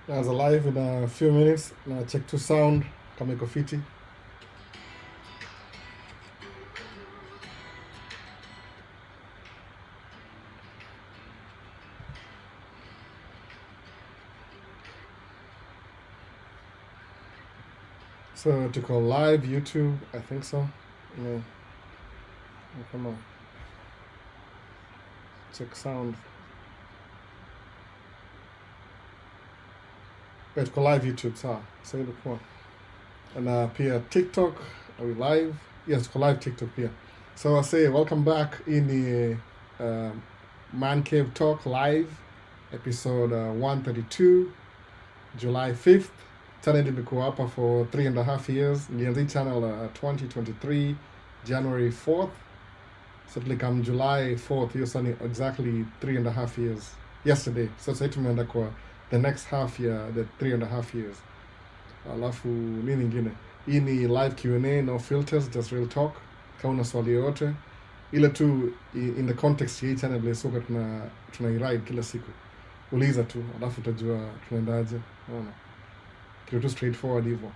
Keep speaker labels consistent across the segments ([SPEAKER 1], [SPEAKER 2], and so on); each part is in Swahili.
[SPEAKER 1] Naanza live in a few minutes na check to sound kama iko fiti. So tuko live YouTube, I think so. Yeah. Come on. Check sound. Yeah, tuko live YouTube, sawa. Sasa ndio kwa. Na pia TikTok, are we live? Yes, tuko live TikTok pia. So I say welcome back in the Man Cave Talk live episode 132 July 5th. Channel nimekuwa hapa for 3.5 years. Nilianza hii channel 2023 January 4th. So tulikam July 4th, hiyo sasa ni exactly 3.5 years yesterday. So sasa tumeenda kwa the next half year, the 3.5 years. Alafu nini nyingine? Hii ni live Q&A, no filters, just real talk. Kama una swali yoyote ile tu in the context ya hii channel ile soka tuna kila siku. Uliza tu, alafu utajua tunaendaje. Unaona? Kitu tu straightforward hivyo.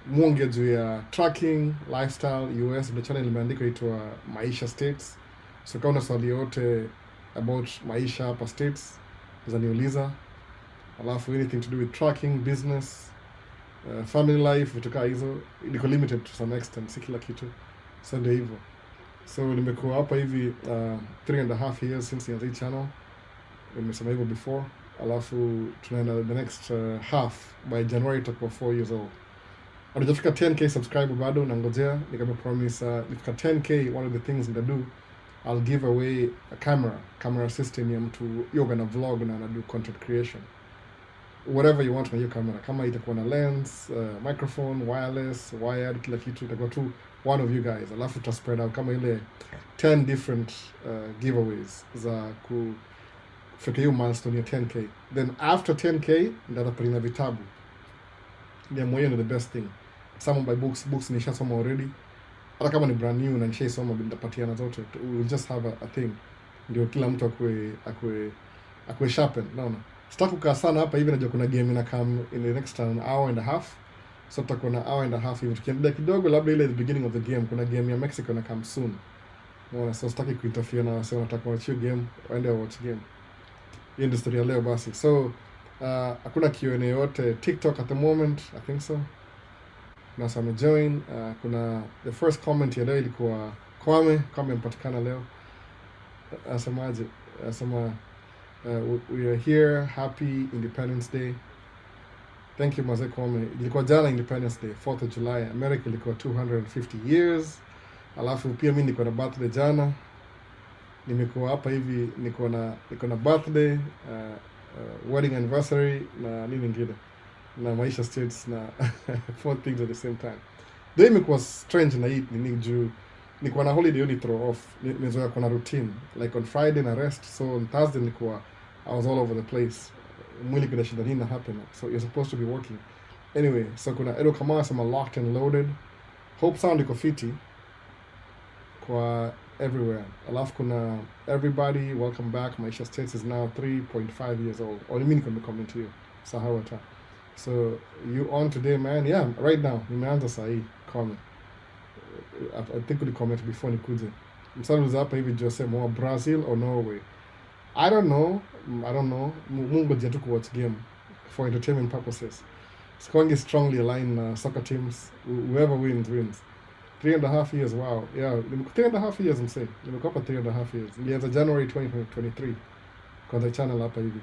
[SPEAKER 1] Mwonge juu ya tracking, lifestyle, US, the channel imeandikwa itwa Maisha States. So kama una swali yote about maisha hapa States, unaniuliza. Alafu anything to do with tracking, business, family life, vitu kaa hizo, iko limited to some extent, si kila kitu. So ndio hivyo. So nimekuwa hapa hivi 3.5 years since nianza hii channel. Nimesema hivyo before. Alafu tunaenda the next half by January tutakuwa 4 years old. Hatujafika 10k subscriber bado, nangojea. Nikame promise nifika 10k, one of the things that I do, I'll give away a camera system ya mtu yoga na vlog na do content creation. Whatever you want na hiyo camera. Kama itakuwa na lens, microphone, wireless, wired, kila kitu itakuwa tu one of you guys. Alafu tuta spread out kama ile 10 different giveaways za kufika hiyo milestone ya 10k. Then after 10k nitapeleka vitabu. Ndio moyo ni the best thing. Some of my books nishasoma already. Hata kama ni brand new na nishaisoma nitapatiana zote. We'll just have a thing. Ndio kila mtu akwe sharpen, naona. Sitaki kukaa sana hapa hivi, najua kuna game ina come in the next an hour and a half. So tutakuwa na hour and a half hivi. Tukiendelea kidogo labda ile the beginning of the game, kuna game ya Mexico ina come soon. Naona, so sitaki kuinterfere na wase wanataka watch game, waende watch game. Hiyo ndio story ya leo basi. So hakuna Q&A yote TikTok at the moment, I think so. Na some join. Kuna the first comment ya leo ilikuwa Kwame mpatikana leo. Asemaje? Asema we are here, happy Independence Day. Thank you Maze Kwame. Ilikuwa jana Independence Day, 4th of July. America ilikuwa 250 years. Alafu pia mimi niko na birthday jana. Nimekuwa hapa hivi, niko na birthday, wedding anniversary na nini nyingine. Na Maisha States na 4 things at the same time. Day imekuwa strange na hii ni juu niko na holiday only throw off. Nimezoea kuna routine like on Friday na rest, so on Thursday I was all over the place. Mwili kuna shida nini na happen, so you're supposed to be working anyway. So kuna Edo kama sama locked and loaded. Hope sound iko fiti kwa everywhere. Alafu kuna everybody, welcome back. Maisha States is now 3.5 years old. Or mimi niko comment to you. Sahawa ta. So you on today, man? Yeah, right now. Nimeanza sahi comment. I think we comment before nikuje. Msaluza hapa hivi Jose more Brazil or Norway. I don't know. Mungu jetu ku watch game for entertainment purposes. Skongi strongly aligned soccer teams. Whoever wins. 3.5 years, wow. Yeah, 3.5 years I'm saying. Nimekuwa hapa 3.5 years. Nilianza January 2023 kwa the channel hapa hivi.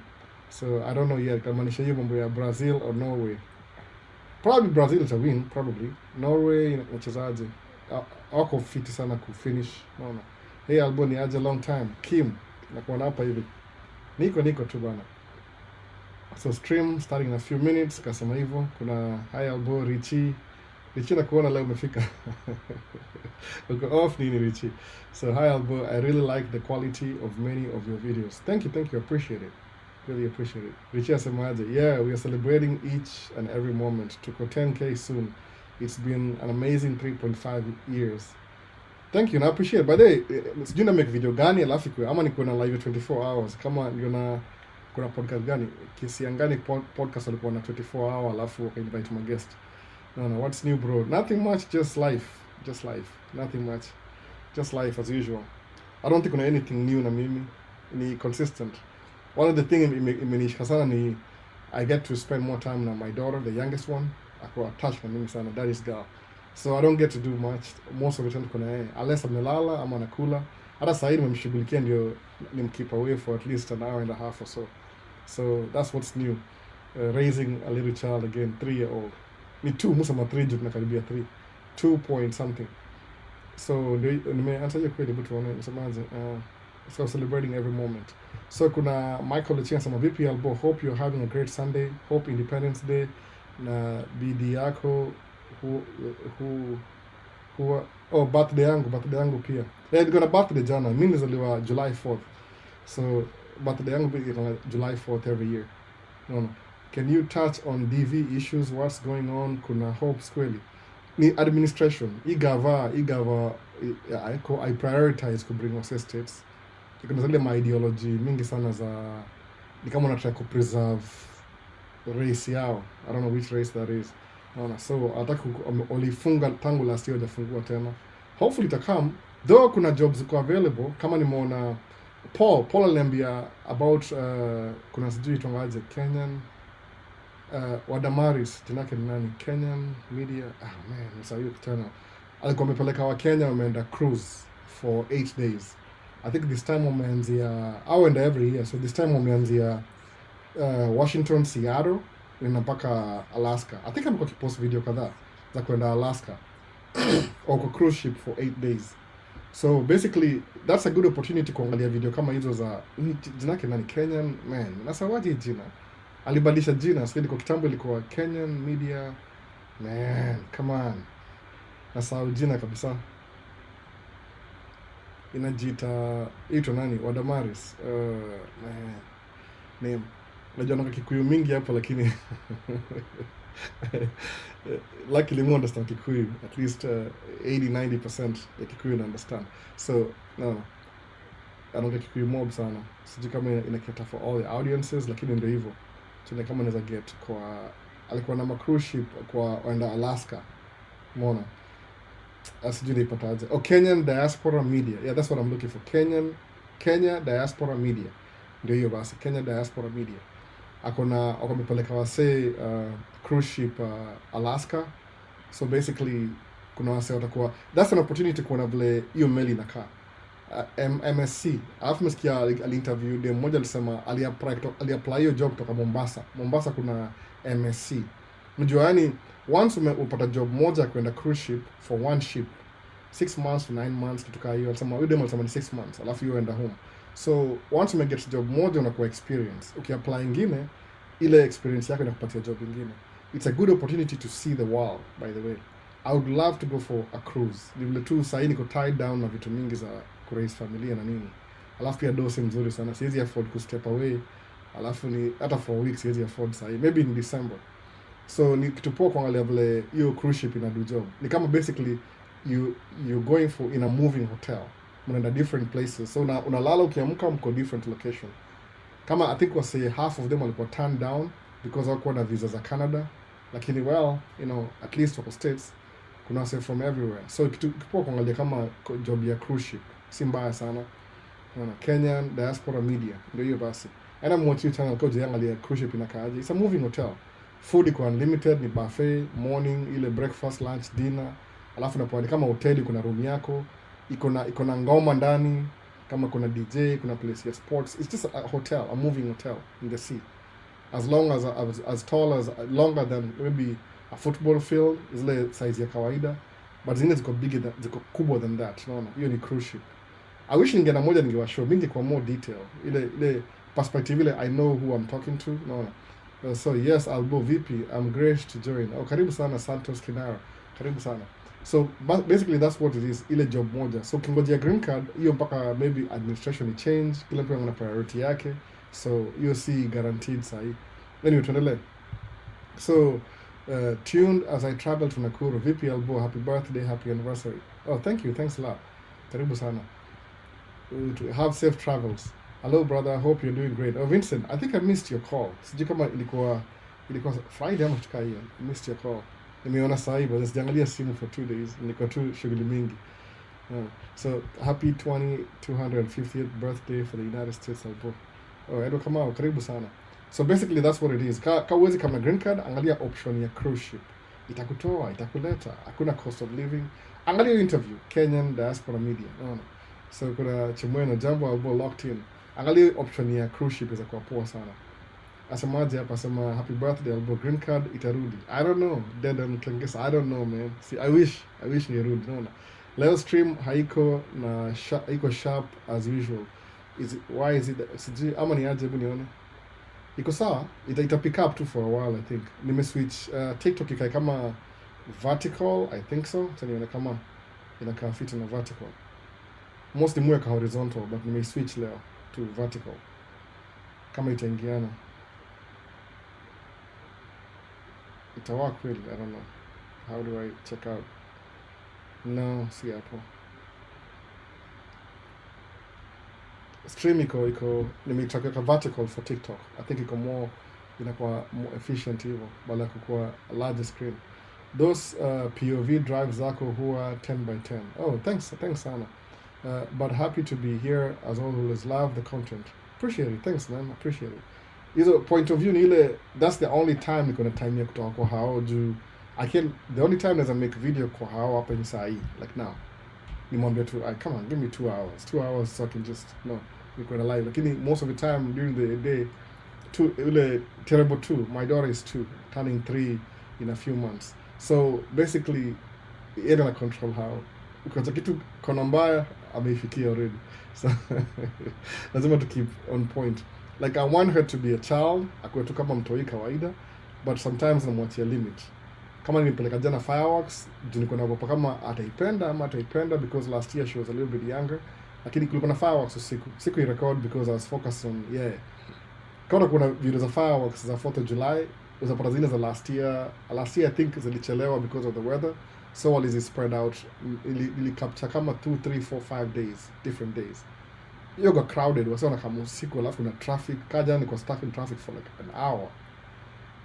[SPEAKER 1] So I don't know yet kamanisha hiyo mambo ya Brazil or Norway. Probably Brazil ita win, probably. Norway wachezaje? Wako fiti sana kufinish. Naona. Hey Albo ni aje long time. Kim nakuwa hapa hivi. Niko tu bana. So stream starting in a few minutes kasema hivyo. Kuna Hi Albo, Richie na kuona leo umefika. Uko off nini Richie. So hi Albo, I really like the quality of many of your videos. Thank you, appreciate it. Really appreciate it. Richie asemaje, yeah, we are celebrating each and every moment. Tuko 10k soon. It's been an amazing 3.5 years. Thank you, na appreciate. By the way, sijui na make video gani alafu kwa ama niko na live 24 hours. Kama niko na kuna podcast gani Kisiangani podcast walikuwa na 24 hour alafu wakainvite my guest. No, what's new bro? Nothing much, just life, nothing much, just life as usual. I don't think kuna anything new na mimi, ni consistent. One of the thing imenishika sana ni I get to spend more time na my daughter, the youngest one. Ako attached na mimi sana, that is girl. So I don't get to do much. Most of the time kuna yeye. Unless amelala ama anakula. Hata sasa hivi nimemshughulikia ndio nimkeep away for at least an hour and a half or so. So that's what's new. Raising a little child again, 3-year-old. Ni 2, musema 3 juu tunakaribia 3. 2 point something. So nimeanza hiyo kweli but tuone msemaje. So celebrating every moment. So kuna Michael Lechenga sama vipi Albo, hope you're having a great Sunday. Hope Independence Day na bidi yako birthday yangu pia. Niko na birthday jana. Mimi nilizaliwa July 4th. So birthday yangu pia iko July 4th every year. No. Can you touch on DV issues? What's going on? Kuna hopes kweli. Ni administration. Igava I prioritize ku bring us states. Kuna zile my ideology mingi sana za ni kama unataka ku preserve race yao. I don't know which race that is. No. So ataka ulifunga tangu last year hajafungua tena. Hopefully itakam. Though kuna jobs ziko available kama nimeona Paul aliniambia about kuna sijui itongaje Kenyan Wadamaris jinake ni nani Kenyan media man msaiyo tena alikuwa amepeleka wa Kenya wameenda cruise for 8 days. I think this time wameanzia and every year, so this time wameanzia Washington, Seattle na mpaka Alaska. I think amekuwa kipost video kadhaa za kwenda Alaska or cruise ship for 8 days. So basically that's a good opportunity kuangalia video kama hizo za jinake nani Kenyan man. Nasawaje jina? Alibadilisha jina, sasa kwa kitambo ilikuwa Kenyan Media man, come on. Nasahau jina kabisa. Inajiita ito nani? Wadamaris. Man. Name. Najua na Kikuyu mingi hapo lakini luckily we understand Kikuyu. At least 80-90% ya Kikuyu na understand. So, no. Anaongea Kikuyu mob sana. Sijui kama inaketa for all the audiences lakini ndio hivyo. Tuna kama naweza get kwa alikuwa na cruise ship kwa waenda Alaska. Umeona? Asijui nipataje. Kenyan Diaspora Media. Yeah, that's what I'm looking for. Kenya Diaspora Media. Ndio hiyo basi. Kenya Diaspora Media. Akona amepeleka wase cruise ship Alaska. So basically kuna wase watakuwa that's an opportunity kuona vile hiyo meli inakaa. MSC. Alafu msikia ali-interview dem mmoja alisema ali-apply hiyo job kutoka Mombasa. Mombasa kuna MSC. Unajua yani once upata job moja kwenda cruise ship for one ship 6 months to 9 months kitu kama hiyo alisema huyo dem alisema ni 6 months alafu you enda home. So once you get job moja unakuwa experience. Ukiapply ingine ile experience yako inakupatia job ingine. It's a good opportunity to see the world by the way. I would love to go for a cruise. Ni vile tu sasa niko tied down na vitu mingi za kuraise familia na nini. Alafu pia dose mzuri sana. Siwezi afford ku step away. Alafu ni hata for weeks siwezi afford sasa. Maybe in December. So ni kitu poa kuangalia vile hiyo cruise ship ina do job. Ni kama basically you going for in a moving hotel. Mnaenda different places. So unalala ukiamka mko different location. Kama I think was half of them walikuwa turned down because hawakuwa na visa za Canada. Lakini well, you know, at least for states kuna wase from everywhere. So kitu poa kuangalia kama job ya cruise ship. Si mbaya sana. Kenyan Diaspora Media. Ndio hiyo basi. And I'm watching channel kwa jiangalia cruise ship inakaaje. It's a moving hotel. Food iko unlimited, ni buffet, morning, ile breakfast, lunch, dinner. Alafu napoani kama hoteli kuna room yako, iko na ngoma ndani, kama kuna DJ, kuna place ya sports. It's just a hotel, a moving hotel in the sea. As long as tall as longer than maybe a football field, zile size ya kawaida, but zingine ziko bigger than ziko kubwa than that, unaona? Hiyo ni cruise ship. I wish ningeenda moja ningewashow mingi kwa more detail. Ile perspective ile I know who I'm talking to, unaona? So yes, I'll go VP. I'm great to join. Karibu sana Santos Kinara. Karibu sana. So basically that's what it is. Ile job moja. So kingojea green card, hiyo mpaka maybe administration change, kila mtu ana priority yake. So hiyo si guaranteed sahi. Anyway, tuendelee. So tuned as I travel to Nakuru. VP Albo, happy birthday, happy anniversary. Oh, thank you. Thanks a lot. Karibu sana. To have safe travels. Hello brother, I hope you're doing great. Oh Vincent, I think I missed your call. Sijui kama ilikuwa Friday ama tukaa hiyo. I missed your call. Nimeona saa hii but sijaangalia simu for 2 days. Nilikuwa tu shughuli mingi. So happy 250th birthday for the United States Albo. Oh, Edo Kamau, karibu sana. So basically that's what it is. Ka uwezi kama green card, angalia option ya cruise ship. Itakutoa, itakuleta, hakuna cost of living. Angalia interview, Kenyan Diaspora Media. So kuna Chimweno Jambo Albo locked in. Angalia option ya cruise ship za kwa poa sana. Asemaje hapa asema happy birthday Albo, green card itarudi. I don't know. Dead and Klengesa. I don't know man. See, I wish ni rudi. Naona. Leo stream haiko na haiko sharp as usual. Why is it sijui ama ni aje, hebu nione. Iko sawa, ita pick up too for a while I think. Nime switch TikTok ikai kama vertical, I think so. Tanione kama inakaa fit na vertical. Mostly mweka horizontal but nime switch leo to vertical. Kama itaingiana. Itawa kweli, I don't know. How do I check out? No, si hapo. Stream iko nimeitaka vertical for TikTok. I think iko inakuwa more efficient hivyo bala kukua a larger screen. Those POV drives zako huwa 10x10. Oh, thanks sana. But happy to be here as always. Love the content. Appreciate it. Thanks man. Appreciate it. Hizo point of view ni ile, that's the only time niko na time ya kutoka kwa hao juu the only time as I make video kwa hao hapa ni saa hii, like now. Nimwambia tu, come on, give me 2 hours. 2 hours so I can just, niko na live. Lakini most of the time during the day, terrible 2, my daughter is 2, turning 3 in a few months. So basically, na control how. Because kitu kona mbaya, ameifikia already. So, lazima to keep on point. Like I want her to be a child, akuwe tu kama mtoi kawaida, but sometimes namwachia limit. Kama nilipeleka jana fireworks, nilikuwa naogopa kama ataipenda because last year she was a little bit younger. Lakini kulikuwa na fireworks usiku. Siku i-record because I was focused on Kama kuna video za fireworks za 4th of July, uzapata zile za last year. Last year I think zilichelewa because of the weather. So all is spread out. Ili capture kama 2, 3, 4, 5 days, different days. Hiyo got crowded, wasiona kama usiku alafu kuna traffic. Kaja niko stuck in traffic for like an hour.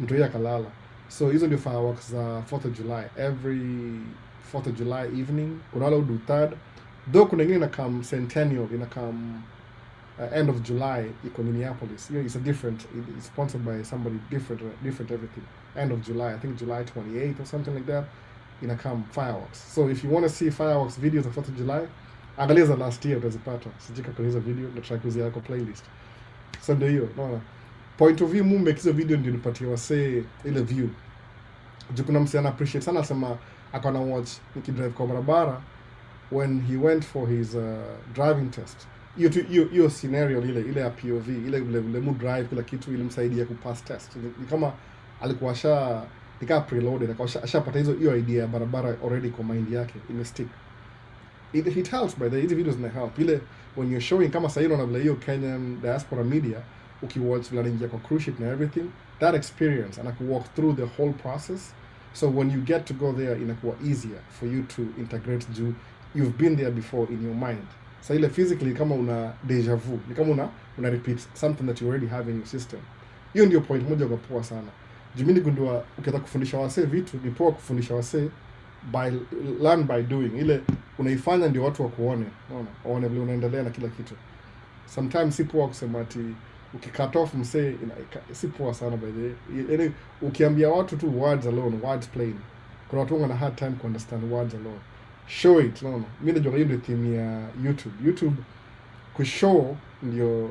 [SPEAKER 1] Mtu yeye akalala. So hizo ndio fireworks za 4th of July. Every 4th of July evening. Kuna wale udu 3rd. Though kuna ingine inakam Centennial, inakam end of July, iko Minneapolis. It's a different, it's sponsored by somebody different everything. End of July, I think July 28th or something like that. Inakam fireworks. So if you want to see fireworks videos of 4th of July, angalia za last year utazipata. Sijika kwa hizo video, na try kuzia yako playlist. So ndio hiyo, naona. Point of view make hizo video ndio nipatie wasee ile view. Juu kuna msichana appreciate sana sema akona watch nikidrive kwa barabara when he went for his driving test. Hiyo scenario ile ya POV, ile mu drive kila kitu ilimsaidia kupass test. Ni kama alikuwa nika preloaded, ashapata hiyo idea ya barabara already kwa mind yake, stick. It helps by the hizi videos na help. Ile when you're showing kama sasa unaona vile hiyo Kenyan Diaspora Media ukiwatch vile anaingia kwa cruise ship na everything, that experience and walk through the whole process. So when you get to go there inakuwa easier for you to integrate you've been there before in your mind. So ile physically kama una deja vu, ni kama una repeat something that you already have in your system. Hiyo ndio point moja kwa poa sana. Jumini gundua ukitaka kufundisha wasee vitu ni poa kufundisha wasee learn by doing. Ile unaifanya ndio watu wakuone, unaona? Waone vile unaendelea na kila kitu. Sometimes si poa kusema ati ukicut off msee si poa sana by the way. Yaani ukiambia watu tu words alone, words plain. Kuna watu wana hard time to understand words alone. Show it, unaona? Mimi najua hiyo ndio theme ya YouTube. YouTube kushow ndio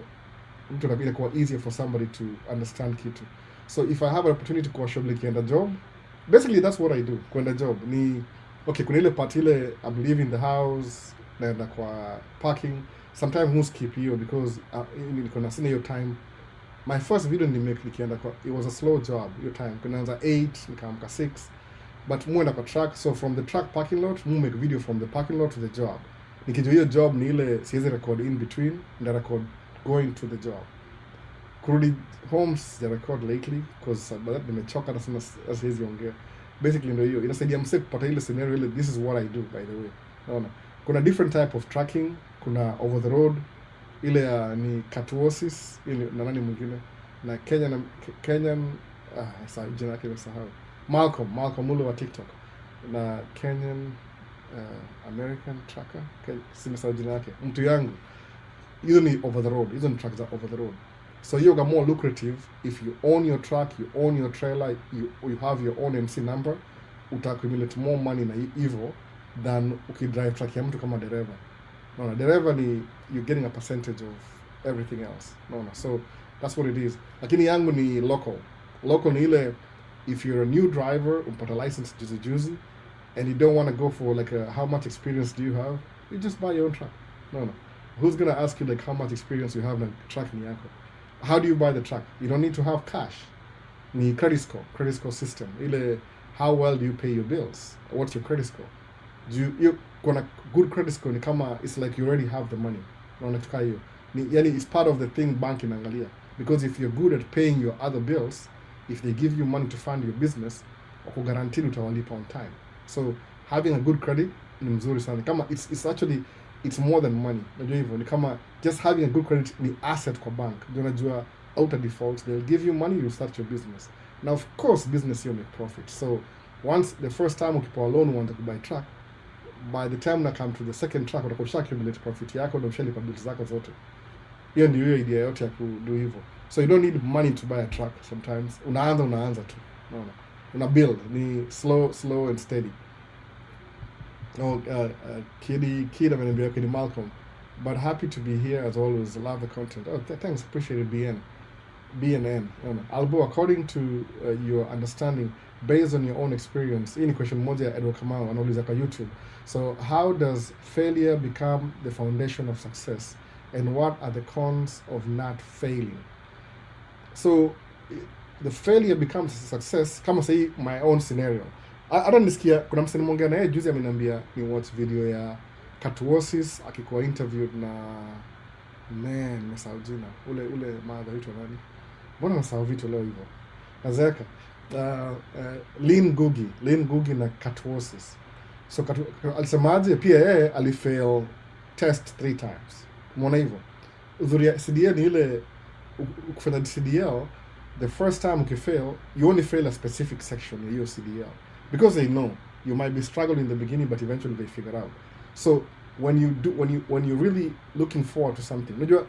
[SPEAKER 1] mtu anabidi kuwa easier for somebody to understand kitu. So if I have an opportunity to show like a job, basically that's what I do. Kwenda job ni kuna ile part ile I'm leaving the house naenda kwa parking, sometimes housekeeping hiyo because niko na sina hiyo time. My first video nimake nikienda kwa, it was a slow job hiyo time. Kunaanza 8 nikaamka 6, but muenda kwa truck, so from the truck parking lot make video from the parking lot to the job. Nikijua hiyo job ni ile siwezi record in between, nda record going to the job. Kurudi home the record lately because nimechoka na sana siwezi ongea. Basically ndio hiyo inasaidia mse kupata ile scenario ile, this is what I do by the way. Unaona? Kuna different type of tracking, kuna over the road, ile ni Katuosis ile na nani mwingine na Kenyan sasa jina yake nimesahau. Malcolm ule wa TikTok na Kenyan American tracker simesahau jina yake, mtu yangu. Hizo ni over the road, hizo ni tracks are over the road. So you're more lucrative if you own your truck, you own your trailer, you have your own MC number, utaccumulate more money na hivyo than ukidrive truck ya mtu kama dereva. No, dereva ni you're getting a percentage of everything else. No, so that's what it is. Lakini yangu ni local ni ile, if you're a new driver umpata license juzi and you don't want to go for like how much experience do you have, you just buy your own truck. No, who's gonna ask you like how much experience you have na truck ni yako? How do you buy the truck? You don't need to have cash. Ni credit score system ile, how well do you pay your bills, what's your credit score? You gonna good credit score ni kama it's like you already have the money. Naona tuka hiyo yani it's part of the thing bank inaangalia, because if you're good at paying your other bills, if they give you money to fund your business, wako guarantee utawalipa on time. So having a good credit ni mzuri sana, kama it's actually it's more than money. Unajua hivyo ni kama just having a good credit ni asset kwa bank. Unajua out of default they'll give you money, you start your business. Now of course business you make profit. So once the first time ukipewa loan uanze kubuy truck, by the time na come to the second truck utakusha accumulate profit yako na ushalipa bills zako zote. Hiyo ndio hiyo idea yote ya kudo hivyo. So you don't need money to buy a truck sometimes. Unaanza tu. Unaona. Una build ni slow and steady. Oh, Kid ameniambia kidi Malcolm, but happy to be here as always. Love the content. Oh, thanks, appreciate it. BNN. Albo, according to your understanding, based on your own experience, hii ni question moja ya Edward Kamau anauliza kwa YouTube. So how does failure become the foundation of success, and what are the cons of not failing? So the failure becomes a success kama say my own scenario. Hata nisikia kuna msanii mwingine naye juzi ameniambia ni watch video ya Katuosis akikuwa interviewed na nasahau jina ule madha vitu nani, mbona nasahau vitu leo hivyo nazeka Lean Gugi na Katuosis. So alisemaje pia yeye alifail test 3 times. Umeona hivyo udhuria CDL ni ile ukifanya CDL the first time ukifail you only fail a specific section ya hiyo CDL, because they know you might be struggling in the beginning but eventually they figure out. So when you're really looking forward to something, unajua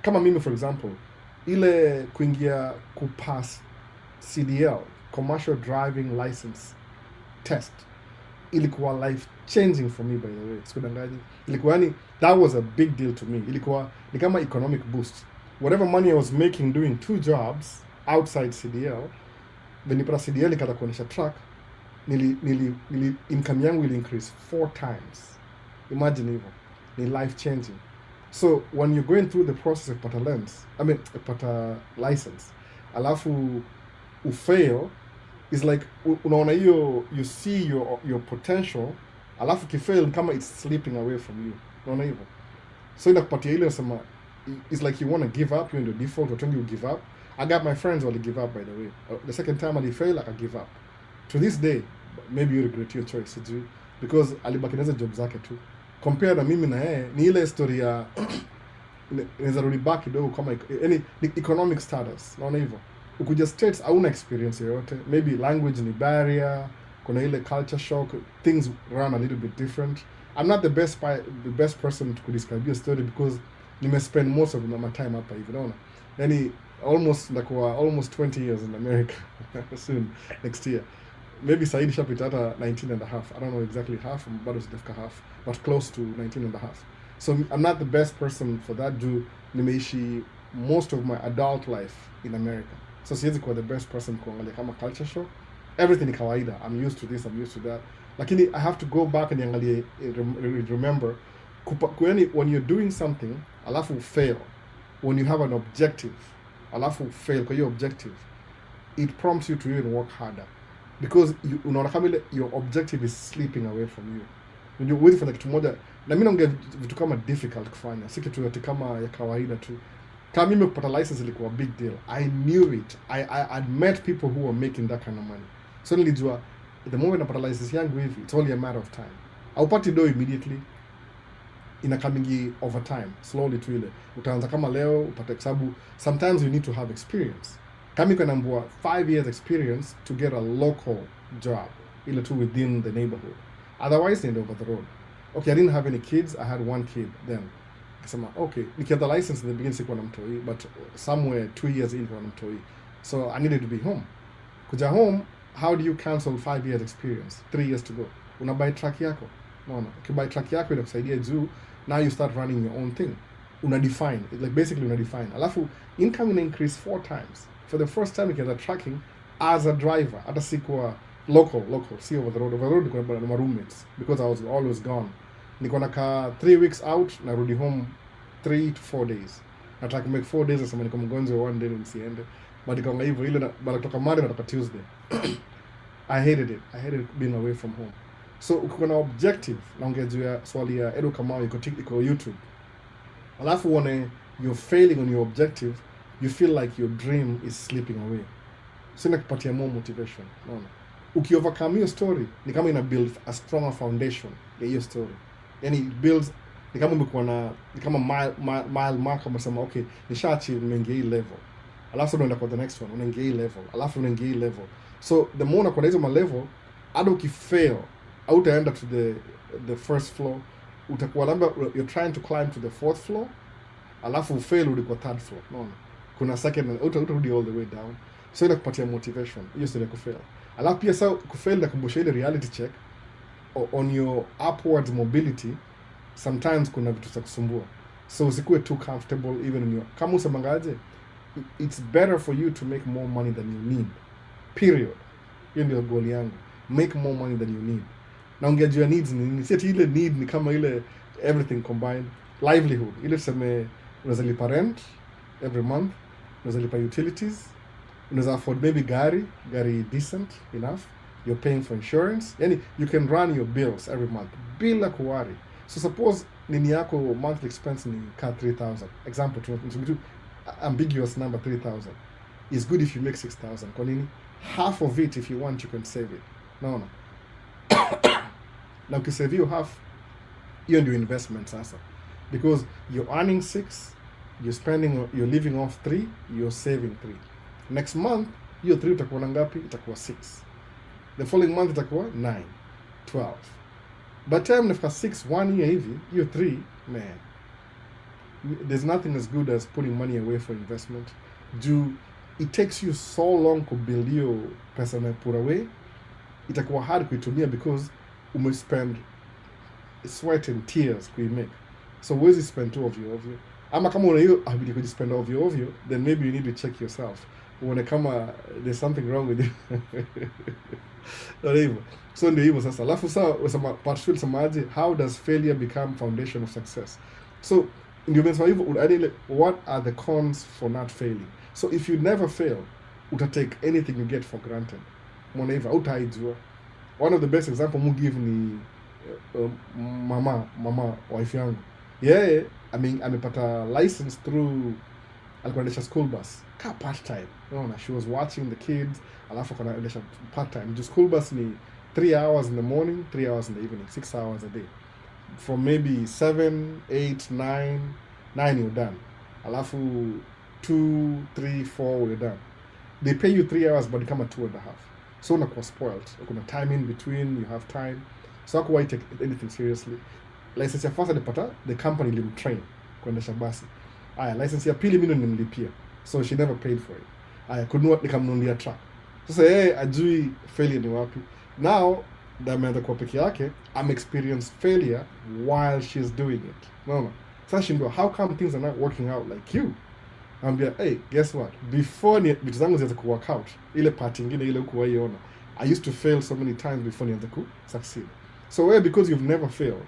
[SPEAKER 1] kama mimi for example ile kuingia kupass CDL, commercial driving license test, ilikuwa life changing for me, by the way. Sikudangaji, ilikuwa yani that was a big deal to me. Ilikuwa ni kama economic boost. Whatever money I was making doing 2 jobs outside CDL, when nipata CDL nikata kuonesha truck, nili income yangu will increase 4 times. Imagine hivyo. Ni life changing. So when you're going through the process of pata license, alafu ufail, is like unaona hiyo, you see your potential, alafu kifail kama it's slipping away from you. Unaona hivyo. So inakupatia ile sema it's like you want to give up, you're in the default, or you give up. I got my friends who give up, by the way. The second time I fail, I give up. To this day, maybe you regret your choice, because alibakineza job zake tu. Compare na mimi na yeye, ni ile story ya inaweza rudi back kidogo kama any economic status. Naona hivyo. Ukuja states hauna experience yoyote, maybe language ni barrier, kuna ile culture shock, things run a little bit different. I'm not the best person to describe your story, because spend most of my time hapa hivi, unaona. Yani almost 20 years in America soon next year. Maybe Said shapita hata 19 and a half. I don't know exactly half, but it's definitely half, but close to 19 and a half. So I'm not the best person for that. Nimeishi most of my adult life in America. So siwezi kuwa the best person kuangalia kama culture shock. Everything ni kawaida. I'm used to this, I'm used to that. Lakini I have to go back and remember when you're doing something, alafu fail. When you have an objective, alafu fail kwa your objective, it prompts you to even work harder, because unaona kama ile your objective is slipping away from you. When you're waiting for kitu moja, na mimi naongea vitu kama difficult kufanya, si kitu yote kama ya kawaida tu. Kama mimi kupata license ilikuwa big deal. I knew it. I'd met people who were making that kind of money. So nilijua the moment napata license yangu hivi, it's only a matter of time. Haupati do immediately. inakamingi over time, slowly tu ile. Utaanza kama leo, upate sababu sometimes you need to have experience. Kama iko naambua 5 years experience to get a local job, ile tu within the neighborhood. Otherwise, need over the road. Okay, I didn't have any kids, I had 1 kid then. Kasema, okay, nikiwa the license in the beginning sikuwa na mtoi, but somewhere 2 years in kwa na mtoi. So I needed to be home. Kuja home, how do you cancel 5 years experience? 3 years to go. Unabuy truck yako. No. Ukibuy truck yako inakusaidia juu, now you start running your own thing. Unadefine, like basically unadefine. Alafu, income ina increase 4 times. For the first time nikianza trucking, as a driver, hata sikuwa local, see over the road. Over the road niko na my roommates, because I was always gone. Niko nakaa 3 weeks out, narudi home 3 to 4 days. Nataka make 4 days, nasema niko mgonjwa 1 day nisiende. But nikaanga hivyo ile baada kutoka Monday natoka Tuesday. I hated it. I hated being away from home. So ukiwa na objective, naongea juu ya swali ya Edo Kamau iko YouTube. Alafu uone you're failing on your objective, you feel like your dream is slipping away. So inakupatia more motivation. Unaona? Ukiovercome hiyo story, ni kama ina build a stronger foundation ya hiyo story. Yani it builds, ni kama umekuwa na, ni kama mile mark umesema okay, nishaachieve nimeingia hii level. Alafu unaenda kwa the next one, unaingia hii level. Alafu unaingia hii level. So the more unakuwa hizo level, hata ukifail, hautaenda to the first floor, utakuwa labda you're trying to climb to the 4th floor, alafu ufail udi kwa 3rd floor. Unaona? Kuna second, utarudi all the way down. So inakupatia motivation, hiyo sio kufail. Alafu pia sasa kufail na kumbusha ile reality check on your upwards mobility, sometimes kuna vitu za kusumbua. So usikuwe too comfortable even in your, kama usemangaje, it's better for you to make more money than you need. Period. Hiyo ndio goal yangu. Make more money than you need. Naongea juu ya needs ni si ati ile need ni kama ile everything combined. Livelihood. Ile tuseme unaweza lipa rent every month, unaweza lipa utilities, unaweza afford maybe gari decent enough, you're paying for insurance. Yani you can run your bills every month bila kuwari. So suppose nini yako monthly expense ni ka 3,000. Example to ambiguous number 3,000. It's good if you make 6,000. Kwa nini? Half of it, if you want, you can save it. No. Na ukisave hiyo half, hiyo ndio investment sasa. Because you're earning 6, you're living off 3, you're saving 3. Next month, hiyo 3 itakuwa ngapi? Itakuwa 6. The following month itakuwa 9, 12. By the time nafika 6, 1 year hivi, hiyo 3, man, there's nothing as good as putting money away for investment. It takes you so long to build your pesa na put away. Itakuwa hard kuitumia because umespend sweat and tears kuimake. So huwezi spend tu ovyo. Ama kama una hiyo habiti kujispend ovyo, then maybe you need to check yourself. Uone kama there's something wrong with you. Ndio hivyo. So ndio hivyo sasa. Alafu sasa usema partial samaje, how does failure become foundation of success? So ndio mensema hivyo, what are the cons for not failing? So if you never fail, utatake anything you get for granted. Mwana hivyo, utaijua. One of the best example mu give ni mama wife yangu. Yeye amepata license through alikuwa anaendesha school bus ka part time. Unaona, she was watching the kids, alafu kana anaendesha part time. The school bus ni 3 hours in the morning, 3 hours in the evening, 6 hours a day. From maybe 7, 8, 9 you're done. Alafu 2, 3, 4 you're done. They pay you 3 hours but kama 2.5. So unakuwa spoiled. Kuna time in between, you have time. So hakuwahi take anything seriously. License ya first alipata, the company limtrain kuendesha basi. Aya, license ya pili mimi nimlipia. So she never paid for it. Aya, kununua nikamnunulia truck. Sasa yeye ajui failure ni wapi. Now, that ameanza kwa peke yake, I'm experienced failure while she's doing it. Unaona? Sasa shindwa, how come things are not working out like you? Ambia, hey, guess what? Before vitu zangu zianze ku work out, ile part nyingine ile huko waiona, I used to fail so many times before nianze ku succeed. So where because you've never failed,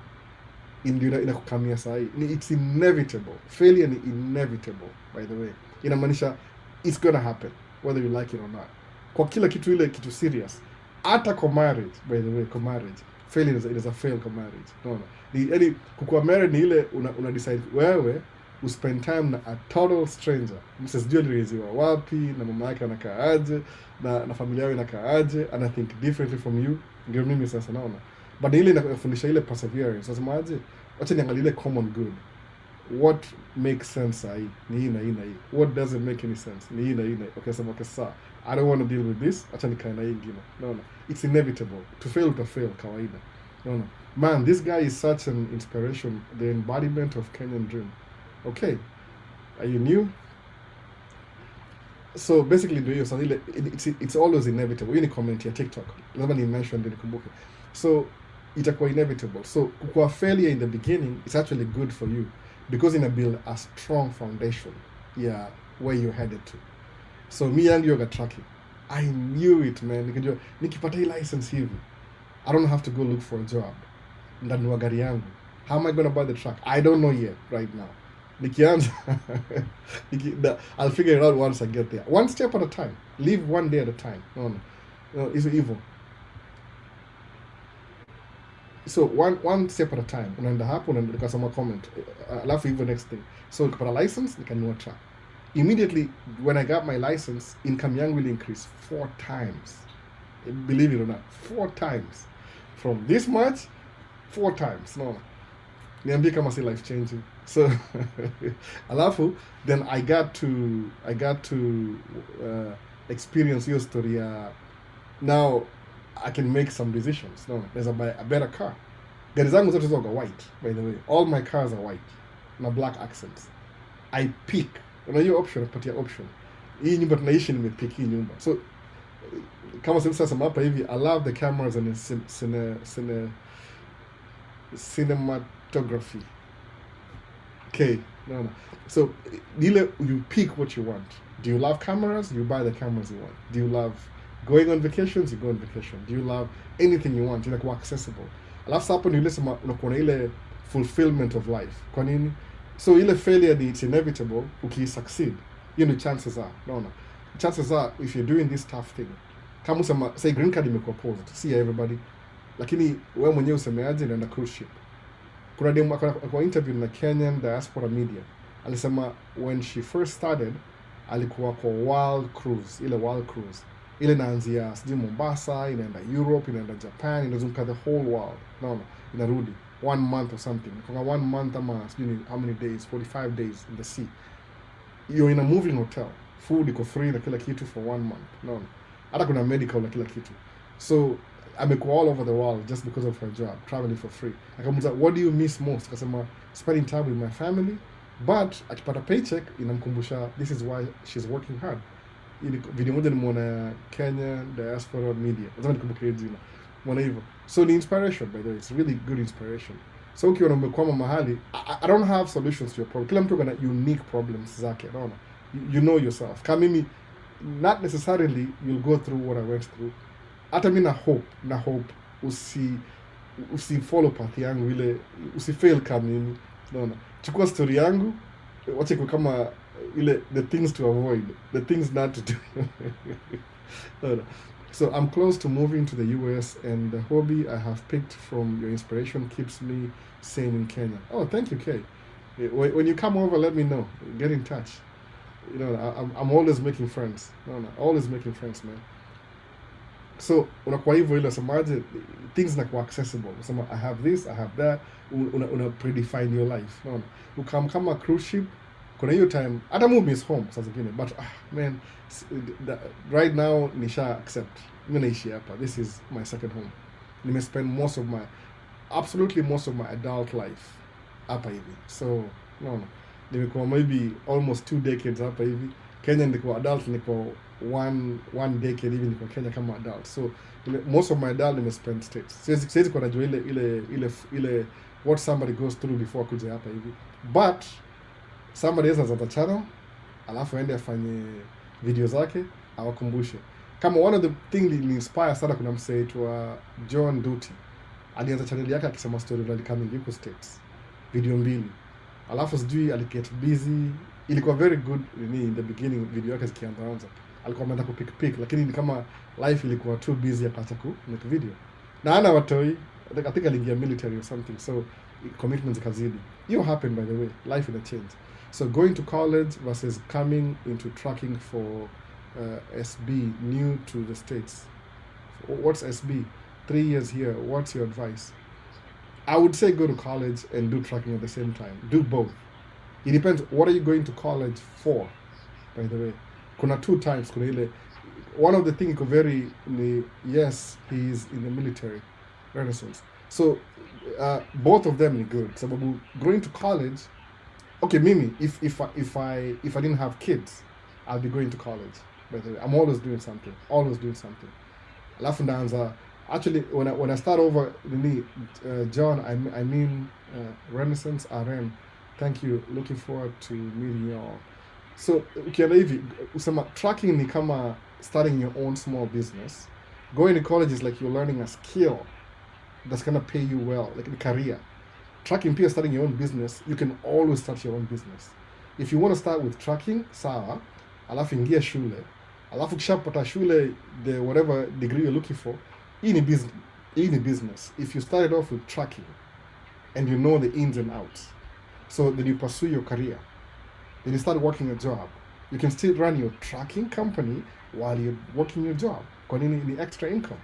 [SPEAKER 1] ndio inakukamia sahi. It's inevitable. Failure ni inevitable, by the way. Inamaanisha it's gonna happen whether you like it or not. Kwa kila kitu ile kitu serious. Hata kwa marriage, by the way, kwa marriage. Failure is a fail kwa marriage. No. Yaani kukua married ni ile una decide wewe uspend time na a total stranger. Msijui alireziwa wapi, na mama yake anakaa aje, na familia yao inakaa aje, and I think differently from you. Ndio mimi sasa naona. But ile inafundisha ile perseverance. Sasa maji wacha niangalie ile common good. What makes sense sahi ni hii na hii na hii, what doesn't make any sense ni hii na hii na hii. Okay, sema okay, sawa, I don't want to deal with this, acha nikae na hii ingine. No, it's inevitable to fail, utafail kawaida. No, man, this guy is such an inspiration, the embodiment of Kenyan dream. Okay, are you new? So basically ndio hiyo sasa, ile it's always inevitable. Hiyo ni comment ya TikTok, lazima ni mention ndio nikumbuke. So itakuwa inevitable. So kukua failure in the beginning is actually good for you because ina build a strong foundation where you're headed to. So me and yoga tracking, I knew it, man. Nikajua nikipata hii license hivi, I don't have to go look for a job. Ndanunua gari yangu. How am I going to buy the truck? I don't know yet right now. Nikianza I'll figure it out once I get there. One step at a time. Live one day at a time. No, it's evil. So one step at a time. Unaenda hapo, unaenda kasoma comment. Alafu hivyo next thing. So nikapata license, nikanunua truck. Immediately when I got my license, income yangu will increase 4 times. Believe it or not, 4 times. From this much, 4 times. No. Niambie kama si life changing. So alafu then I got to experience your story. Now I can make some decisions. No, there's a better car. Gari zangu zote zoga white, by the way. All my cars are white. Na black accents. I pick. Unajua option, napatia option. Hii nyumba tunaishi nimepick hii nyumba. So kama sasa hapa hivi, I love the cameras and cinematography. Okay, no. So you pick what you want. Do you love cameras? You buy the cameras you want. Do you love going on vacations? You go on vacation. Do you love anything you want? Inakuwa accessible. Alafu hapo ndio ile unakuwa na ile fulfillment of life. Kwa nini? So ile failure it's inevitable. Ukisucceed, chances are. No. Chances are if you're doing this tough thing. Kama usema say green card imekuwa paused. See everybody. Lakini wewe mwenyewe usemeaje na cruise ship. Kuna demo kwa interview na Kenyan diaspora media. Alisema when she first started alikuwa kwa world cruise, ile inaanzia sijui Mombasa, inaenda Europe, inaenda Japan, inazunguka the whole world. Naona inarudi 1 month or something. Kwa 1 month ama sijui how many days, 45 days in the sea. You're in a moving hotel. Food iko free na kila kitu for 1 month. Naona hata kuna medical na kila kitu. So amekuwa all over the world just because of her job, traveling for free. Akamuuliza, what do you miss most? Akasema, spending time with my family, but akipata paycheck inamkumbusha this is why she's working hard. Video moja nimeona Kenya diaspora media. Lazima nikumbuke jina. Muona hivyo. So ni inspiration, by the way. It's really good inspiration. So ukiona umekwama mahali, I don't have solutions to your problem. Kila mtu ana unique problems zake, unaona? You know yourself. Kama mimi, not necessarily you'll go through what I went through. Hata mimi na hope usi follow path yangu ile, usi fail kama mimi. Unaona? Chukua story yangu, wacha kwa kama ile the things to avoid, the things not to do. Unaona? So I'm close to moving to the US, and the hobby I have picked from your inspiration keeps me sane in Kenya. Oh, thank you, Kay. When you come over, let me know. Get in touch. You know, I'm always making friends. No, always making friends, man. So unakuwa hivyo ile semaje, things nakuwa accessible. Unasema I have this, I have that. Una predefine your life. No, ukam kama cruise ship, kuna hiyo time hata move miss home sasa zingine, but man, right now nisha accept. Mimi naishi hapa. This is my second home. Nime spend most of my adult life hapa hivi. So no. Nimekuwa maybe almost 2 decades hapa hivi. Kenya nilikuwa adult, niko one decade hivi niko Kenya kama adult. So most of my adult nime spend states. Siwezi kwa najua ile what somebody goes through before kuja hapa hivi. But somebody else has a channel, alafu aende afanye video zake, awakumbushe. Kama one of the thing that inspire sana, kuna msee aitwa John Duty. Alianza channel yake akisema story vile coming yuko states. Video 2. Alafu sijui aliget busy. Ilikuwa very good in the beginning, video yake zikianza. Alikuwa ameenda kupick lakini ni kama life ilikuwa too busy akaacha ku make video. Na ana watoi, I think aliingia military or something, so commitments kazidi. You happened, by the way, life in a change. So going to college versus coming into tracking for SB, new to the States. What's SB? 3 years here. What's your advice? I would say go to college and do trucking at the same time. Do both. It depends. What are you going to college for? By the way, kuna two times. Kuna ile, one of the things very yes, he's in the military, Renaissance. So both of them are good. Sababu going to college. Okay, Mimi, if I didn't have kids, I'll be going to college. By the way, I'm always doing something. Always doing something. Alafu ndaanza. Actually, when I start over, John, I mean Renaissance RM. Thank you. Looking forward to meeting you all. So ukienda hivi usema tracking ni kama starting your own small business. Going to college is like you're learning a skill that's gonna pay you well, like a career. Tracking pia starting your own business, you can always start your own business. If you want to start with tracking, sawa, alafu ingia shule. Alafu kishapata shule, the whatever degree you're looking for, hii ni business. If you started off with tracking and you know the ins and outs, so then you pursue your career, then you start working a job, you can still run your tracking company while you're working your job. Kwa nini ni extra income?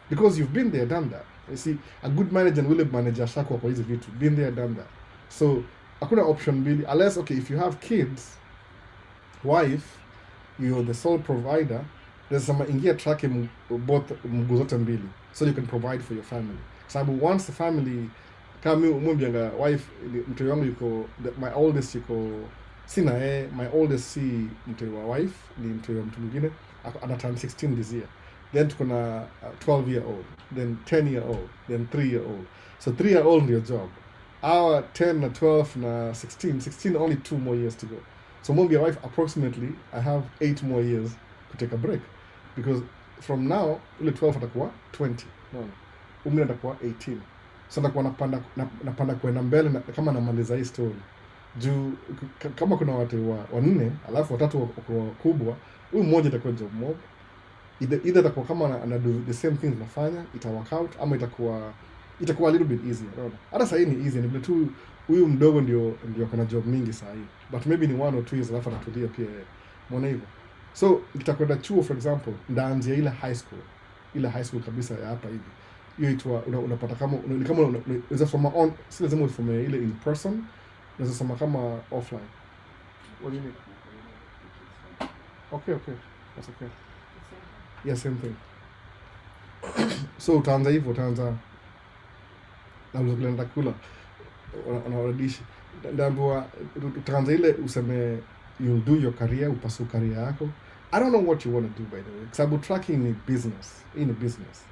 [SPEAKER 1] Because you've been there, done that. You see, a good manager will manage shako kwa hizi vitu. Been there, done that. So, hakuna option really, unless, okay, if you have kids, wife, you're the sole provider, there's some ingia tracking both mguu zote mbili, so you can provide for your family. Sababu once the family, kama mimi umwambianga wife, mtu wangu yuko, my oldest yuko, sina my oldest si mtu wa wife, ni mtu wa mtu mwingine, ana turn 16 this year. Then tuko na 12-year-old, then 10-year-old, then 3-year-old. So 3-year-old ndio job. Our 10 na 12 na 16 only 2 more years to go. So mwambia wife, approximately I have 8 more years to take a break, because from now ule 12 atakuwa 20, no, umri atakuwa 18. So ndakuwa napanda kwenda mbele kama namaliza hii story. Juu kama kuna watu wanne alafu watatu wako kubwa, huyu mmoja atakuwa job mob. Either atakuwa kama ana do the same things nafanya, ita work out, ama itakuwa a little bit easier, unaona. Hata sasa ni easy, ni tu huyu mdogo ndio kuna job mingi sasa hivi, but maybe ni 1 or 2 years alafu atatulia pia yeye, umeona hivyo. So itakwenda chuo, for example, ndaanzia ile high school kabisa ya hapa hivi, hiyo itwa unapata kama unaweza soma on, si lazima usome ile in person, unaweza soma kama offline. What do you mean? Okay, that's okay. Yeah, same thing. So utaanza hivyo, utaanza na unaenda kula unaoradishi, ndaambiwa utaanza ile useme you'll do your career, upasu career yako. I don't know what you want to do, by the way, sababu tracking ni business. In a business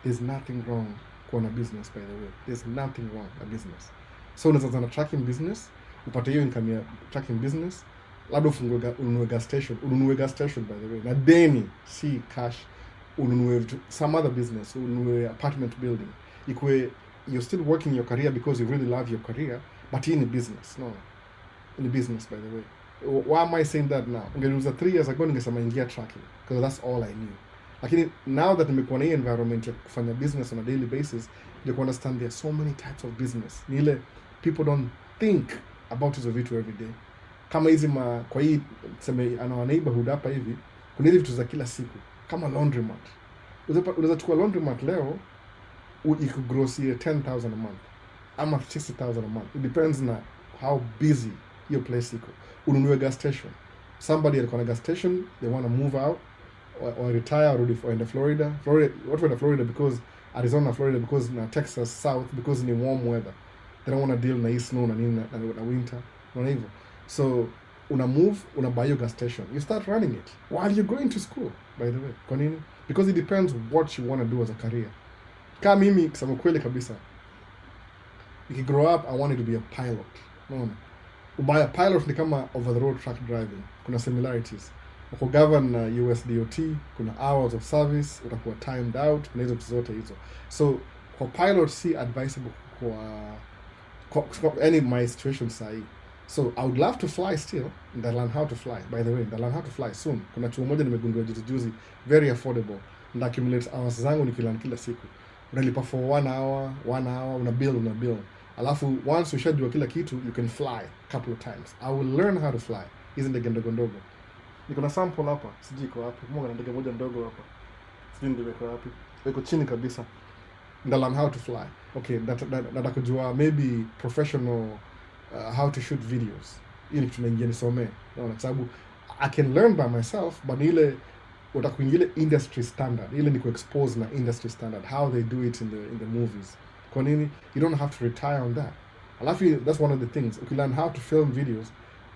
[SPEAKER 1] there's nothing wrong kwa business, by the way, there's nothing wrong a business. So unaweza na tracking business, upate hiyo income ya tracking business, labda ununue gas station, by the way, na deni, si cash, ununue some other business, ununue apartment building, ikwe you're still working your career because you really love your career, but in a business, no, in a business, by the way. Why am I saying that now? Ungeuza 3 years ago ningesema ingia tracking, because that's all I knew. Lakini now that nimekuwa na hii environment ya kufanya business on a daily basis, you understand there are so many types of business. Ni ile people don't think about hizo vitu every day. Kama hizi kwa hii tuseme ana neighborhood hapa hivi, kuna hizi vitu za kila siku kama laundromat. Unaweza chukua laundromat leo ikugrossie 10,000 a month ama 60,000 a month. It depends na how busy your place iko. Ununue gas station. Somebody alikuwa na gas station, they want to move out or retire or in Florida. What for Florida? Because Arizona, Florida, because na Texas South, because ni warm weather. They don't want to deal na snow na winter. Unaona hivyo. So una move, una buy your gas station. You start running it while you're going to school, by the way. Kwa nini? Because it depends what you want to do as a career. Kama mimi kusema kweli kabisa, if you grow up I wanted to be a pilot. No. Ubuy a pilot ni kama over the road truck driving. Kuna similarities. Uko govern na US DOT, kuna hours of service, utakuwa timed out, kuna hizo zote hizo. So kwa pilot si advisable kwa any my situation sahi. So I would love to fly still, and I learn how to fly. By the way, I learn how to fly soon. Kuna chuo moja nimegundua juzi, very affordable. And accumulate hours zangu nikilearn kila siku. Unalipa for 1 hour, una bill. Alafu once ushajua kila kitu, you can fly a couple of times. I will learn how to fly. Hizi ndege ndogo. Niko na sample hapa, sijui iko wapi. Mungu na ndege moja ndogo hapa. Sijui ndege iko wapi. Iko chini kabisa. And I learn how to fly. okay, nataka kujua maybe professional how to shoot videos, ili tunaingia nisomee, naona, kwa sababu I can learn by myself, but ile utakuingia industry standard, ile ni kuexpose na industry standard, how they do it in the movies. Kwa nini? You don't have to retire on that. Alafu that's one of the things, if you learn how to film videos,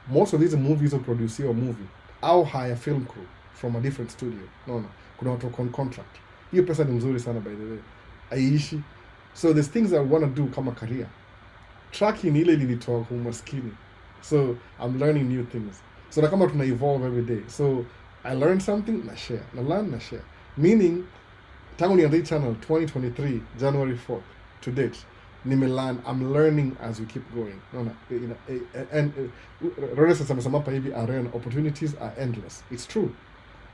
[SPEAKER 1] most of these movies will produce your movie au hire film crew from a different studio. No, kuna watu on contract. Hiyo pesa ni mzuri sana, by the way, aishi. So there's things I want to do kama career. Tracking ile nilitoa kwa umaskini, so I'm learning new things. So na kama tuna evolve every day, so I learn something na share, na learn na share, meaning tangu nianze channel 2023 January 4th to date, nimelearn, I'm learning as we keep going. Naona, and Rhodes amesema hapa hivi, opportunities are endless. It's true.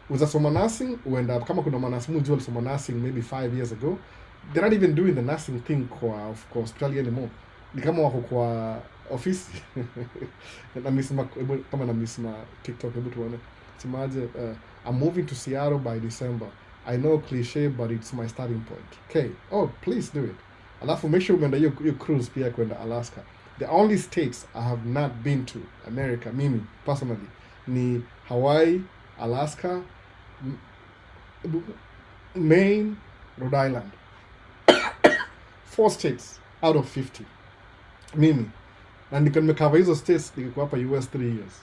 [SPEAKER 1] Uzasoma nursing, uenda kama kuna manasimu jua alisoma nursing maybe 5 years ago, they're not even doing the nursing thing kwa hospitali anymore. Ni kama wako kwa office. Na misma kama na misma TikTok, hebu tuone. Simaje, I'm moving to Seattle by December. I know cliche, but it's my starting point. Okay. Oh, please do it. Alafu make sure umeenda hiyo cruise pia kwenda Alaska. The only states I have not been to America, mimi personally, ni Hawaii, Alaska, Maine, Rhode Island. 4 states out of 50. Mimi. Na nimekava hizo states nikikuwa hapa US 3 years.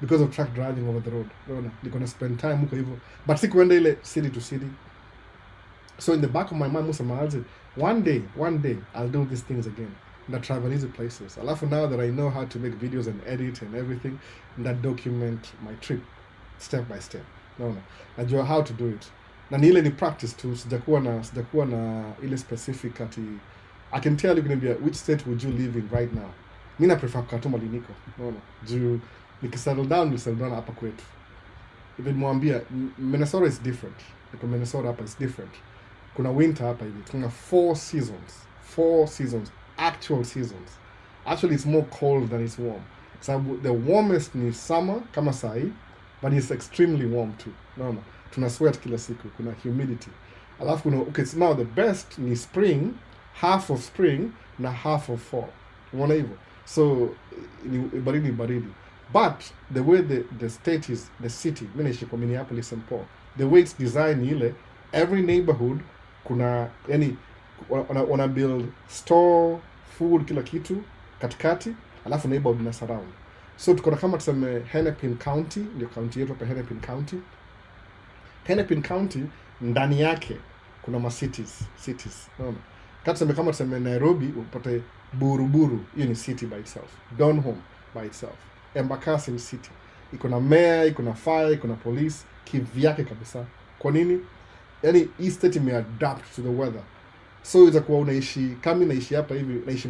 [SPEAKER 1] Because of truck driving over the road. Unaona, niko na spend time huko hivyo. But sikuenda ile city to city. So in the back of my mind, musamaje, one day I'll do these things again. And travel these places. Alafu now that I know how to make videos and edit and everything, and that document my trip step by step. No. Najua how to do it. Na ni ile ni practice tu, sijakuwa na ile specific ati I can tell you gonna which state would you live in right now. Mimi na prefer kukaa tu mahali niko. No. Juu nikisettle down hapa kwetu. Even mwambia Minnesota is different. Like Minnesota hapa is different. Kuna winter hapa hivi. Kuna 4 seasons. Actual seasons. Actually, it's more cold than it's warm. So the warmest ni summer kama sai, but it's extremely warm too. No. Tuna sweat kila siku. Kuna humidity. Alafu kuna, okay, so now the best ni spring, half of spring na half of fall. Unaona hivyo? So ni baridi. But the way the state is, the city, mimi naishi kwa Minneapolis St. Paul, the way it's designed ile, every neighborhood kuna yani wana build store, food, kila kitu katikati, alafu neighborhood na surround. So tuko kama tuseme Hennepin County, ndio county yetu hapa Hennepin County. Hennepin County ndani yake kuna ma cities. Unaona? Kama tuseme Nairobi, upate Buruburu, hiyo ni city by itself. Donholm by itself. Embakasi ni city. Iko na mayor, iko na fire, iko na police, kivyake kabisa. Kwa nini? Yani hii state imeadapt to the weather. So itakuwa unaishi kama naishi hapa hivi, naishi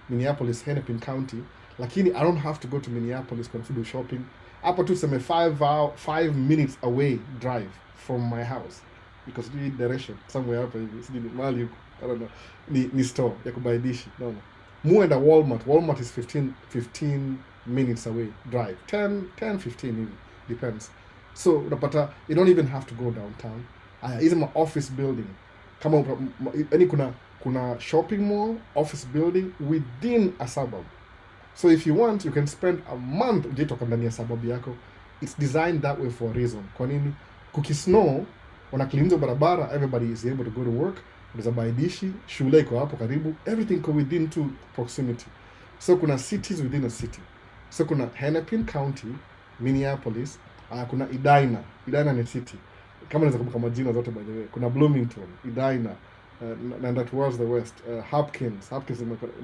[SPEAKER 1] Minneapolis Hennepin County, lakini I don't have to go to Minneapolis kwa food shopping. Hapa tu tuseme 5 minutes away drive from my house. Because the direction somewhere hapa hivi, sijui mali huko, I don't know. Ni store ya kubuy no. Muenda Walmart is 15 minutes away drive. 10 15 even, depends. So unapata you don't even have to go downtown. Is my office building. Kama yani kuna shopping mall, office building within a suburb. So if you want, you can spend a month ukitoka ndani ya suburb yako. It's designed that way for a reason. Kwa nini? Kukisnow, wanaklinzo barabara, everybody is able to go to work. Unaweza buy dishi, shule iko hapo karibu, everything go within to proximity. So kuna cities within a city. So kuna Hennepin County, Minneapolis, kuna Edina ni city. Kama naweza kumbuka majina zote by the way. Kuna Bloomington, Edina, and that was the west. Hopkins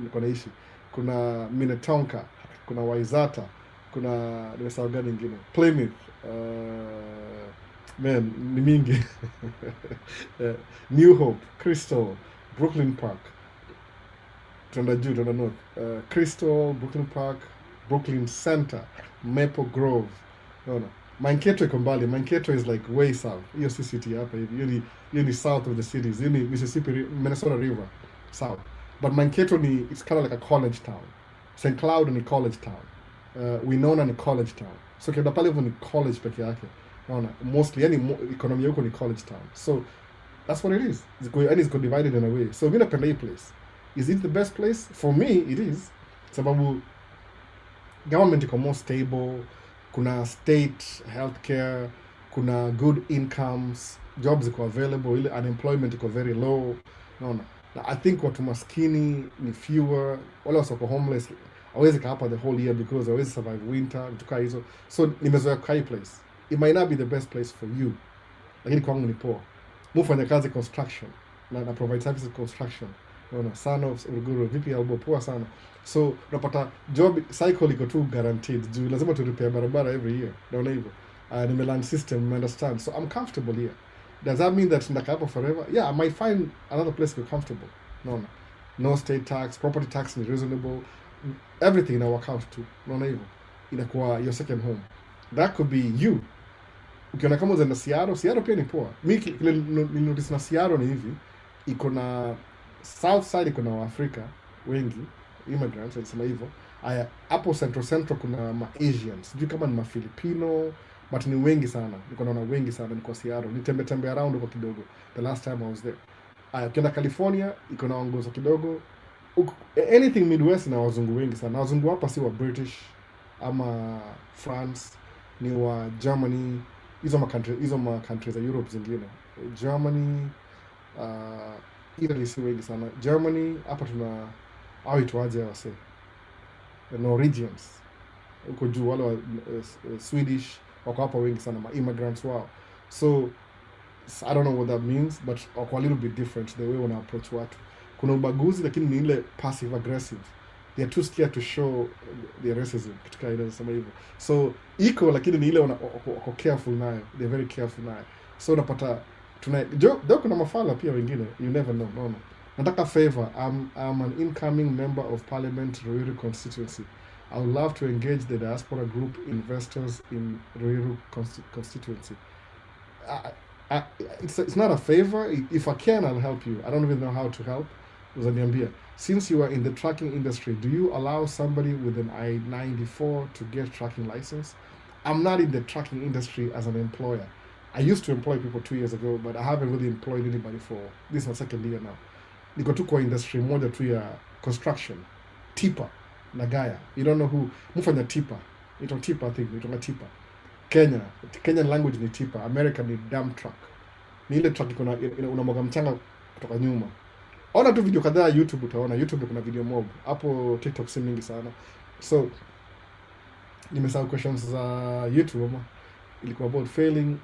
[SPEAKER 1] niko naishi. Kuna Minnetonka, kuna Wayzata, kuna nimesahau gani nyingine. Plymouth, man, ni mingi. New Hope, Crystal, Brooklyn Park. Tuenda north. Crystal, Brooklyn Park, Brooklyn Center, Maple Grove. No. Mankato iko mbali. Mankato is like way south. Hiyo si city hapa hivi. Hiyo ni south of the cities. Hiyo ni Mississippi, Minnesota River, south. But Mankato it's kind of like a college town. St. Cloud ni college town. Winona ni college town. So pale ni college peke yake. Naona mostly yani economy yako ni college town. So That's what it is. And it's divided in a way. So mimi napenda hii place. Is it the best place? For me, it is. Sababu government iko more stable, kuna state healthcare, kuna good incomes, jobs iko available, ile unemployment iko very low. Naona. Na I think watu maskini ni fewer, wale wako homeless hawezi kaa hapa the whole year because hawezi survive winter, tukaa hizo. So nimezoea kukaa place. It might not be the best place for you, lakini kwangu ni poa. Mufanya kazi construction na provide services construction. Unaona, son of Uruguru vipi albo poa sana. So unapata job cycle iko tu guaranteed. Juu lazima tu repair barabara every year. Naona hivyo. Nimeland system, understand. So I'm comfortable here. Does that mean that ndakaa hapo forever? Yeah, I might find another place to be comfortable. Naona. No state tax, property tax is reasonable. Everything in our account too. Naona hivyo. Inakuwa your second home. That could be you. Ukiona kama unaenda Seattle pia ni poa. Mimi nilinotice na Seattle ni hivi, iko na south side, iko na Waafrika wengi, immigrants, nasema hivyo. Aya, hapo central kuna ma-Asians. Sijui kama ni ma-Filipino, but ni wengi sana. Niko naona wengi sana niko Seattle. Nitembe around huko kidogo. The last time I was there. Aya, ukienda California, iko na waongozo kidogo. Anything Midwest na wazungu wengi sana. Wazungu hapa si wa British ama France, ni wa Germany. Hizo ma countries za Europe zingine. Germany, Italy si wengi sana. Germany, hapa tuna au ituaje wase. Norwegians. Uko juu wale wa Swedish wako hapa wengi sana, ma immigrants wao. So I don't know what that means, but wako a little bit different the way wana approach watu. Kuna ubaguzi lakini ni ile passive aggressive. They are too scared to show their racism, kitu ile nasema hivyo. So iko lakini ni ile wako careful nayo. They're very careful nayo. So unapata kuna mafala pia wengine, you never know. No. Nataka favor. I'm an incoming member of parliament, Ruiru constituency. I would love to engage the diaspora group investors in Ruiru constituency. It's not a favor. If I can, I'll help you. I don't even know how to help. Uzaniambia. Since you are in the trucking industry, do you allow somebody with an I-94 to get trucking license? I'm not in the trucking industry as an employer. I used to employ people 2 years ago, but I haven't really employed anybody for this is my second year now. Niko tu kwa industry moja tu ya construction. Tipper, Nagaya. You don't know who. Mufanya tipper. Ito tipper, I think. Ito na tipper. Kenyan language ni tipper. American ni dump truck. Ni ile truck unamwaga mchanga kutoka nyuma. Ona tu video kadhaa YouTube utaona. YouTube kuna video mob. Hapo TikTok si mingi sana. So nimesahau questions za YouTube ama ilikuwa about failing,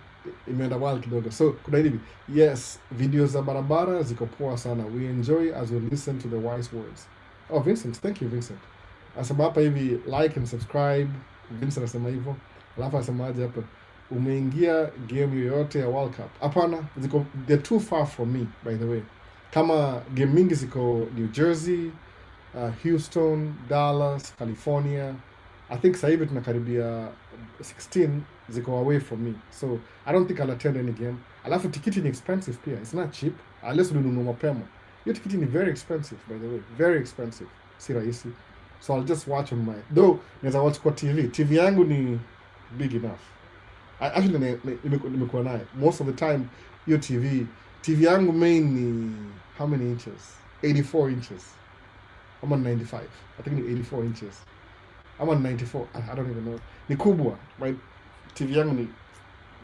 [SPEAKER 1] imeenda wild kidogo. So kuna hivi, yes, videos za barabara ziko poa sana. We enjoy as we listen to the wise words. Oh, Vincent, thank you Vincent. Asema hapa hivi like and subscribe. Vincent anasema hivyo. Alafu anasema aje hapa, umeingia game yoyote ya World Cup? Hapana, they're too far from me by the way. Kama game mingi ziko New Jersey, Houston, Dallas, California. I think sasa hivi tunakaribia 16 ziko away from me. So I don't think I'll attend any game. Alafu tikiti ni expensive pia. It's not cheap. Unless ununua mapema. Hiyo tikiti ni very expensive by the way. Very expensive. Si rahisi. So I'll just watch on though naweza watch kwa TV. TV yangu ni big enough. Actually nimekuwa naye. Most of the time hiyo TV yangu main ni how many inches? 84 inches. I'm on 95. I think ni 84 inches. I'm on 94. I don't even know. Ni kubwa. My TV yangu ni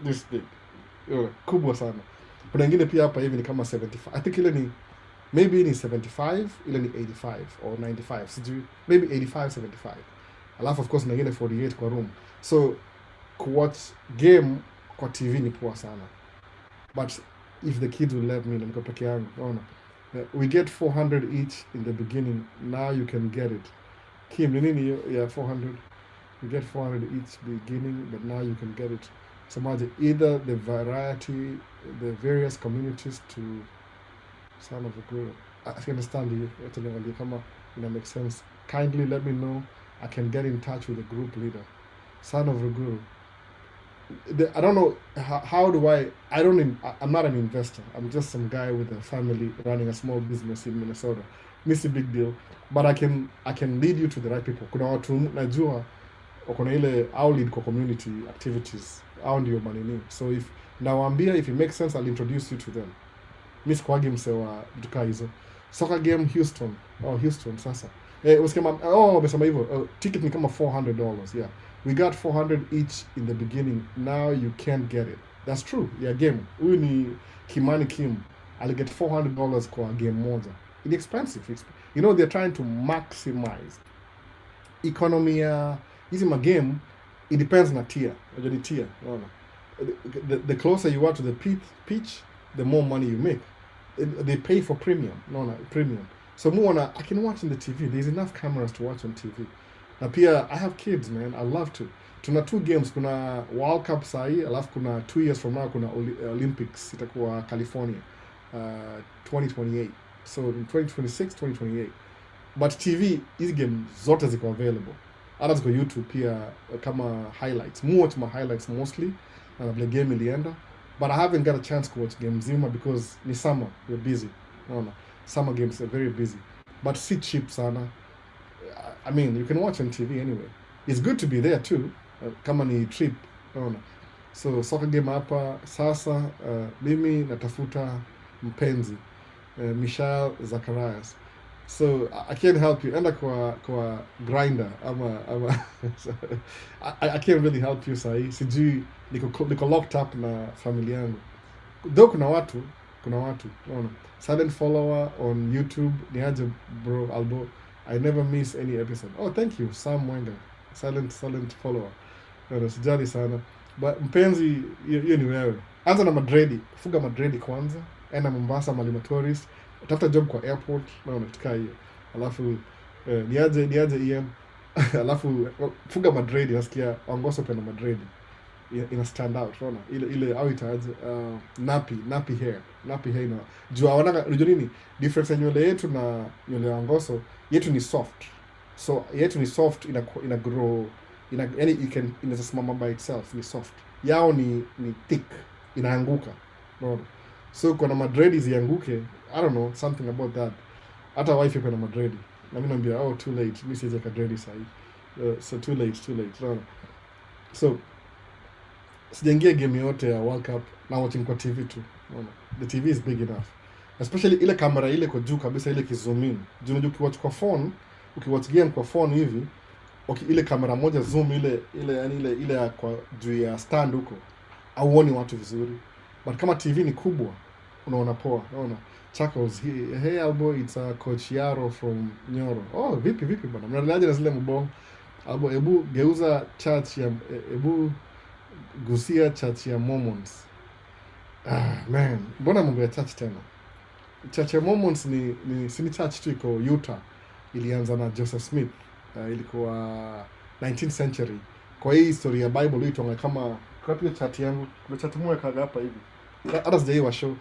[SPEAKER 1] this big. Kubwa sana. Kuna ingine pia hapa hivi ni kama 75. I think ile ni maybe ni 75, ile ni 85 or 95. Sijui. Maybe 85, 75. Alafu of course na ingine 48 kwa room. So kuwatch game kwa TV ni poa sana. But if the kids will let me, niko peke yangu. We get 400 each in the beginning. Now you can get it. Kim, nini yeah, 400. You get 400 each beginning, but now you can get it. So either the variety, the various communities to Son of a Guru. I can understand you. It makes sense. Kindly let me know. I can get in touch with the group leader. Son of a Guru. I don't know how do I'm not an investor. I'm just some guy with a family running a small business in Minnesota. Miss a big deal, but I can lead you to the right people. Kuna watu najua kuna ile au lead kwa community activities au ndio manini. So if nawaambia if it makes sense I'll introduce you to them. mimi sikuagi mse wa vitu kaa hizo. Soccer game Houston sasa. Usikema wamesema hivyo. Ticket ni kama $400. Yeah. We got 400 each in the beginning. Now you can't get it. That's true. Yeah, game. Huyu ni Kimani Kim. I'll get $400 kwa game moja. It's expensive. You know, they're trying to maximize economy ya hizi magame. It depends na tier. Unajua ni tier. Unaona? The closer you are to the pitch, the more money you make. They pay for premium. Premium. So I can watch on the TV. There's enough cameras to watch on TV. Na pia I have kids, man. I love to. Tuna 2 games. Kuna World Cup sahi, alafu kuna 2 years from now kuna Olympics itakuwa California 2028. So in 2026, 2028. But TV, hizi game zote ziko available. Hata ziko YouTube pia kama highlights. Watch my highlights mostly. Na vile game ilienda. But I haven't got a chance to watch game zima because ni summer. We're busy. Summer games are very busy. But si cheap sana. I mean, you can watch on TV anyway. It's good to be there too. Kama ni trip. So soccer game hapa sasa mimi natafuta mpenzi Michelle Zacharias. So I can't help you. Enda kwa Grindr ama I can't really help you sahi. Sijui niko locked up na familia yangu. Though kuna watu silent follower on YouTube niaje bro Albo. I never miss any episode. Oh, thank you Sam Mwenga. Silent follower. Sijali sana. But mpenzi hiyo ni wewe. Anza na Madredi. Fuga Madredi kwanza. Enda Mombasa Malima Tourist. Tafuta job kwa airport. Tukaa hiyo. Alafu niaje EM. Alafu fuga Madredi. Nasikia Wangoso pena Madredi. Ina stand out, ile au itaje nappy hair na jua unajua nini difference ya nywele yetu na nywele ya Wangoso yetu ni soft, so yetu ni soft ina grow yani inasimama by itself, ni soft. Yao ni thick, inaanguka, unaona. So kuna madredi zianguke, I don't know, something about that. Hata wife kuna madredi na mimi naambia too late, mimi siwezi kadredi sahi. So too late, unaona. So sijaingia game yote ya World Cup na watching kwa TV tu. The TV is big enough. Especially ile kamera ile kwa juu kabisa, ile kizoom in. Unajua ukiwatch kwa phone, ukiwatch game kwa phone hivi, ile kamera moja zoom ile kwa juu ya stand huko, hauoni watu vizuri. But kama TV ni kubwa, unaona poa, unaona. Chuckles, hey Albo, it's Coach Yaro from Nyoro. Oh, vipi bwana. Mnaliaje na zile mbongo? Albo, ebu geuza church ya gusia church ya Mormons. Man, mbona mambo ya church tena? Church ya Mormons ni church tu iko Utah. Ilianza na Joseph Smith. Ilikuwa 19th century. Kwa hii historia ya Bible huitwa kama kwa hiyo church yangu, kuna church moja kaga hapa hivi. Hata sijaiwa show.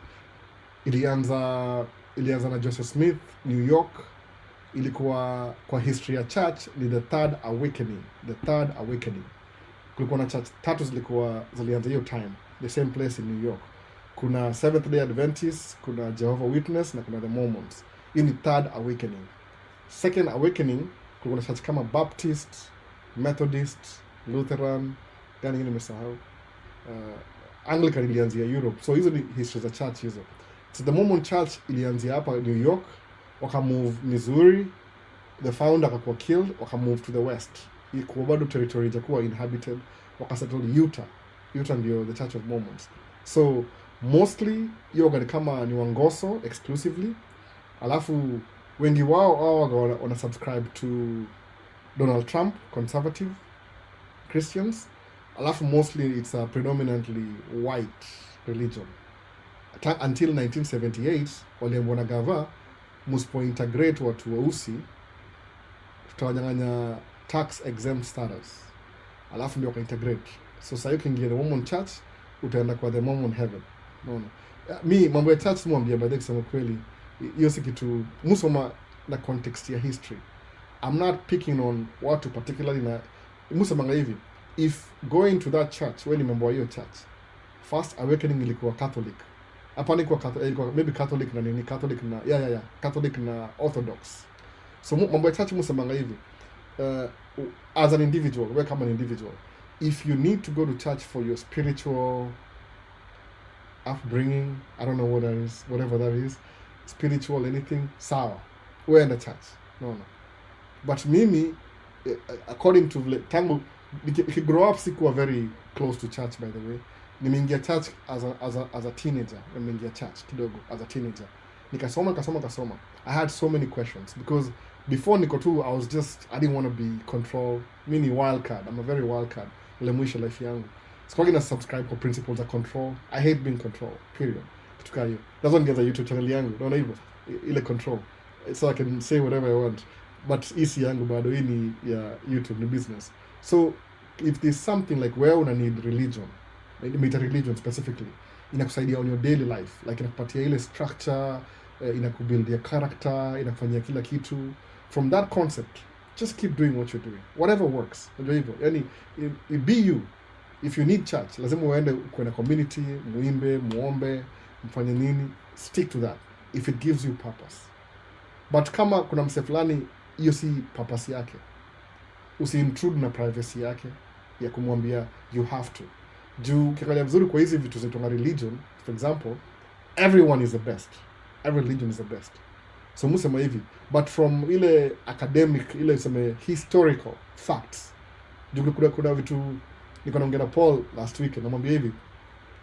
[SPEAKER 1] Ilianza na Joseph Smith, New York. Ilikuwa kwa history ya church ni the third awakening. Kulikuwa na church 3 zilianza hiyo time, the same place in New York. Kuna Seventh Day Adventists, kuna Jehovah Witness na kuna the Mormons. Hii ni third awakening. Second awakening kulikuwa na church kama Baptist, Methodist, Lutheran, gani nimesahau. Anglican ilianzia Europe. So hizo ni history za church hizo. So the Mormon church ilianzia hapa New York, waka move Missouri, the founder akakuwa killed, waka move to the west. Ikuwa bado territory itakuwa inhabited, wakasettle Utah ndio the Church of Mormons. So mostly hiyo gani kama ni Wangoso exclusively, alafu wengi wao wana subscribe to Donald Trump, conservative Christians, alafu mostly it's a predominantly white religion. Until 1978 waliambiwa na gava msipo integrate watu weusi tutawanyang'anya tax exempt status, alafu ndio waka-integrate. So sasa you can get the Mormon church, utaenda kwa the Mormon heaven. Unaona? Mi mambo ya church mwambia baadaye kusema kweli, hiyo si kitu musoma na context ya history. I'm not picking on watu particularly, na musoma hivi, if going to that church, when mambo ya hiyo church, first awakening ilikuwa Catholic. Hapa ni kwa maybe Catholic na nini, Catholic na Catholic na Orthodox. So mambo ya church musoma hivi, as an individual, welcome an individual. If you need to go to church for your spiritual upbringing, I don't know what that is, whatever that is, spiritual, anything, sawa, wewe enda church. No. But mimi, according to tangu grow up, sikuwa very close to church, by the way. Nimeingia church as a teenager. Nimeingia church kidogo as a teenager. Nikasoma. I had so many questions because before niko tu, I didn't want to be controlled. Mimi wild card. I'm a very wild card. Ile mwisho life yangu. Sikuwa na subscribe for principles of control. I hate being controlled. Period. Kutuka hiyo. That's why ningeza YouTube channel yangu. Naona hivyo. Ile control. So I can say whatever I want. But isi yangu bado hii ni ya YouTube, ni business. So if there's something like where una need religion, meta religion specifically, inakusaidia on your daily life, like inakupatia ile structure, inakubuildia character, inakufanyia kila kitu. From that concept, just keep doing what you're doing. Whatever works. Unajua hivyo. Yani, be you. If you need church, lazima uende kwenye community, muimbe, muombe, mfanye nini, stick to that. If it gives you purpose. But kama kuna mse fulani, hiyo si purpose yake, usi-intrude na privacy yake ya kumwambia you have to. Juu kiangalia vizuri kwa hizi vitu zetu religion, for example, everyone is the best. Every religion is the best. So musema hivi, but from ile academic, ile useme historical facts, juu kuna vitu, niko naongea na Paul last week, namwambia hivi,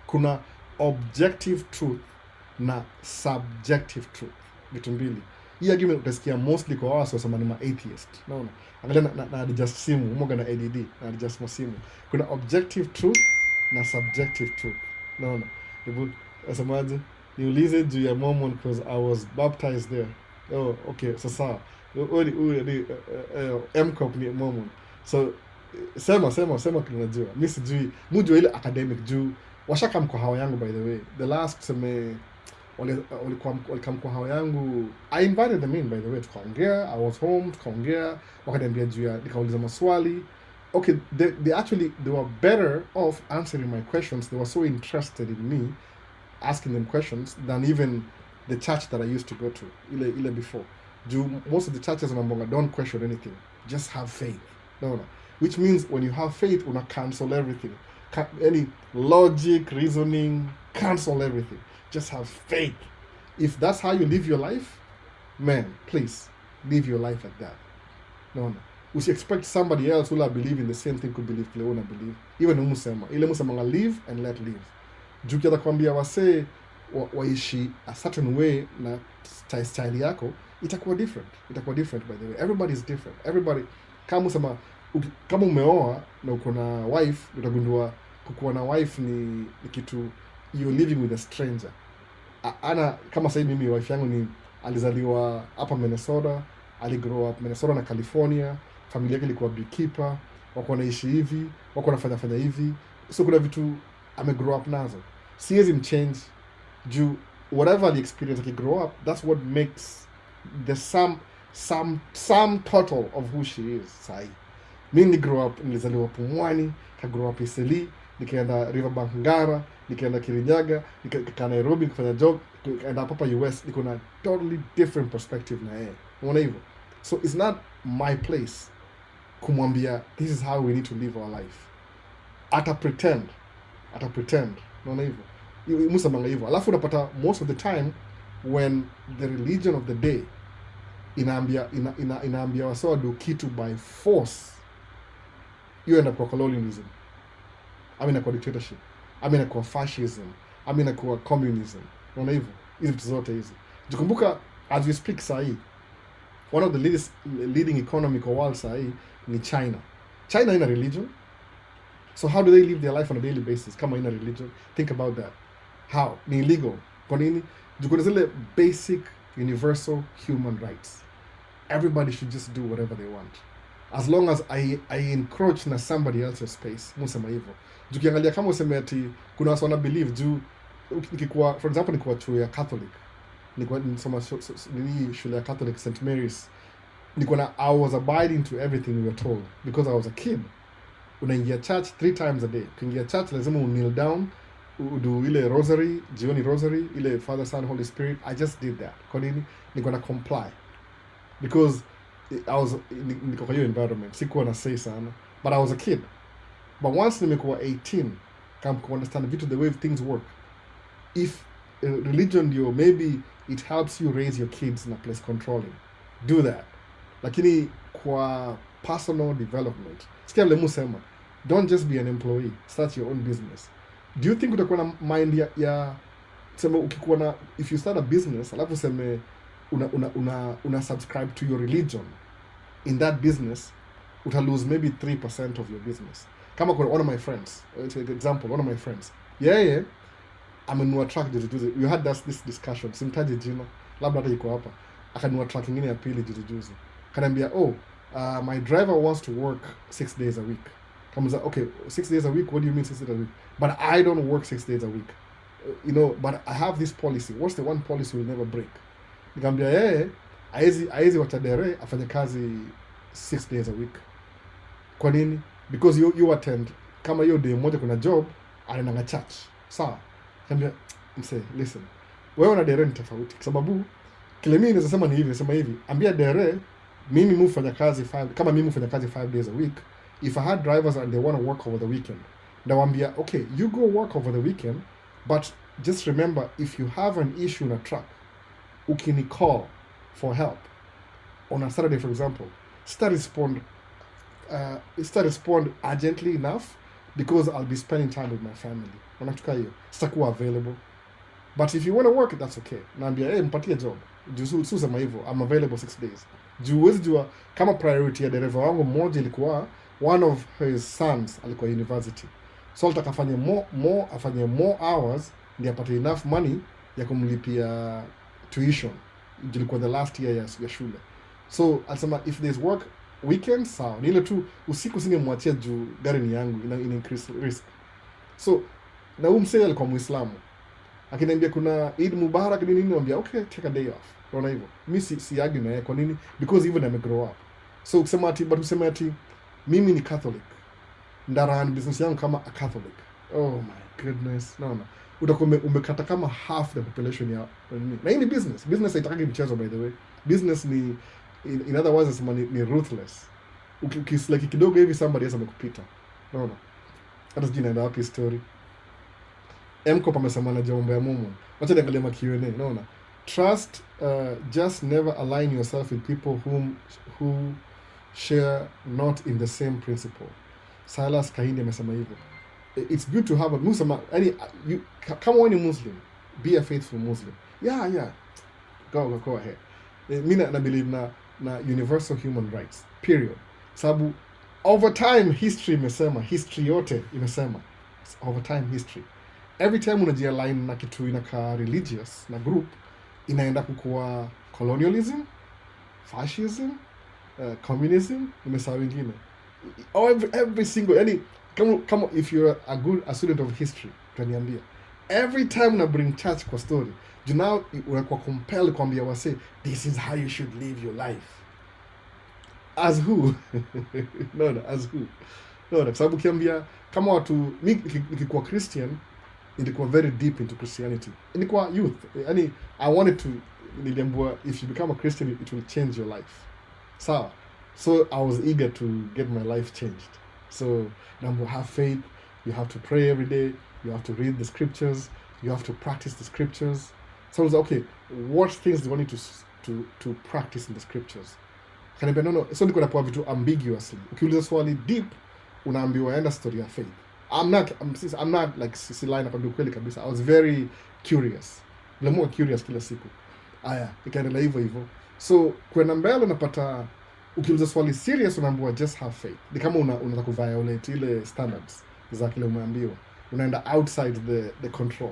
[SPEAKER 1] kuna objective truth na subjective truth, vitu mbili. Hii argument utasikia mostly kwa wao wasema ni atheist. Naona. Angalia na adjust simu, umoga na ADD, na adjust simu. Kuna objective truth na subjective truth. Naona. Hebu asemaje? Niulize juu ya Mormon because I was baptized there. Oh, okay, sasa. MCOP ni Mormon. So sema tunajua. Mimi sijui, mjua ile academic juu washaka mkohawa yangu, by the way. The last seme walikam kwa hawa yangu, I invited them in, by the way, tukaongea. I was home, tukaongea, wakaniambia juu ya, nikauliza maswali. Okay, they were better off answering my questions. They were so interested in me asking them questions than even the church that I used to go to ile before. Most of the churches in don't question anything, just have faith. No. Which means when you have faith, una cancel everything. Any logic, reasoning, cancel everything. Just have faith. If that's how you live your life, man, please live your life like that. No. We should expect somebody else who will believe in the same thing could believe kile una believe. Even umusema. Ile musema live and let live. Juu kiata kwambia wase waishi a certain way na style yako, itakuwa different. Itakuwa different, by the way. Everybody is different. Everybody, kama umeoa na uko na wife, utagundua kukuwa na wife ni kitu, you're living with a stranger. Kama sasa mimi wife yangu alizaliwa hapa Minnesota, aligrow up Minnesota na California, familia yake ilikuwa beekeeper, wako wanaishi hivi, wako wanafanya hivi. So kuna vitu grow up nazo. Siwezi mchange juu whatever the experience he grow up, that's what makes the sum total of who she is. Sai mimi grow up, nilizaliwa Pumwani, ka grow up Isili, nikaenda Riverbank Ngara, nikaenda Kirinyaga, nikaenda Nairobi kufanya job, nikaenda hapa US, niko na totally different perspective na yeye. Unaona hivyo? So it's not my place kumwambia this is how we need to live our life. Ata pretend. Unaona hivyo? Musamanga hivyo. Alafu unapata most of the time when the religion of the day inaambia wasawa do kitu by force, you end up kwa colonialism. Kwa dictatorship. Kwa fascism. Kwa communism. Unaona hivyo? Hizi vitu zote hizi. Jikumbuka as we speak sahi, one of the leading economy kwa world sahi ni China. China ina religion. So how do they live their life on a daily basis? Kama ina religion. Think about that. How? Ni illegal. Kwa nini? Kuna zile basic universal human rights. Everybody should just do whatever they want. As long as I encroach na somebody else's space. Musema hivyo. Ukiangalia kama useme ati kuna watu wana believe juu nikikuwa, for example, nikuwa chuo ya Catholic. Nikuwa nisoma shule ya Catholic St. Mary's. I was abiding to everything we were told because I was a kid. Unaingia church 3 times a day. Ukiingia church lazima kneel down, udu ile rosary, jioni rosary, ile Father, Son, Holy Spirit. I just did that. Kwa nini? Niko na comply. Because niko kwa hiyo environment. Sikuwa na say sana. But I was a kid. But once nimekuwa 18, kama understand vitu the way things work. if religion ndio maybe it helps you raise your kids in a place controlling, do that. Lakini kwa personal development, sikia vile musema, don't just be an employee, start your own business. Do you think utakuwa na mind ya sema ukikuwa na, if you start a business alafu seme una subscribe to your religion in that business, uta lose maybe 3% of your business. Kama kuna one of my friends, take example, one of my friends, yeye amenunua truck juzi. We had this discussion, simtaji jina, labda hata yuko hapa. Akanunua truck nyingine ya pili juzi. Kanambia, my driver wants to work 6 days a week. Kama okay, 6 days a week, what do you mean 6 days a week? But I don't work 6 days a week. But I have this policy. What's the one policy we'll never break? Nikamwambia yeye haizi watadere afanye kazi 6 days a week. Kwa nini? Because you attend, kama hiyo day moja kuna job, anaenda church. Sawa. Nikamwambia mse, listen. Wewe una dere ni tofauti. Kwa sababu kile mimi nasema ni hivi, nasema hivi. Ambia dere mimi mfanya kazi 5, kama mimi mfanya kazi 5 days a week. If I had drivers and they want to work over the weekend, nawambia, okay, you go work over the weekend, but just remember, if you have an issue in a truck, ukini call for help on a Saturday, for example, start respond urgently enough, because I'll be spending time with my family. Unatuka hiyo, sitakuwa available. But if you want to work, that's okay. Naambia, mpatie job. Juu sema hivyo, I'm available 6 days. Juu huwezi jua kama priority ya dereva wangu mmoja ilikuwa one of his sons alikuwa university. So alitaka afanye more hours ndio apate enough money ya kumlipia tuition. Ilikuwa the last year ya shule. So alisema if there's work weekends, sawa. Ni ile tu usiku singemwachia juu gari ni yangu, ina increase risk. So na msee alikuwa Muislamu. Akiniambia kuna Eid Mubarak nini, niambia okay, take a day off. Unaona hivyo. Mimi si argue na yeye kwa nini? Because even I grow up. So ukisema ati mimi ni Catholic, ndarun business yangu kama a Catholic. Oh my goodness. No. Utakuwa umekata kama half the population ya nini. Na hii ni business. Business haitaki mchezo, by the way. Business ni in other words ni ruthless. Ukisleki kidogo hivi somebody else amekupita. No. Hata sijui naenda wapi story. Mko pamesema na jambo ya mumu. Wacha niangalie ma Q&A. No. Trust, just never align yourself with people who share not in the same principle. Silas Kahindi amesema hivyo. It's good to have a Muslim. Kama wewe ni Muslim, be a faithful Muslim. Yeah. Go ahead. Mimi na believe na universal human rights. Period. Sababu over time history yote imesema. Over time history. Every time unajialign na kitu inakaa religious na group, inaenda kukua colonialism, fascism, communism, imesahau wengine. Every single, yani kama if you're a student of history, utaniambia every time una bring church kwa story, you now unakuwa compelled kuambia wase, this is how you should live your life. As who? No, as who? No, sababu kiambia kama watu nikikuwa Christian, nilikuwa very deep into Christianity. Nilikuwa youth. Yani I wanted to, niliambiwa if you become a Christian it will change your life. So I was eager to get my life changed. So number, have faith, you have to pray every day, you have to read the scriptures, you have to practice the scriptures. So I was like, okay, what things do I need to practice in the scriptures? Kaniambia no. So niko napewa vitu ambiguously. Ukiuliza swali deep, unaambiwa enda story ya faith. I'm not like sisi line nakwambia kweli kabisa. I was very curious. More curious kila siku. Ikaendelea hivyo. So kwenda mbele unapata ukiuliza swali serious unaambiwa just have faith. Ni kama unataka kuviolate ile standards za kile umeambiwa. Unaenda outside the control.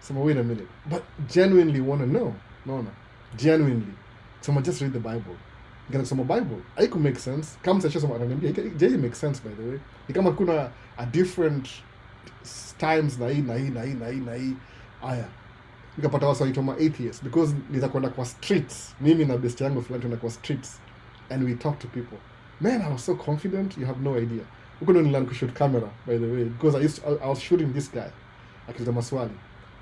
[SPEAKER 1] So wait a minute. But genuinely want to know. No. Genuinely. So just read the Bible. Nikasoma Bible. Haiko make sense. Kama sasa soma ananiambia, it makes sense by the way. Ni kama kuna a different times na hii. Nikapata wasa waitwa atheists because nitakwenda kwa streets. Mimi na best yangu fulani tunaenda kwa streets and we talk to people. Man, I was so confident, you have no idea. Huko ndo nilianza kushoot camera by the way because I was shooting this guy. Akiuliza maswali.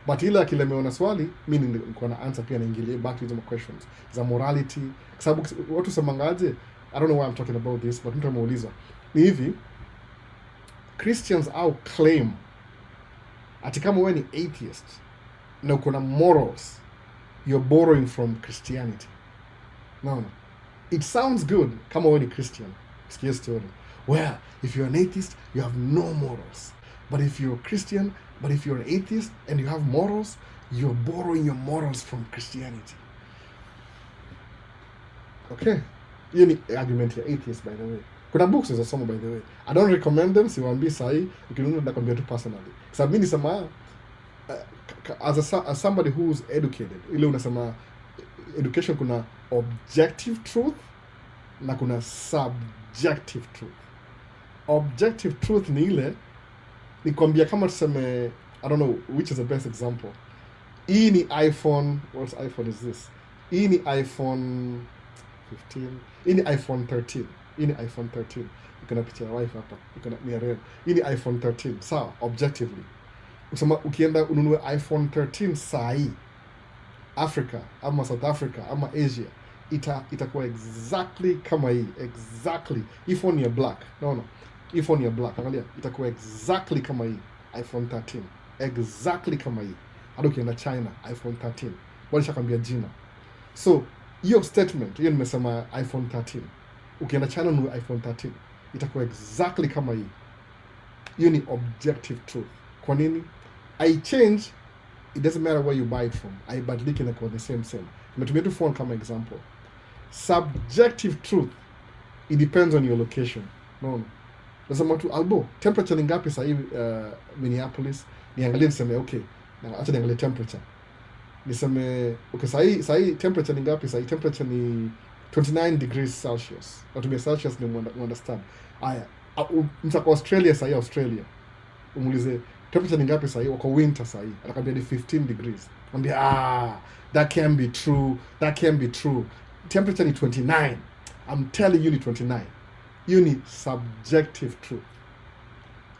[SPEAKER 1] But ile akilemeona swali, mimi nilikuwa na answer pia naingilia back to the questions za morality. Kwa sababu watu semangaje, I don't know why I'm talking about this, but mtu ameuliza. Ni hivi, Christians au claim ati kama wewe ni atheist, na uko na morals, you're borrowing from Christianity. No. It sounds good kama wewe ni Christian. Sikia story. Well, if you're an atheist, you have no morals. But if you're a Christian, but if you're an atheist and you have morals, you're borrowing your morals from Christianity. Okay? Hiyo ni argument ya atheist, by the way. Kuna books za somo, by the way. I don't recommend them, siwaambii sahi, ukinunua nakwambia tu personally. Sababu mimi nisema as somebody who's educated, ile unasema education kuna objective truth na kuna subjective truth. Objective truth ni ile ni kwambia kama tuseme, I don't know which is the best example. Hii ni iPhone, what iPhone is this? Hii ni iPhone 15, hii ni iPhone 13. Hii ni iPhone 13. Iko na picha ya wife hapa. Iko na ni real. Hii ni iPhone 13. Sawa, objectively. Usema ukienda ununue iPhone 13 sahi Africa ama South Africa ama Asia, itakuwa exactly kama hii. Exactly. Hii phone ya black. No. Hii phone ya black. Angalia, itakuwa exactly kama hii iPhone 13. Exactly kama hii. Hadi ukienda China, iPhone 13. Walishakwambia jina. So, hiyo statement, hiyo nimesema iPhone 13. Ukienda China ununue iPhone 13, itakuwa exactly kama hii. Hiyo ni objective truth. Kwa nini? I change, it doesn't matter where you buy it from. I badiliki na kwa the same. Nimetumia tu phone kama example. Subjective truth, it depends on your location. No. Nasema tu, Albo, temperature ni ngapi sasa hivi Minneapolis? Niangalie niseme, okay, na acha niangalie temperature. Niseme, okay, sasa hii temperature ni ngapi? Sasa hii temperature ni 29 degrees Celsius. Natumia Celsius ni understand. Aya, mtaka Australia sasa hii Australia. Umuulize, temperature ni ngapi sasa hii? Wako winter sasa hii. Atakwambia ni 15 degrees. Mwambie, that can be true. That can be true. Temperature ni 29. I'm telling you ni 29. You need subjective truth.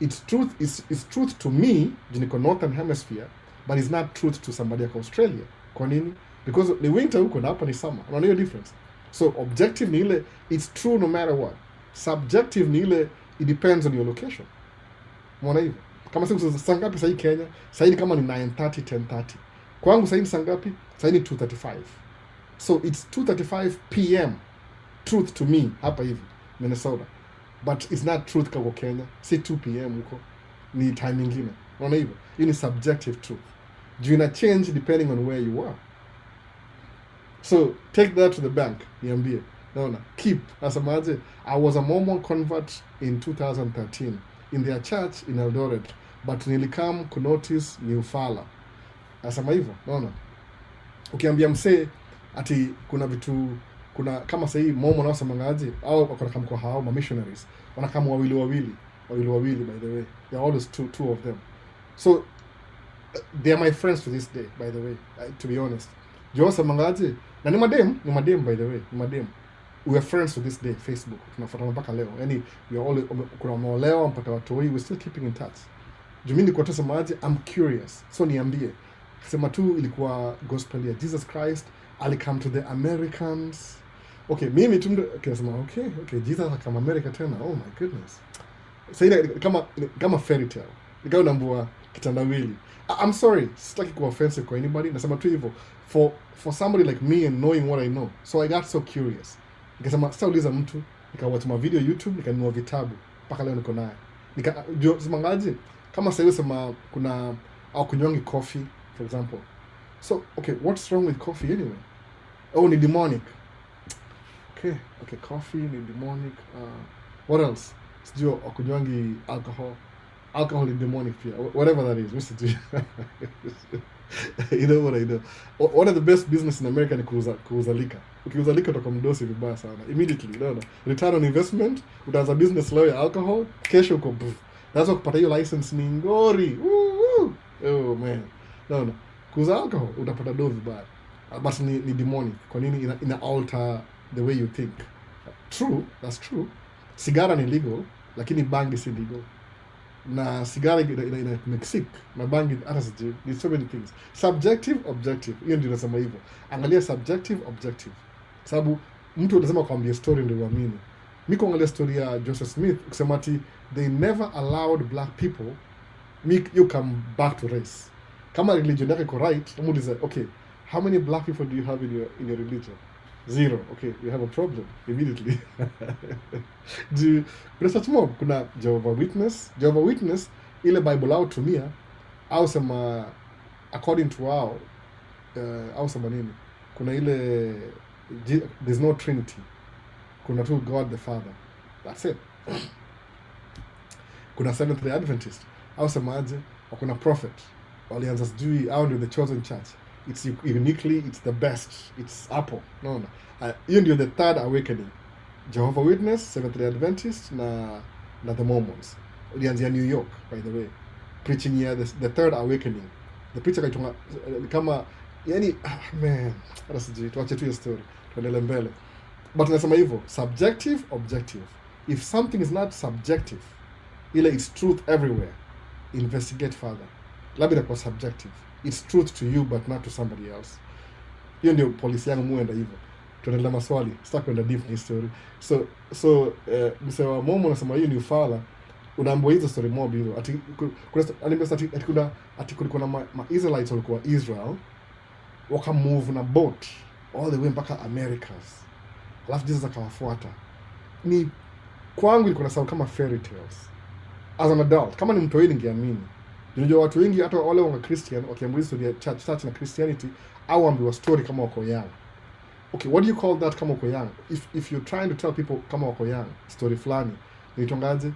[SPEAKER 1] It's truth to me, niko Northern Hemisphere, but it's not truth to somebody like Australia. Kwa nini? Because the winter huko na hapa ni summer. Unaona hiyo difference? So objective ni ile, it's true no matter what. Subjective ni ile, it depends on your location. Unaona hivyo? Kama siku saa ngapi sasa hii Kenya? Sasa hii kama ni 9:30, 10:30. Kwangu sasa hii saa ngapi? Sasa hii ni 2:35. So it's 2:35 p.m. Truth to me hapa hivi Minnesota. But it's not truth kwa Kenya. Si 2 p.m. huko. Ni time nyingine. Unaona hivyo? Hii ni subjective truth. You na change depending on where you are. So take that to the bank. Niambie. Naona. Keep. Asemaje? I was a Mormon convert in 2013 in their church in Eldoret, but nilikam kunotice ni ufala. Asema hivyo. Naona. Ukiambia msee ati kuna vitu, kuna kama sahii Mormon nao semangaje au wako kama kwa hao missionaries wanakama wawili by the way, there are always two of them. So they are my friends to this day, by the way, to be honest. Jo semangaje na ni madem by the way, ni madem. We are friends to this day, Facebook. Tunafuatana mpaka leo. Yaani we are all kuna maoleo mpaka watu we still keeping in touch. Jumini kwa tu semaje, I'm curious. So niambie. Sema tu ilikuwa gospel ya Jesus Christ ali come to the Americans. Okay, mimi tu nasema okay, Jesus akama America tena. Oh my goodness. Sasa kama fairy tale. Nikao nambua kitandawili. I'm sorry, sitaki kuwa offensive kwa anybody. Nasema tu hivyo for somebody like me and knowing what I know. So I got so curious. Nikasema sasa uliza mtu, nikawatch ma video YouTube, nikanunua vitabu. Mpaka leo niko naye. Sema ngaje? Kama sasa sema kuna au kunywangi coffee for example. So, okay, what's wrong with coffee anyway? Oh, ni demonic. Okay, coffee ni demonic. What else? Sijui kunywangi alcohol. Alcohol is demonic pia. Whatever that is. You know what I know. One of the best business in America ni kuuza liquor. Ukiuza liquor utakuwa mdosi vibaya sana. Immediately, no. Return on investment, utaanza business leo ya alcohol, kesho uko pff. That's why kupata hiyo license ni ngori. Oh man. No. Kuuza alcohol utapata do vibaya. But ni demonic. Kwa nini ina alter the way you think? True, that's true. Sigara ni legal, lakini bangi si legal. Na sigara ina make sick, na bangi hata sijui. There's so many things. Subjective, objective. Hiyo ndio nasema hivyo. Angalia subjective, objective. Sababu mtu anasema kwambia story ndio uamini. Mimi kuangalia story ya Joseph Smith kusema ati they never allowed black people you come back to race. Kama religion yako iko right, muulize, okay, how many black people do you have in your religion? 0. Okay, you have a problem immediately. Kuna such mob, kuna Jehovah Witness ile Bible lao tumia au sema according to wao au sema nini? Kuna ile there's no Trinity. Kuna tu God the Father. That's it. Kuna Seventh-day Adventist au semaje? Kuna prophet. Walianza sijui au ndio the chosen church. It's uniquely, it's the best. It's Apple. No. Hiyo ndio the third awakening. Jehovah Witness, Seventh-day Adventist na the Mormons. Ulianzia New York, by the way. Preaching here the third awakening. The preacher kaitunga kama yani man, hata sijui tuache tu hiyo story. Tuendelee mbele. But nasema hivyo, subjective, objective. If something is not subjective, ile it's truth everywhere, investigate further. Labda kwa subjective. It's truth to you but not to somebody else. Hiyo ndio policy yangu muenda hivyo. Tuendelea maswali. Sitaki kwenda deep in story. So msewa Momo nasema hiyo ni ufala. Unaambiwa hizo story mob hizo. Ati kulikuwa na Israelites walikuwa Israel waka move na boat all the way mpaka Americas. Alafu Jesus akawafuata. Ni kwangu ilikuwa na sound kama fairy tales. As an adult, kama ni mtu wengi ningeamini. Unajua watu wengi hata wale wa Christian wakiambiwa story ya church na Christianity au ambiwa story kama wako young. Okay, what do you call that kama wako young? If you're trying to tell people kama wako young story fulani, nitongaje?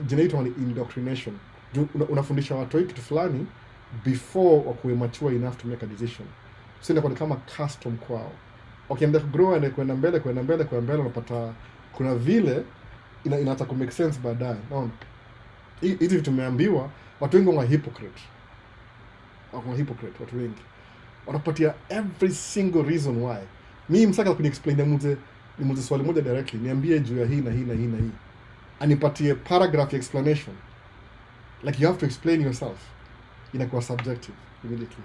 [SPEAKER 1] Jinaitwa ni indoctrination. Unafundisha watu kitu fulani before wakuwe mature enough to make a decision. So inakuwa kama custom kwao. Wakienda grow and kwenda mbele unapata kuna vile inaanza ku make sense baadaye. Naona hizi vitu tumeambiwa watu wengi wa hypocrite. Watu wengi wanapatia every single reason why. Mimi msaka kuni-explain nimuze swali moja directly, niambie juu ya hii na hii. Anipatie paragraph explanation. Like you have to explain yourself. Inakuwa subjective immediately.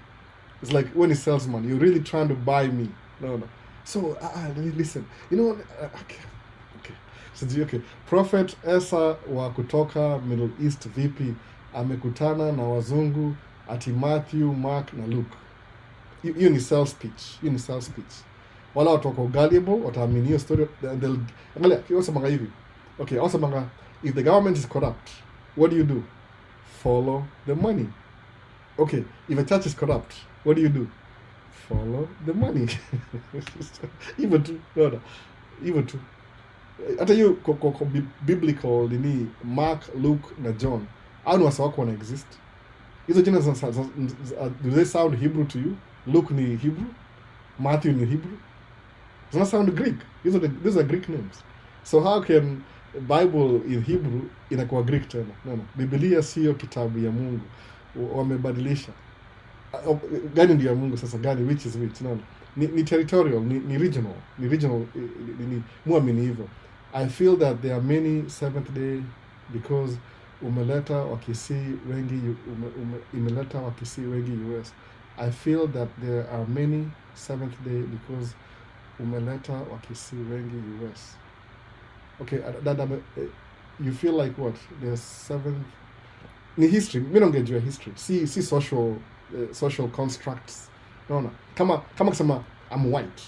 [SPEAKER 1] It's like when a salesman, you're really trying to buy me. No. So, listen. You know, okay. So, okay. Prophet Esa wa kutoka Middle East vipi amekutana na wazungu ati Matthew, Mark na Luke. Hiyo ni sales pitch. Wala watu wako gullible, wataamini hiyo story. Angalia, kiwasa hivi. Okay, also if the government is corrupt, what do? Follow the money. Okay, if a church is corrupt, what do? Follow the money. Even to. Hata hiyo biblical nini Mark, Luke na John, au ni wasa wako wana exist? Hizo jina do they sound Hebrew to you? Luke ni Hebrew, Matthew ni Hebrew. Does not sound Greek. These are Greek names. So how can Bible in Hebrew inakuwa Greek tena? No. Biblia sio kitabu ya Mungu. Wamebadilisha. Gani ndio ya Mungu sasa, gani which is which? No. Ni territorial, ni regional. Ni muamini hivyo. I feel that there are many Seventh Day because umeleta wakisi wengi US. I feel that there are many Seventh Day because umeleta wakisi wengi US. Okay, you feel like what? There's 7 ni history. Mimi naongea history. See social constructs. No. Kama kusema I'm white.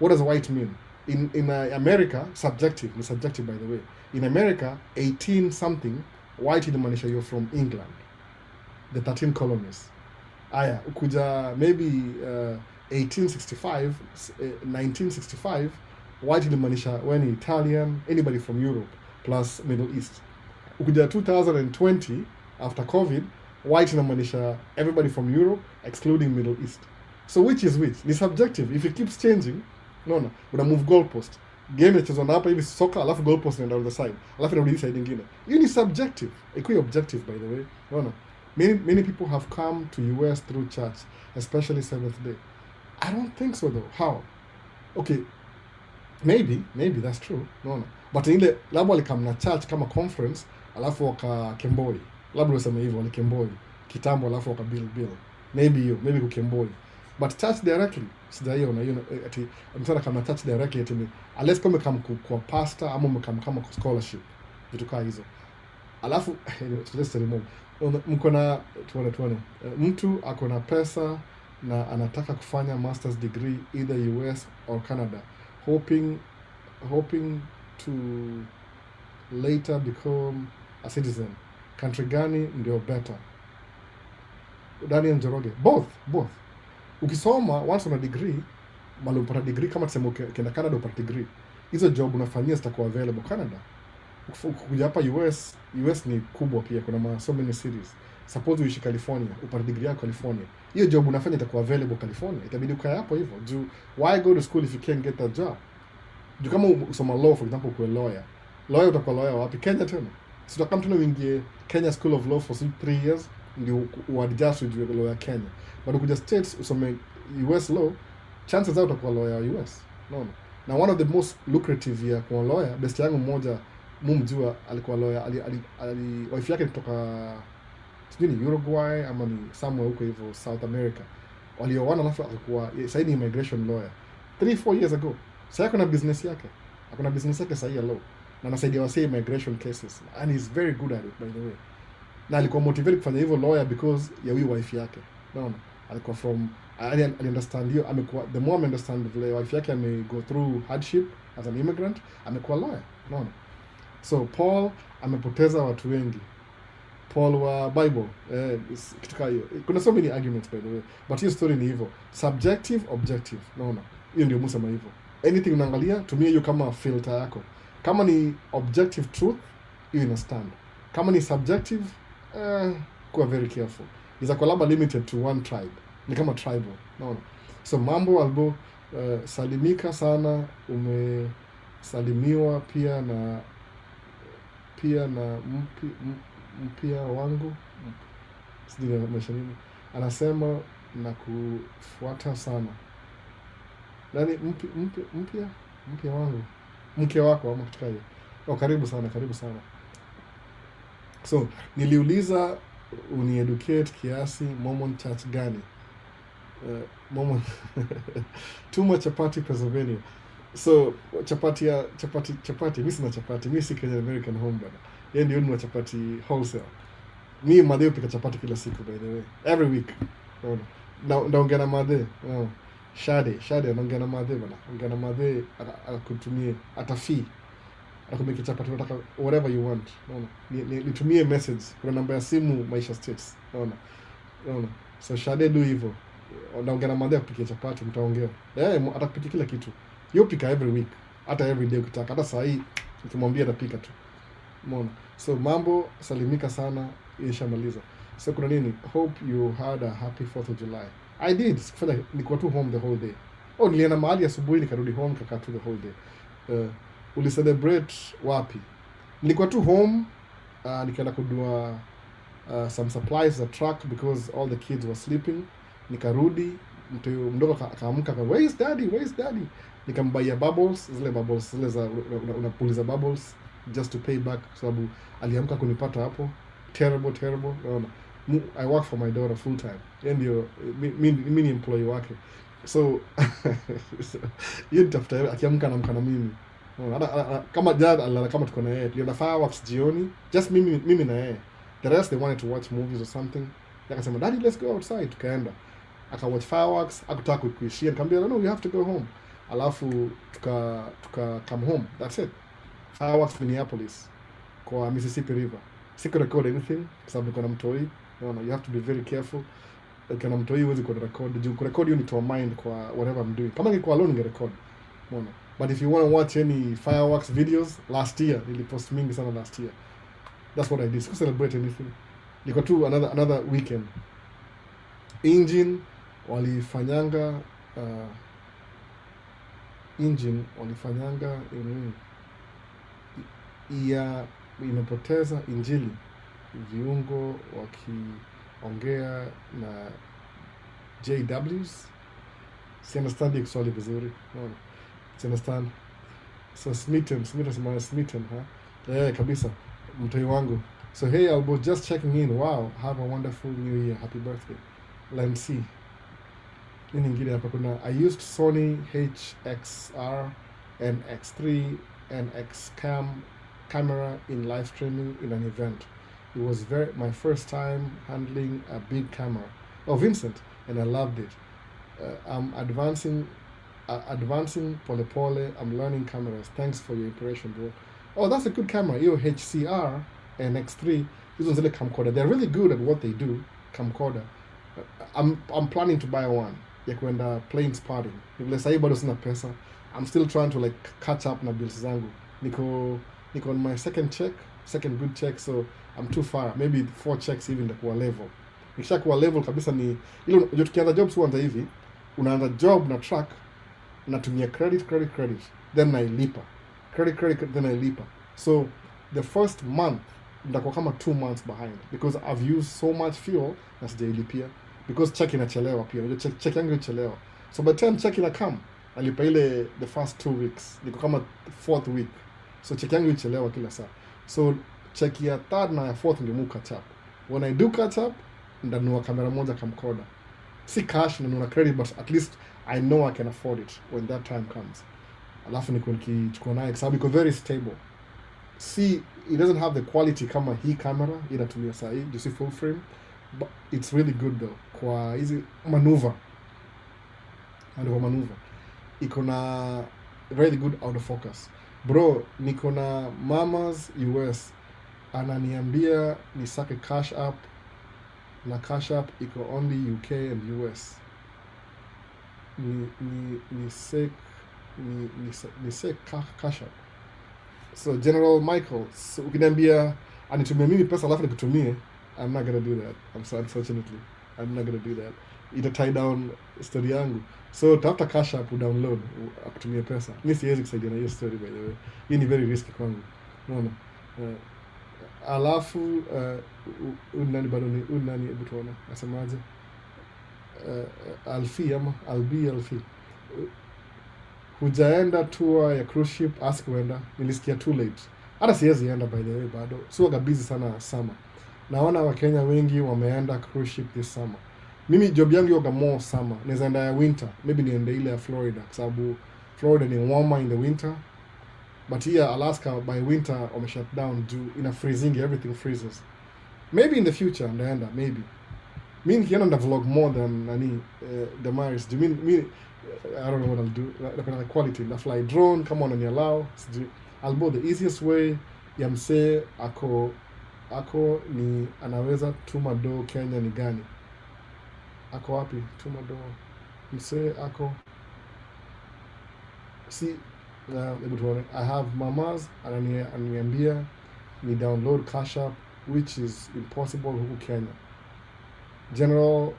[SPEAKER 1] What does white mean? In America, subjective by the way. In America, 18 something, white ilimaanisha you're from England. The 13 colonies. Aya, ukuja maybe 1965, white ilimaanisha when Italian, anybody from Europe plus Middle East. Ukuja 2020 after COVID, white inamaanisha everybody from Europe excluding Middle East. So which is which? Ni subjective. If it keeps changing, no, una move goalpost. Game inachezwa na hapa hivi soka, alafu goalpost inaenda on the side, alafu inarudi side nyingine. Hiyo ni subjective. Iko objective by the way. No. Many people have come to US through church, especially Seventh Day. I don't think so though. How? Okay. Maybe that's true. No. But ile labda walikam na church kama conference, alafu waka Kemboi. Labda useme hivyo wali Kemboi. Kitambo alafu waka bill. Maybe ku Kemboi. But church directly, sijaiona hiyo ati mtana kama church directly ati unless kama kwa pastor ama kama scholarship. Vitu kama hizo. Alafu just remove. mko na tuone mtu ako na pesa na anataka kufanya masters degree either US or Canada, hoping to later become a citizen. Country gani ndio better? Daniel Njoroge, both. Ukisoma once una degree, bali upata degree, kama tuseme ukienda Canada upata degree, hizo job unafanyia zitakuwa available Canada. Ukikuja hapa US ni kubwa pia, kuna so many cities. Suppose uishi California, upata degree yako California, hiyo job unafanya itakuwa available California, itabidi ukae hapo hivyo. Juu why go to school if you can't get that job? Juu kama usoma law for example, kuwe lawyer utakuwa lawyer wapi? Kenya tena. So kama tuna uingie Kenya School of Law for 3 years ndio uadjust ujue lawyer Kenya. But ukuja States usome US law, chances zao utakuwa lawyer US. No. Na one of the most lucrative ya kuwa lawyer, best yangu mmoja mumjua alikuwa lawyer, wife yake kutoka sijui ni Uruguay ama ni somewhere huko hivyo South America. Walioana alafu alikuwa sasa ni immigration lawyer 3-4 years ago. Sasa kuna business yake. Hakuna business yake sasa ya law. Na anasaidia wase immigration cases. And he's very good at it, by the way. Na alikuwa motivated kufanya hivyo lawyer because ya huyu wife yake. Naona alikuwa from I understand hiyo, amekuwa the more I understand the wife yake ame go through hardship as an immigrant, amekuwa lawyer. Naona. So Paul amepoteza watu wengi. Paul wa Bible, kitu kama hiyo. Kuna so many arguments by the way. But hiyo story ni hivyo. Subjective, objective. Naona. Hiyo ndio musema hivyo. Anything unaangalia, tumia hiyo kama filter yako. Kama ni objective truth, hiyo ina stand. Kama ni subjective, kuwa very careful. Is a collab limited to one tribe. Ni kama tribal. Naona. So mambo albo, salimika sana, umesalimiwa pia na mpia wangu. Sijui Maisha nini. Anasema na kufuata sana. Nani mpia wangu? Mke wako ama kitu hiyo. Karibu sana. So, niliuliza unieducate kiasi Mormon church gani? Mormon Tuma Chapati Pennsylvania. So, chapati, mimi sina chapati, mimi si Kenyan American home bana. Yeye ndio ni chapati wholesale. Mimi madhe pika chapati kila siku by the way. Every week. Naongea na madhe. Shade anaongea na madhe bana. Ongea na madhe akutumie atafee. Akumeke chapati unataka whatever you want. Unaona? Nitumie message. Kuna namba ya simu Maisha States. Unaona? So Shade do hivyo. Naongea na madhe akupikia chapati mtaongea. Atakupikia kila kitu. Pika every week. Hata every day ukitaka. Hata saa hii ukimwambia atapika tu. Umeona? So mambo salimika sana, ishamaliza. So kuna nini? Hope you had a happy 4th of July. I did. Sikufanya, nilikuwa tu home the whole day. Nilienda mahali asubuhi nikarudi home kakaa tu the whole day. Ulicelebrate wapi? Nilikuwa tu home, nikaenda kudua some supplies za truck because all the kids were sleeping. Nikarudi, mtu mdogo akaamka where is daddy? Nikambuy bubbles, zile za unapuliza bubbles just to pay back sababu aliamka kunipata hapo. Terrible. Unaona? I work for my daughter full time. Ndio mimi ni employee wake. So yeye nitafuta akiamka na mimi. Kama jana kama tuko na yeye, tulienda fireworks jioni, just mimi na yeye. The rest they wanted to watch movies or something. Akasema daddy let's go outside, tukaenda. Aka watch fireworks, akutaka kuishia, nikamwambia no you have to go home. Alafu tuka come home. That's it. Fireworks Minneapolis kwa Mississippi River. Siku record anything kwa sababu kuna mtoi. You have to be very careful. Kuna mtoi huwezi ku record. Juu ku record you need to mind kwa whatever I'm doing. Kama ningekuwa alone ningerecord. Unaona? But if you want to watch any fireworks videos, last year nilipost mingi sana last year. That's what I did. Siku celebrate anything. Niko tu another weekend. Engine walifanyanga imepoteza injili, viungo wakiongea na JWs. Si understand the Kiswahili vizuri. No. Si understand. So smitten, huh? Kabisa. Mtoi wangu. So hey Albo, just checking in. Wow, have a wonderful new year. Happy birthday. Let's see. Nini ingine hapa kuna I used Sony HXR and X3 and X camera in live streaming in an event. It was my first time handling a big camera. Oh, Vincent, and I loved it. I'm advancing pole pole. I'm learning cameras. Thanks for your inspiration, bro. Oh, that's a good camera. Your HCR and X3. This was really camcorder. They're really good at what they do. Camcorder. I'm planning to buy one. Like when the plane's parting. Vile sahi bado sina pesa. I'm still trying to like catch up na bills zangu. Niko on my second good check, so I'm too far. Maybe 4 checks even ndakuwa level. Nikishakuwa level kabisa ni ile tukianza jobs huanza hivi. Unaanza job na track, natumia credit, then nailipa. Credit, then nailipa. So the first month ndakuwa kama 2 months behind because I've used so much fuel na sijailipia because check inachelewa pia. Unajua check yangu inachelewa. So by the time check ina come, nalipa ile the first 2 weeks. Niko kama 4th week. So check yangu inachelewa kila saa. So check ya 3rd na ya 4th ndio mu catch up. When I do catch up, ndanunua kamera moja camcorder. Si cash na credit, but at least I know I can afford it when that time comes. Alafu niko nikichukua naye kwa sababu iko very stable. See, it doesn't have the quality kama hii camera inatumia sahi, you see full frame, but it's really good though. Kwa hizi maneuver iko na very good out of focus. Bro, niko na Mama's US ananiambia nisake cash app, na cash app iko only UK and US. Ni sake cash app. So General Michael, so ukiniambia anitumia mimi pesa alafu nikutumie, I'm not gonna do that. Unfortunately, I'm not gonna do that. Ita tie down story yangu. So tafuta cash app download akutumie pesa. Mimi siwezi kusaidia na hiyo story by the way. Hii ni very risky kwangu. Unaona? Alafu unani bado ni unani hebu tuone. Nasemaje? Alfi hujaenda tour ya cruise ship, ask kuenda. Nilisikia too late. Hata siwezi enda by the way bado. Sio busy sana summer. Naona Wakenya wengi wameenda cruise ship this summer. Mimi job yangu yoga more summer. Naweza enda ya winter. Maybe niende ile ya Florida kwa sababu Florida ni warmer in the winter. But here Alaska by winter wame shut down due ina freezing, everything freezes. Maybe in the future ndaenda, maybe. Mimi nikienda nda vlog more than the Maris. Do you I don't know what I'll do. Napenda quality. Na fly drone, come on and allow. I'll go the easiest way. Ya msee ako ni anaweza tuma do Kenya ni gani? Ako wapi? Tuma do. Msee ako si hebu tuone. I have Mama's ananiambia ni download cash app, which is impossible huku Kenya. General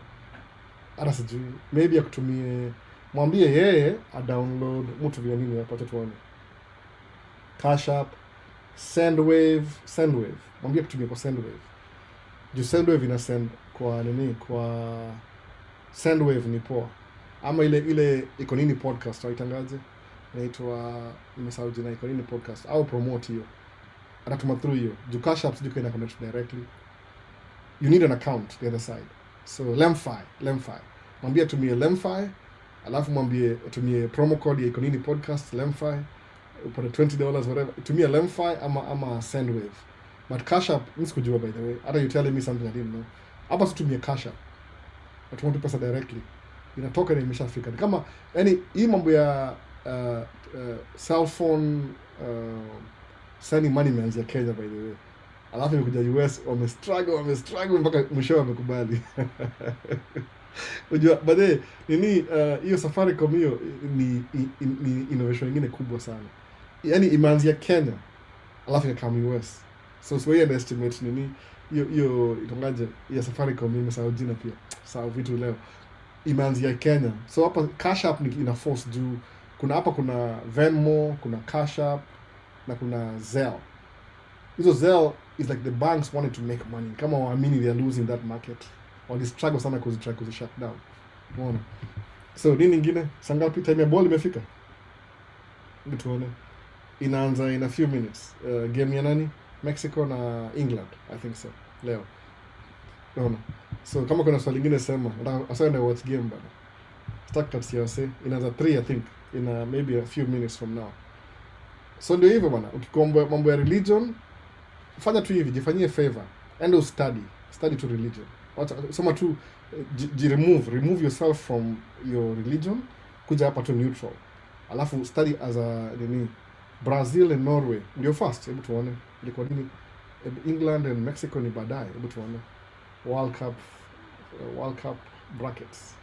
[SPEAKER 1] hata sijui, maybe akutumie, mwambie yeye a download mtu vya nini hapa tuone. Cash app, Sendwave, mwambie kutumia kwa Sendwave. Juu Sendwave ina send kwa nini, kwa Sendwave ni poa. Ama ile iko nini podcast waitangaje? Inaitwa nimesahau jina, iko nini podcast au promote hiyo. Atatuma through hiyo. Juu Cash app sijui ina connect directly. You need an account the other side. So Lemfi. Mwambie tumie Lemfi, alafu mwambie tumie promo code ya iko nini podcast Lemfi. Upate $20 whatever. Tumia Lemfi ama Sendwave. But Cash app nisikujua by the way. Hata you telling me something I didn't know. Hapa situmie Cash app. Natuma tu pesa directly. Inatoka na imeshafika. Kama yani hii mambo ya cell phone sending money imeanzia Kenya by the way. Alafu nimekuja US wame-struggle mpaka mwisho wamekubali. Unajua baadaye nini hiyo Safaricom hiyo ni innovation nyingine kubwa sana. Yaani imeanzia Kenya alafu ikakam US. So so you estimate nini hiyo itongaje ya Safaricom imesahau jina pia. Sawa vitu leo. Imeanzia Kenya. So hapa Cash App ni ina force juu kuna Venmo, kuna Cash App na kuna Zelle. Hizo Zelle is like the banks wanted to make money. Kama waamini they are losing that market. Or they struggle sana try to shut down. Unaona? So nini nyingine? Sangapi time ya ball imefika? Tuone. Inaanza in a few minutes. Game ya nani? Mexico na England, I think so. Leo. Unaona? So kama kuna swali lingine sema, asante watch game bana. Start cut CRC inaanza 3 I think in maybe a few minutes from now. So ndio hivyo bana. Ukikomba mambo ya religion, fanya tu hivi, jifanyie favor. enda study to religion. Soma tu remove yourself from your religion, kuja hapa tu neutral, alafu study as a nini. Brazil and Norway ndio first, hebu tuone ilikuwa nini. England and Mexico ni baadaye, hebu tuone World Cup brackets.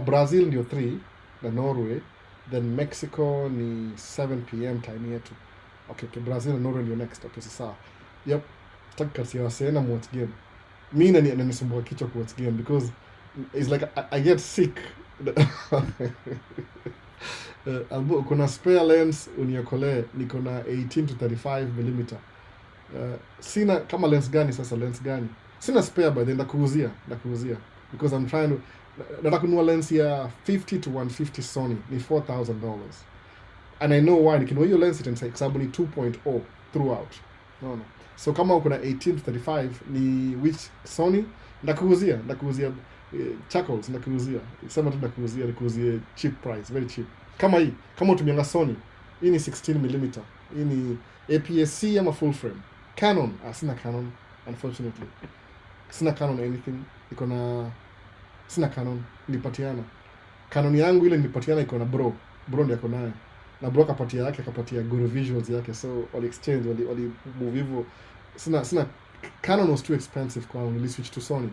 [SPEAKER 1] Brazil ndio 3 na Norway, then Mexico ni 7 p.m. time yetu. Okay, Brazil and Norway ndio next. Okay, sasa yep, takati ya wasena mu watch game. Mimi nanisumbua kichwa ku watch game because it's like I get sick. Kuna spare lens uniokolee, niko na 18 to 35 mm. Sina kama lens gani sina spare, by then ndakuuzia because I'm trying to nataka kununua lens ya 50 to 150 Sony ni $4,000, and I know why. Nikinunua hiyo lens kwa sababu ni 2.0 throughout. No. So kama uko na 18 to 35 ni which Sony ndakuuzia Chuckles ndakuuzia, sema tu ndakuuzia cheap price, very cheap. Kama utumianga Sony, hii ni 16 mm, hii ni APS-C ama full frame. Canon, sina Canon unfortunately, sina Canon anything. Sina Canon, nilipatiana Canon yangu ile nilipatiana, iko na bro ndiye ako naye, na bro akapatia Guru Visuals yake, so wali exchange, wali move hivyo. Sina Canon was too expensive kwangu, nili switch to Sony.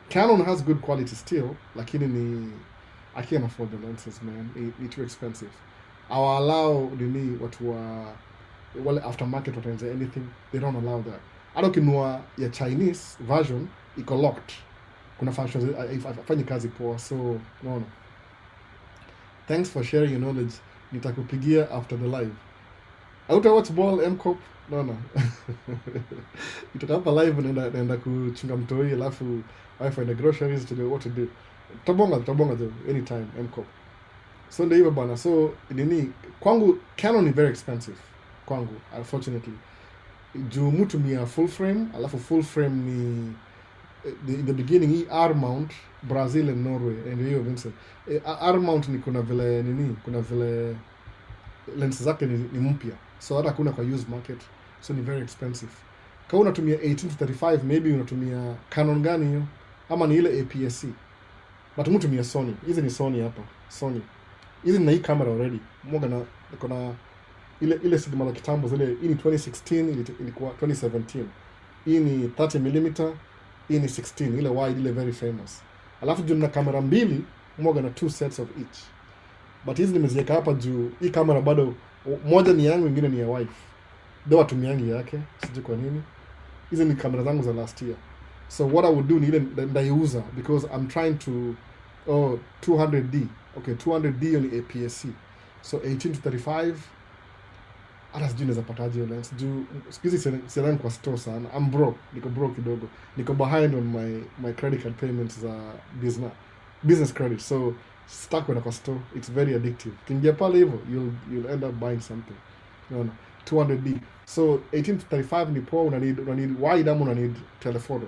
[SPEAKER 1] Canon has good quality still, lakini I can't afford the lenses, man. It's too expensive. I'll allow watu wa aftermarket or anything, they don't allow that. I don't kinua ya Chinese version iko locked. Kuna functions afanye kazi poa, so no. Thanks for sharing your knowledge. Nitakupigia after the live. Auta watch ball mcop? No. Nitaka live naenda kuchunga mtoi, alafu I find the groceries to do what to do. Tabonga though anytime mcop. So ndio hivyo bana. So kwangu Canon is very expensive kwangu, unfortunately. Juu mtu mia full frame, alafu full frame ni in the beginning hii R mount Brazil and Norway, and hiyo Vincent. R mount ni kuna vile lens zake ni mpya, so hata kuna kwa used market, so ni very expensive. Kama unatumia 18 to 35 maybe unatumia Canon gani hiyo, ama ni ile APS-C, but mtu tumia Sony. Hizi ni Sony hapa, Sony hizi na hii camera already moga na kuna ile Sigma la kitambo zile. Hii ni 2016, ilikuwa 2017. Hii ni 30 mm, hii ni 16, ile wide, ile very famous. Alafu juu na kamera mbili moga na 2 sets of each, but hizi nimeziweka hapa juu hii kamera bado moja ni yangu, nyingine ni ya wife, ndio watumiangi yake, sijui kwa nini. Hizi ni kamera zangu za last year, so what I would do ni ile ndaiuza because I'm trying to 200D. Okay, 200D ni APS-C, so 18 to 35. Hata sijui naweza pataje hiyo lens juu siku hizi sina kwa store sana. I'm broke, niko broke kidogo, niko behind on my credit card payments za business credit, so stuck when kwa store. It's very addictive. Kingia pale hivyo you'll end up buying something. No, 200D. So 18 to 35 ni poa, una need wide ama una need telephoto.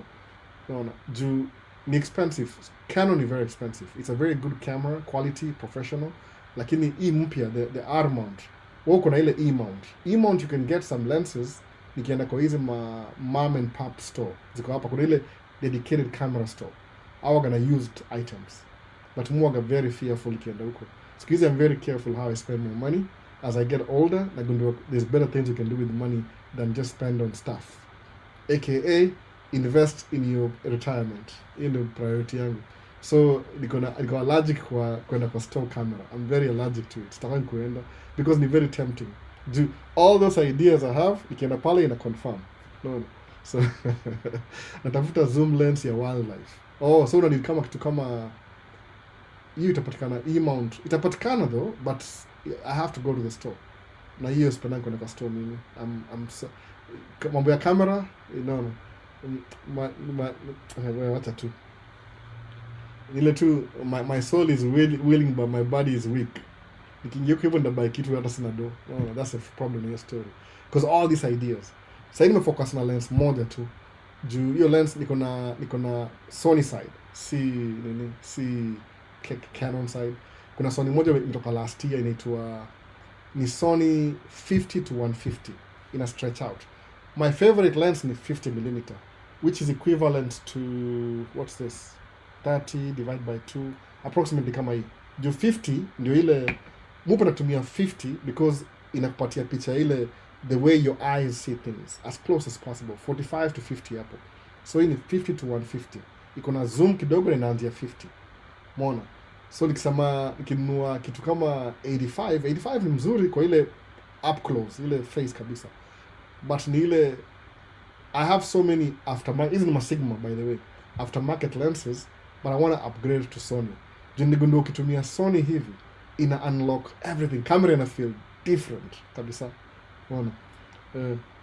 [SPEAKER 1] No, juu ni expensive. Canon is very expensive. It's a very good camera, quality, professional. Lakini hii mpya, the R mount, wako na ile E-mount you can get some lenses. Nikienda kwa hizi mom and pop store ziko hapa, kuna ile dedicated camera store, au gonna used items, but more very fearful nikienda huko. Siku hizi I'm very careful how I spend my money. As I get older, there's better things you can do with money than just spend on stuff, aka invest in your retirement. Hiyo ndio priority yangu. So niko allergic kwenda kwa store camera. I'm very allergic to it. Sitaki kuenda because ni very tempting. Do all those ideas I have, ikienda pale ina confirm. No. So natafuta zoom lens ya wildlife. So unani kama kitu kama hiyo itapatikana. E-mount itapatikana though, but I have to go to the store. Na hiyo spend kwenda kwa store mimi. I'm so, mambo ya camera, no. Wacha tu. Ile tu my soul is willing but my body is weak. Nikiingia hivyo ndabai kitu hata sina do. No, that's a problem in your story. Because all these ideas. Sasa nimefocus na lens moja tu. Juu hiyo lens niko na Sony side. Si Canon side. Kuna Sony moja imetoka last year inaitwa ni Sony 50 to 150. Ina stretch out. My favorite lens ni 50 mm. which is equivalent to, what's this, 30 divided by 2, approximately kama hii. Juu 50 ndio ile mupo natumia 50 because inakupatia picha ile the way your eyes see things as close as possible, 45 to 50 hapo. So hii ni 50 to 150, iko na zoom kidogo na inaanzia 50. Umeona? So nikinunua kitu kama 85 ni mzuri kwa ile up close, ile face kabisa. But ni ile, I have so many aftermarket, hizi ni ma Sigma by the way, aftermarket lenses, but I want to upgrade to Sony. Juu nigundua ukitumia Sony hivi ina unlock everything, camera ina feel different kabisa. Unaona?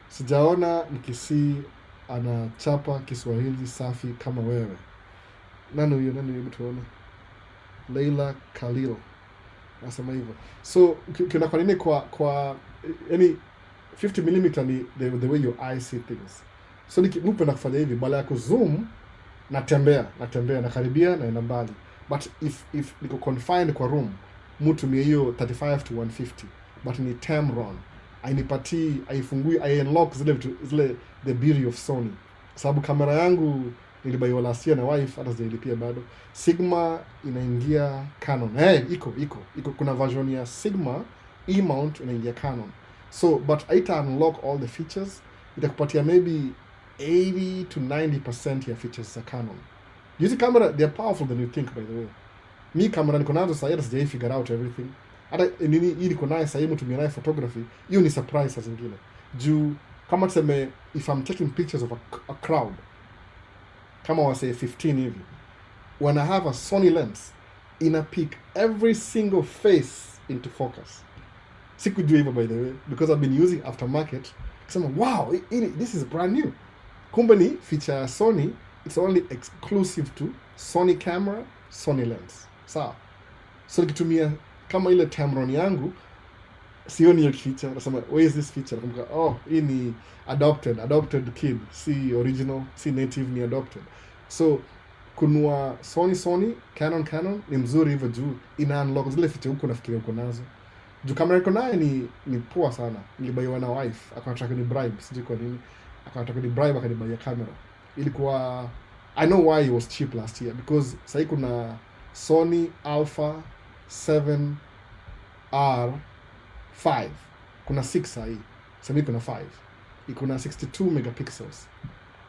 [SPEAKER 1] Sijaona nikisi anachapa Kiswahili safi kama wewe. Nani huyo tuone? Leila Khalil nasema hivyo. So kuna kwa nini kwa yani 50mm ni the way your eyes see things. So nikipenda kufanya hivi, bala ya kuzoom natembea nakaribia naenda mbali. But if niko confined kwa room, mutumie hiyo 35 to 150, but ni Tamron. Haifungui, unlock zile the beauty of Sony. Sababu kamera yangu nilibaiwa last year na wife, hata sijailipia bado. Sigma inaingia Canon. Iko kuna version ya Sigma E-mount inaingia Canon. So but haita unlock all the features. Itakupatia maybe 80 to 90% ya features za Canon. Hizi camera, they are powerful than you think, by the way. Mi kamera niko nazo sasa, hata sijai figure out everything. Hata nini hii niko nayo sasa, mtumia nayo photography, hiyo ni surprise saa zingine. Juu kama tuseme if I'm taking pictures of a crowd, kama wase 15 hivi, when I have a Sony lens, ina pick every single face into focus. Sikujua hivyo by the way, because I've been using aftermarket. Kusema wow, this is brand new. Kumbe ni feature ya Sony, it's only exclusive to Sony camera, Sony lens. Sawa. So nikitumia kama ile Tamron yangu, sioni hiyo feature. Nasema where is this feature? Nakumbuka hii ni adopted kid, si original, si native, ni adopted. So kunua Sony, Canon ni mzuri hivyo juu ina unlock zile feature huko nafikiria uko nazo. Juu kamera iko nayo ni poa sana. Nilibaiwa na wife, akataka ni bribe, sijui kwa nini. Akataka ni bribe akanibaia kamera. Ilikuwa, I know why it was cheap last year, because sasa kuna Sony Alpha 7R5, kuna 6 sahi, sasa kuna 5, iko na 62 megapixels.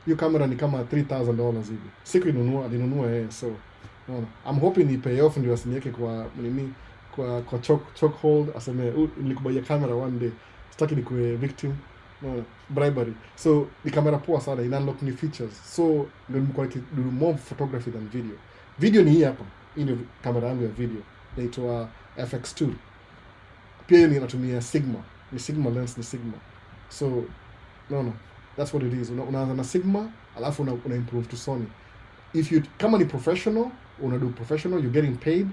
[SPEAKER 1] Hiyo kamera ni kama $3,000 hivi. Siku alinunua yeye, so I'm hoping ni pay off ndio asiniweke kwa nini, kwa choke hold, aseme nilikubaia kamera one day, sitaki nikuwe victim. Bribery. So ni kamera poa sana, ina unlock new features. So ndio nimekuwa do more photography than video. Video ni hii hapa. Hii ndio kamera yangu ya video. Inaitwa FX2. Pia hiyo inatumia Sigma. Ni Sigma lens, ni Sigma. So that's what it is. Unaanza na Sigma, alafu una improve to Sony. If you kama ni professional, una do professional, you're getting paid,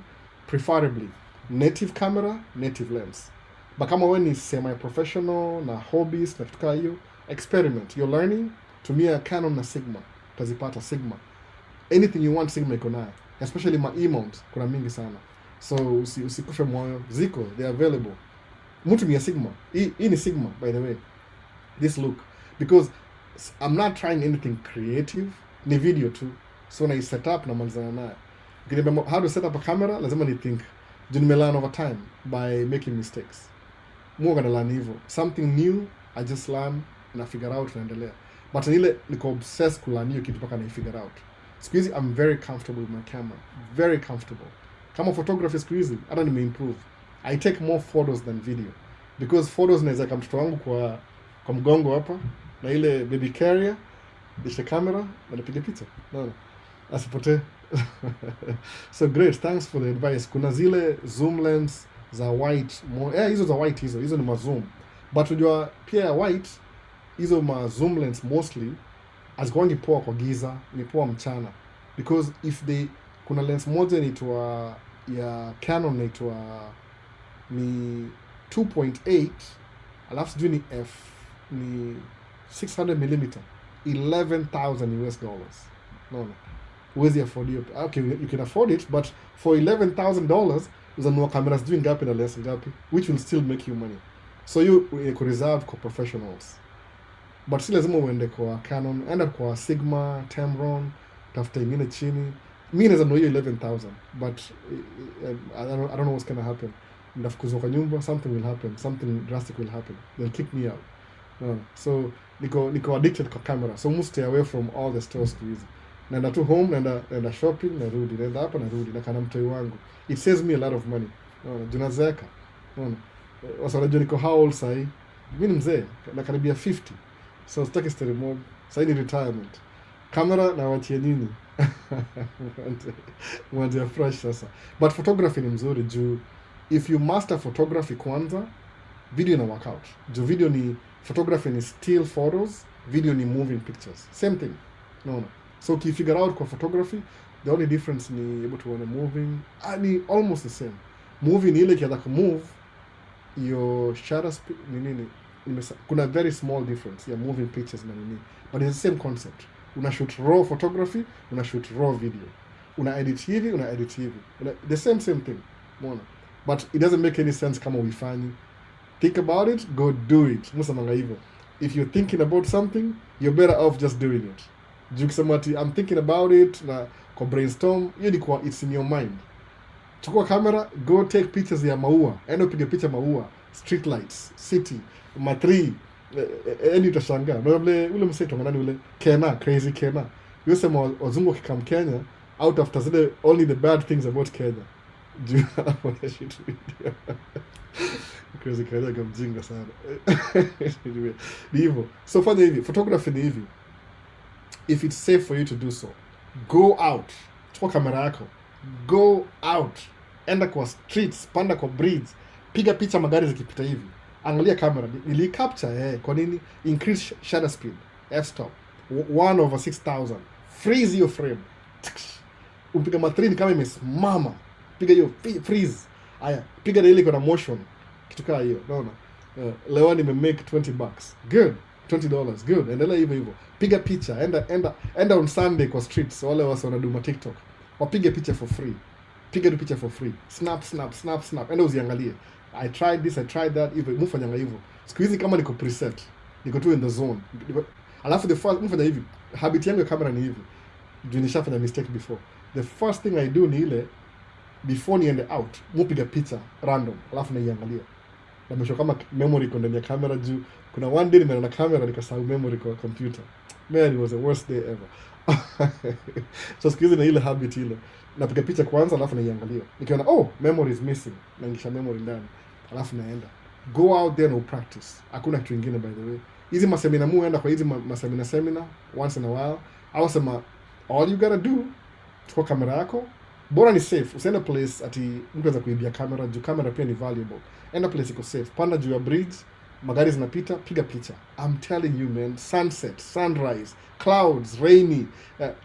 [SPEAKER 1] preferably native camera, native lens. But kama wewe ni semi-professional na hobbies na kitu kama hiyo, experiment, you're learning, tumia Canon na Sigma, utazipata Sigma. Anything you want, Sigma iko nayo. Especially my E-mount, kuna mingi sana. So usikufe moyo, ziko, they are available. Mutumia Sigma. Hii ni Sigma, by the way. This look. Because I'm not trying anything creative, ni video tu. So na set up na malizana nayo. Ukiniambia how to set up a camera, lazima ni think. Juu nimelearn over time by making mistakes. More gonna learn hivyo. Something new, I just learn na figure out naendelea. But ile niko obsessed kulearn hiyo kitu mpaka na figure out. Siku hizi I'm very comfortable with my camera. Very comfortable. Kama photography siku hizi, hata nimeimprove. I take more photos than video. Because photos naweza kama mtoto wangu kwa mgongo hapa na ile baby carrier, disha camera na napiga picha. Asipotee. So great, thanks for the advice. Kuna zile zoom lens za white, hizo za white hizo ni mazoom. But unajua pia ya white, hizo ma zoom lens mostly hazikuangi poa kwa giza, ni poa mchana. Because kuna lens moja inaitwa ya Canon inaitwa ni 2.8, alafu sijui ni 600mm, $11,000. Huwezi afford hiyo. Okay, you can afford it, but for $11,000 uzanunua cameras doing ngapi na lens ngapi, which will still make you money. So you could reserve for professionals. but si lazima uende kwa Canon, enda kwa Sigma, Tamron, tafuta ingine chini. Mi naweza know hiyo 11,000, but I don't know what's gonna happen. Ndafukuzwa kwa nyumba, something will happen, something drastic will happen, they'll kick me out. So niko addicted kwa camera, so must stay away from all the stores to use. Naenda tu home, naenda shopping, narudi, naenda hapa narudi, na kana mtoi wangu. It saves me a lot of money. Junazeeka. Wasa unajua niko how old sahi? Mimi ni mzee, na karibia 50. So sitaki story mob. Sahi ni retirement. Camera na wachie nini? Mwanzo fresh sasa. But photography ni mzuri juu if you master photography kwanza, video ina work out. Juu video ni photography ni still photos, video ni moving pictures. Same thing. No. So if you figure out kwa photography, the only difference ni able to want moving, ni almost the same. Moving ni ile kiada ku move your shutter speed nini kuna very small difference ya moving pictures na nini, but it's the same concept. Una shoot raw photography, una shoot raw video, una edit hivi, the same thing. Umeona? But it doesn't make any sense kama uifanyi. Think about it, go do it. Musamanga hivyo. If you're thinking about something, you're better off just doing it. Jukisamati, I'm thinking about it, na kwa brainstorm, hiyo ni kwa it's in your mind. Chukua camera, go take pictures ya maua. Enda upige picha maua, street lights, city, matri, utashangaa. Na ule mseto ngani ule Kena, crazy Kena. Yose wazungu wakikam Kenya, out after zile only the bad things about Kenya. Juu anaponya shit video. Crazy Kenya kamjinga sana. Ni hivyo. So fanya hivi, photography ni hivi. If it's safe for you to do so, go out. Chukua kamera yako. Go out. Enda kwa streets, panda kwa bridges. Piga picha magari zikipita hivi. Angalia kamera. Ili capture kwa nini? Increase shutter speed. F-stop. 1/6000. Freeze your frame. Upiga matrini kama imesimama. Piga hiyo freeze. Aya, piga ile iko na motion. Kitu kama hiyo. Unaona? Leo nimemake $20. Good. $20. Good. Endelea hivyo. Piga picha. Enda on Sunday kwa streets. Wale wasa wanaduma TikTok. Wapige picha for free. Piga tu picha for free. Snap. Enda uziangalie. I tried this, I tried that. Hivyo mfanyanga hivyo. Siku hizi kama niko preset. Niko tu in the zone. Alafu the first mfanya hivi. Habit yangu ya camera ni hivi. Juu nishafanya mistake before. The first thing I do ni ile before niende out, mupiga picha random. Alafu naiangalia. Na mwisho kama memory iko ndani ya camera juu. Kuna one day nimeona camera nikasahau memory kwa computer. Man, it was the worst day ever. So siku hizi na ile habit ile. Napiga picha kwanza alafu naiangalia. Nikiona memory is missing, naingisha memory ndani. Alafu naenda. Go out there and practice. Hakuna kitu kingine by the way. Hizi masemina muenda kwa hizi seminar once in a while. Au sema all you gotta do, chukua kamera yako. Bora ni safe. Usiende place ati mtu anaweza kuibia kamera, juu kamera pia ni valuable. Enda place iko safe. Panda juu ya bridge, magari zinapita, piga picha. I'm telling you man, sunset, sunrise, clouds, rainy,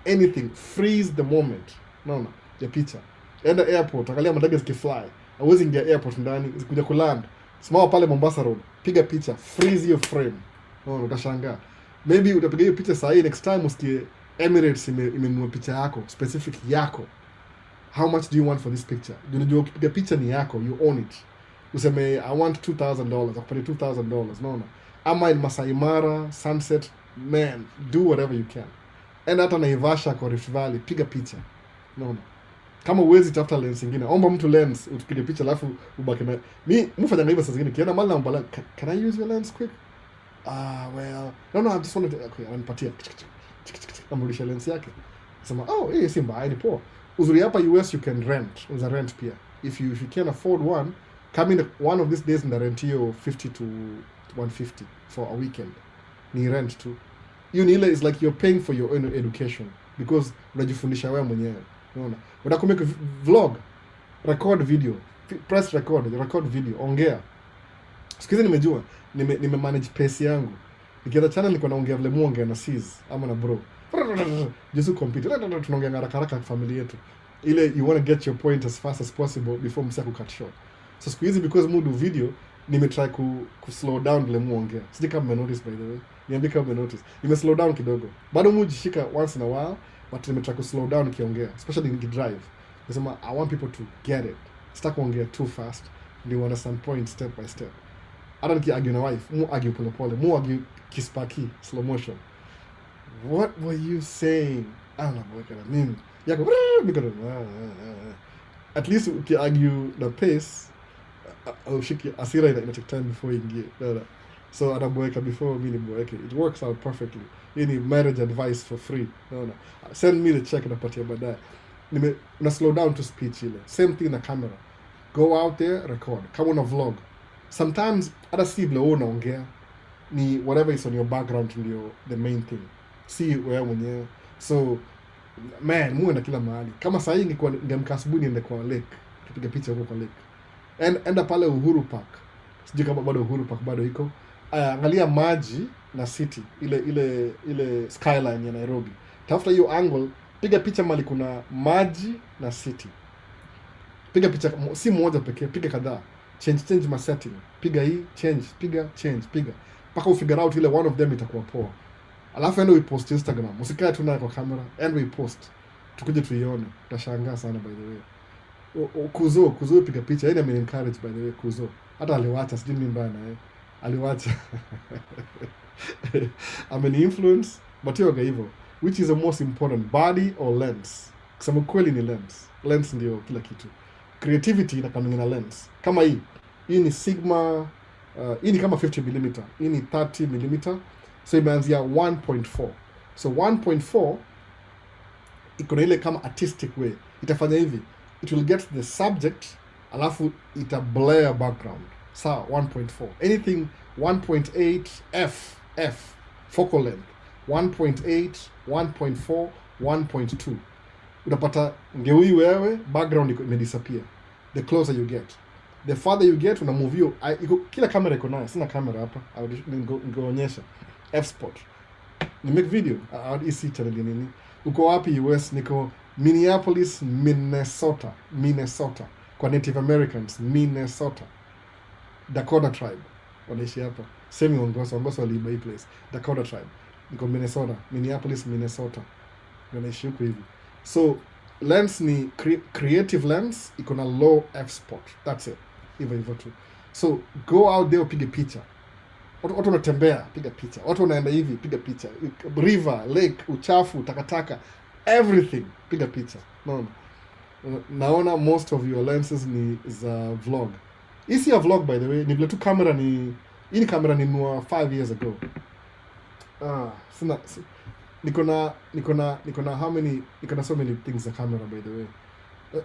[SPEAKER 1] anything, freeze the moment. Naona ya picha. Enda airport, angalia mandege zikifly. Hauwezi ingia airport ndani, zikuja kuland. Simama pale Mombasa Road, piga picha, freeze your frame. Naona utashangaa. Maybe utapiga hiyo picha saa hii, next time usikie Emirates imenunua picha yako, specific yako. How much do you want for this picture? Unajua ukipiga picha ni yako, you own it. Useme I want $2,000, akupate $2,000, naona. Ama in Masai Mara, sunset, man, do whatever you can. And hata Naivasha kwa Rift Valley, piga picha. Naona. Kama uwezi tafuta lens nyingine, omba mtu lens, utupige picha alafu ubaki na. Mimi mfanya hivyo saa zingine kiona mali na mbala, can I use your lens quick? Well, no, I just wanted to, okay, ananipatia. Amrudisha lens yake. Sema, hii si mbaya, ni poa. Uzuri hapa US you can rent. Unaweza rent pia. If you can afford one, come in one of these days and rent you 50 to 150 for a weekend. Ni rent tu. You ile is like you're paying for your own education because unajifundisha wewe mwenyewe. Unaona? Unataka make vlog, record video, press record video, ongea. Siku hizi nimejua, nime manage pace yangu. Nikianza channel niko naongea vile muongea na sis ama na bro. Just computer. Tunaongea haraka kwa familia yetu. Ile you want to get your point as fast as possible before msako cut short. So siku hizi because mudu video nimetry ku slow down vile muongea. Sije kama mmenotice by the way. Niambie kama mmenotice. Nime slow down kidogo. Bado mujishika once in a while, but nimetry ku slow down kiongea, especially nikidrive. Nasema I want people to get it. Sitaki kuongea too fast. They want some point step by step. hata nikiargue na wife mu argue polepole, mu argue kispaki slow motion. What were you saying? Anabweka na nini yako at least ukiargue the pace ushiki asira ina take time before ingie. So anabweka before mimi nibweke. It works out perfectly. Any marriage advice for free. Send me the check napatia baadaye. Una slow down to speech ile. Same thing na camera. Go out there, record. Kama una vlog. Sometimes hata si vile unaongea ni whatever is on your background ndio the main thing. Si wewe mwenyewe. So man, muwe na kila mahali. Kama saa hii ningeamka asubuhi niende kwa lake, tupige picha huko kwa lake. Enda pale Uhuru Park. Sijui kama bado Uhuru Park bado iko. Angalia maji na city, ile skyline ya Nairobi. Tafuta hiyo angle, piga picha mali kuna maji na city. Piga picha si moja pekee, piga kadhaa. Change my setting. Piga hii, piga. Paka ufigure out ile one of them itakuwa poa. Alafu enda uipost Instagram. Usikae tu nayo kwa kamera, enda uipost. Tukuje tuione. Utashangaa sana by the way. Kuzo piga picha. Yeye ame encourage by the way Kuzo. Hata aliwacha sijui nini mbaya naye. Aliwacha. Ame influence, but yoga hivyo. Which is the most important, body or lens? Kusema kweli ni lens. Lens ndio kila kitu. Creativity inakamilika na lens. Kama hii ni Sigma, hii ni kama 50mm, hii ni 30mm. So imeanzia 1.4. So 1.4 iko na ile kama artistic way. Itafanya hivi, it will get the subject alafu ita blur background. Sawa, 1.4. Anything 1.8 f focal length. 1.8, 1.4, 1.2. Utapata ngeui wewe background iko disappear. The closer you get, the farther you get, una move you. Kila kamera iko nayo. Sina kamera hapa. Ningeonyesha f-spot. Ni make video. EC channel nini? Uko wapi US? Niko Minneapolis, Minnesota. Kwa Native Americans, Minnesota. Dakota tribe wanaishi hapa. Semi Ongoso waliiba hii place. Dakota tribe. Niko Minnesota, Minneapolis, Minnesota. Wanaishi huko hivi. So lens ni creative lens, iko na low f-spot. That's it. Hivyo tu. So go out there upige picha. Watu wanatembea, piga picha. Watu wanaenda hivi, piga picha. River, lake, uchafu, takataka, everything, piga picha. Naona most of your lenses ni za vlog. Hii si ya vlog by the way, ni vile tu kamera ni hii ni kamera ninunua 5 years ago. Niko na how many, niko na so many things za camera by the way.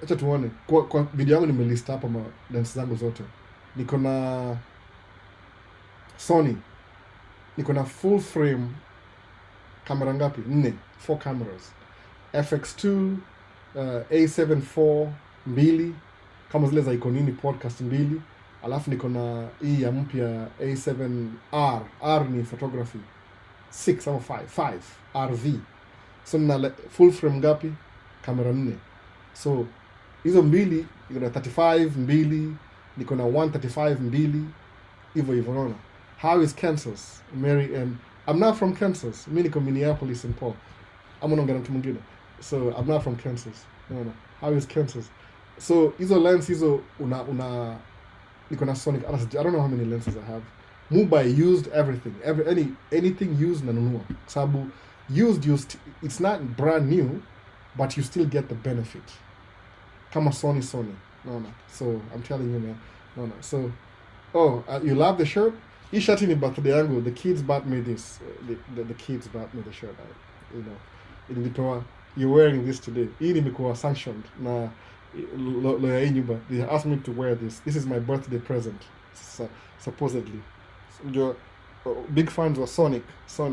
[SPEAKER 1] Acha tuone. Kwa video yangu nimelist hapa lens zangu zote. Niko na Sony. Niko na full frame kamera ngapi? 4 cameras. FX2, A7 2 kama zile za ikonini podcast 2. Alafu niko na hii ya mpya A7R. R ni photography. 6 au 5 RV. So nina full frame ngapi? Kamera 4. So hizo 2 niko na 35 2, niko na 135 2. Hivyo unaona. How is Kansas? Mary and I'm not from Kansas. Mimi niko Minneapolis St. Paul. I'm not mtu mwingine. So I'm not from Kansas. No. How is Kansas? So hizo lens hizo niko na Sonic. I don't know how many lenses I have. Mubai used everything. Anything used nanunua. Sababu used it's not brand new, but you still get the benefit. Kama Sony. No. So I'm telling you, man. No. So you love the shirt? Hii shati ni birthday yangu. The kids bought me this. The kids bought me the shirt. Ilitoa, you're wearing this today. Hii nimekuwa sanctioned na lawyer hii nyumba. They asked me to wear this. This is my birthday present. Supposedly. So, big fans wa Sonic. So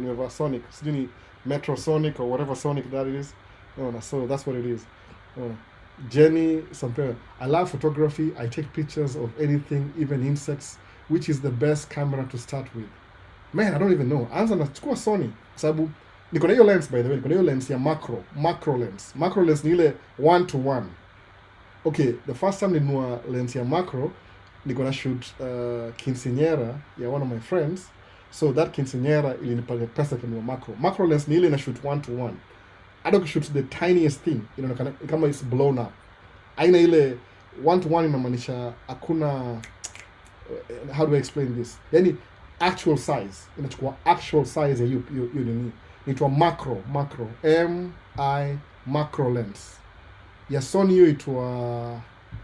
[SPEAKER 1] nimevaa Sonic. Sijui ni Metro Sonic or whatever Sonic that it is. No. So that's what it is. Jenny Sampera. I love photography. I take pictures of anything, even insects. Which is the best camera to start with? Man, I don't even know. Anza nachukua Sony. Sababu niko na hiyo lens by the way. Niko na hiyo lens ya macro lens. Macro lens ni ile 1:1. Okay, the first time ninunua lens ya macro, niko na shoot quinceañera ya one of my friends. So that quinceañera ilinipa pesa kununua macro. Macro lens ni ile na shoot 1:1. I don't shoot the tiniest thing. Inaonekana kama it's blown up. Aina ile 1:1 inamaanisha hakuna how do I explain this? Yani actual size, inachukua actual size ya you nini, inaitwa macro macro lens ya Sony. Hiyo itwa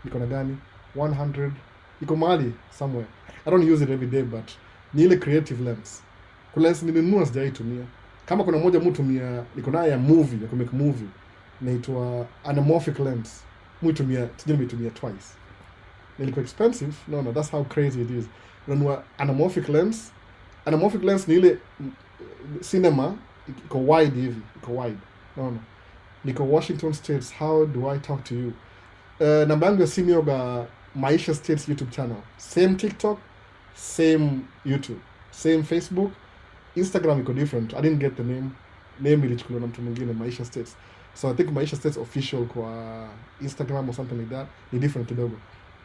[SPEAKER 1] iko na gani 100, iko mahali somewhere, I don't use it every day, but ni ile creative lens. Kuna lens nilinunua sijaitumia. Kama kuna moja mtumia niko nayo ya movie, ya make movie, inaitwa anamorphic lens. Mtumia nimetumia twice. Ilikuwa expensive. No, that's how crazy it is. Unanunua anamorphic lens. Anamorphic lens ni ile cinema iko wide hivi, iko wide. No. Niko Washington States. How do I talk to you? Namba yangu ya simu yoga Maisha States YouTube channel. Same TikTok, same YouTube, same Facebook. Instagram iko different. I didn't get the name. Name ilichukuliwa na mtu mwingine, Maisha States. So I think Maisha States official kwa Instagram or something like that ni different kidogo.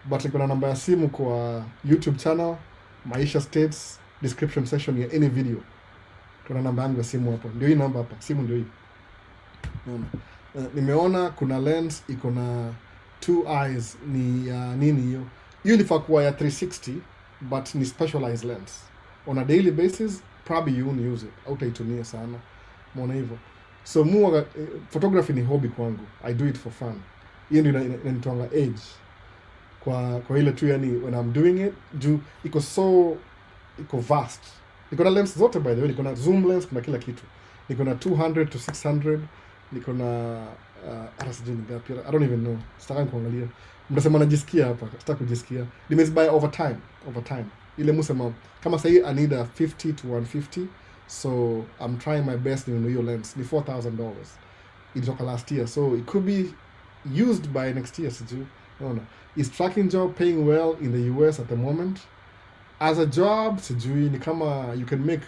[SPEAKER 1] But niko na namba ya simu kwa YouTube channel Maisha States, description section ya any video. Kuna namba yangu ya simu hapo. Ndio hii namba hapa. Simu ndio hii. Nimeona kuna lens iko na 2 eyes, ni nini hiyo? Hiyo ilifaa kuwa ya 360 but ni specialized lens. On a daily basis probably you won't use it. Hautaitumia sana. Umeona hivyo? So photography ni hobby kwangu. I do it for fun. Hiyo ndio inanitoanga age. Kwa ile tu yani when I'm doing it, juu iko vast. Niko na lens zote by the way, niko na zoom lens, kuna kila kitu. Niko na 200 to 600, niko na I don't even know. Sitaka kuangalia. Mnasema najisikia hapa, sitaki kujisikia. Nimezibuy over time. Ile musema kama sasa I need a 50 to 150. So I'm trying my best in hiyo lens. Ni $4,000. Ilitoka last year. So it could be used by next year, siju. No. Is tracking job paying well in the US at the moment? As a job, sijui ni kama you can make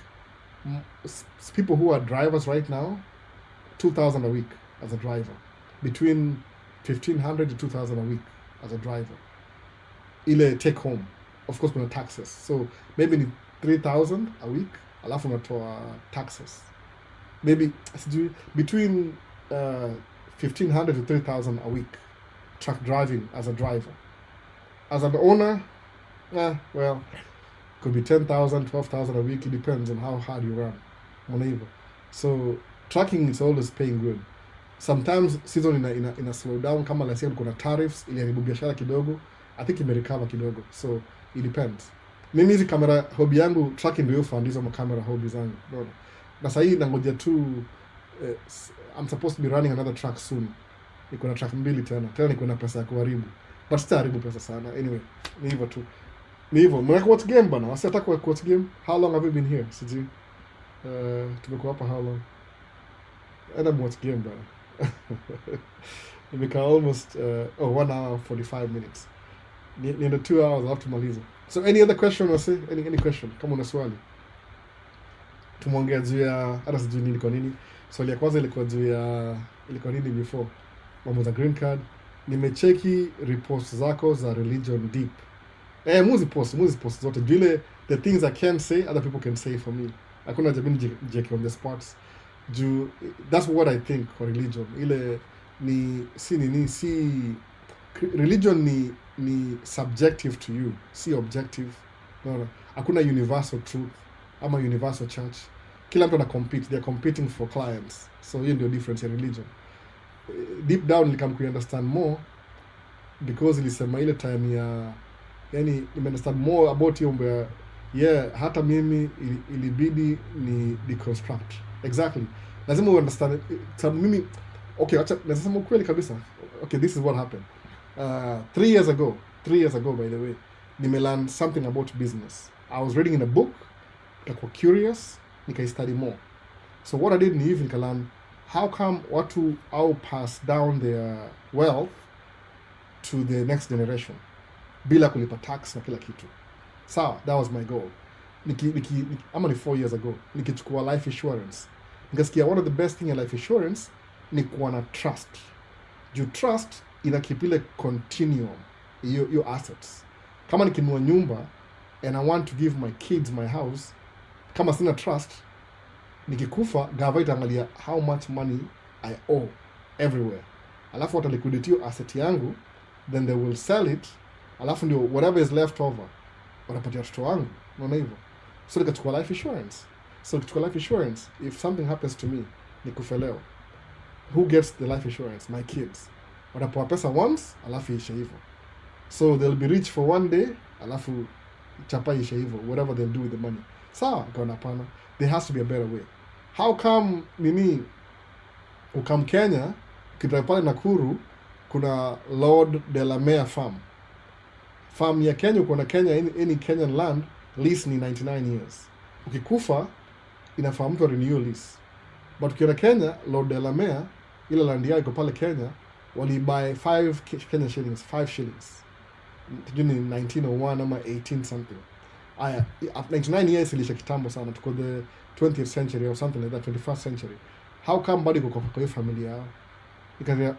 [SPEAKER 1] people who are drivers right now $2,000 a week as a driver. Between $1,500 to $2,000 a week as a driver. Ile take home. Of course kuna taxes. So maybe ni $3,000 a week. Alafu unatoa taxes. Maybe between $1,500 to $3,000 a week. Truck driving as a driver. As an owner, well, could be $10,000, $12,000 a week. It depends on how hard you run. Whatever. So trucking is always paying good. Sometimes season ina slow down, kama last year kuna tariffs iliharibu biashara kidogo. I think imerecover kidogo. So it depends. Mimi hizi kamera hobby yangu, trucking ndio fundizo makamera hobby zangu. Bro. Na sasa hii nangoja tu I'm supposed to be running another truck soon. Niko na truck 2 tena. Tena niko na pesa ya kuharibu. But sitaharibu pesa sana. Anyway, ni hivyo tu. Ni hivyo. Mwana watch game bana. Wasi ataka watch game. How long have you been here? Siji. Tumekuwa hapa how long? And I'm watch game bana. Nimekaa almost 1 hour 45 minutes. Ni 2 hours after maliza. So any other question or say any question? Kama una swali. Tumeongea juu ya hata sijui nini kwa nini. Swali ya kwanza ilikuwa nini before? Mambo za green card. Nimecheki reports zako za religion deep. Muzi post zote. Jule the things I can't say, other people can say for me. Hakuna jabini jeki on the spots. That's what I think for religion. Ile religion ni subjective to you, si objective. No. Hakuna universal truth ama universal church. Kila mtu ana compete, they are competing for clients. So hiyo ndio difference ya religion. Deep down nilikam ku understand more because ilisema ile time ya yani understand more about hiyo mbe hata mimi ilibidi ni deconstruct. Exactly. Lazima understand sababu mimi acha nasema ukweli kabisa. Okay, this is what happened. 3 years ago by the way, nimelearn something about business. I was reading in a book, nikakuwa curious, study more. So what I did ni hivi nikalearn how come watu au pass down their wealth to the next generation bila kulipa tax na kila kitu. So that was my goal. Ama ni 4 years ago, nikichukua life insurance. Nikasikia one of the best thing in life insurance ni kuwa na trust. Trust inakipile continuum your assets. Kama nikinunua nyumba and I want to give my kids my house, kama sina trust, nikikufa gava itaangalia how much money I owe everywhere. Alafu wata liquidate your asset yangu, then they will sell it. Alafu ndio whatever is left over wanapatia watoto wangu, unaona hivyo. So nikachukua life insurance. So nikichukua life insurance, if something happens to me, nikufe leo, who gets the life insurance? My kids. Watapewa pesa once, alafu ishe hivyo. So they'll be rich for one day, alafu chapa ishe hivyo, whatever they'll do with the money. Sawa, kaona hapana, there has to be a better way. How come ukam Kenya, ukitaka pale Nakuru, kuna Lord Delamere farm. Farm ya Kenya, uko na Kenya, any Kenyan land, lease ni 99 years. Ukikufa, inafaa mtu renew lease. But ukiona Kenya, Lord Delamere, ile land yao iko pale Kenya, wali buy 5 Kenya shillings, 5 shillings. Tujuni 1901 ama 18 something. Aya, 99 years ilisha kitambo sana, tuko the 20th century or something like that, 21st century. How come body kwa hiyo familia yao? Because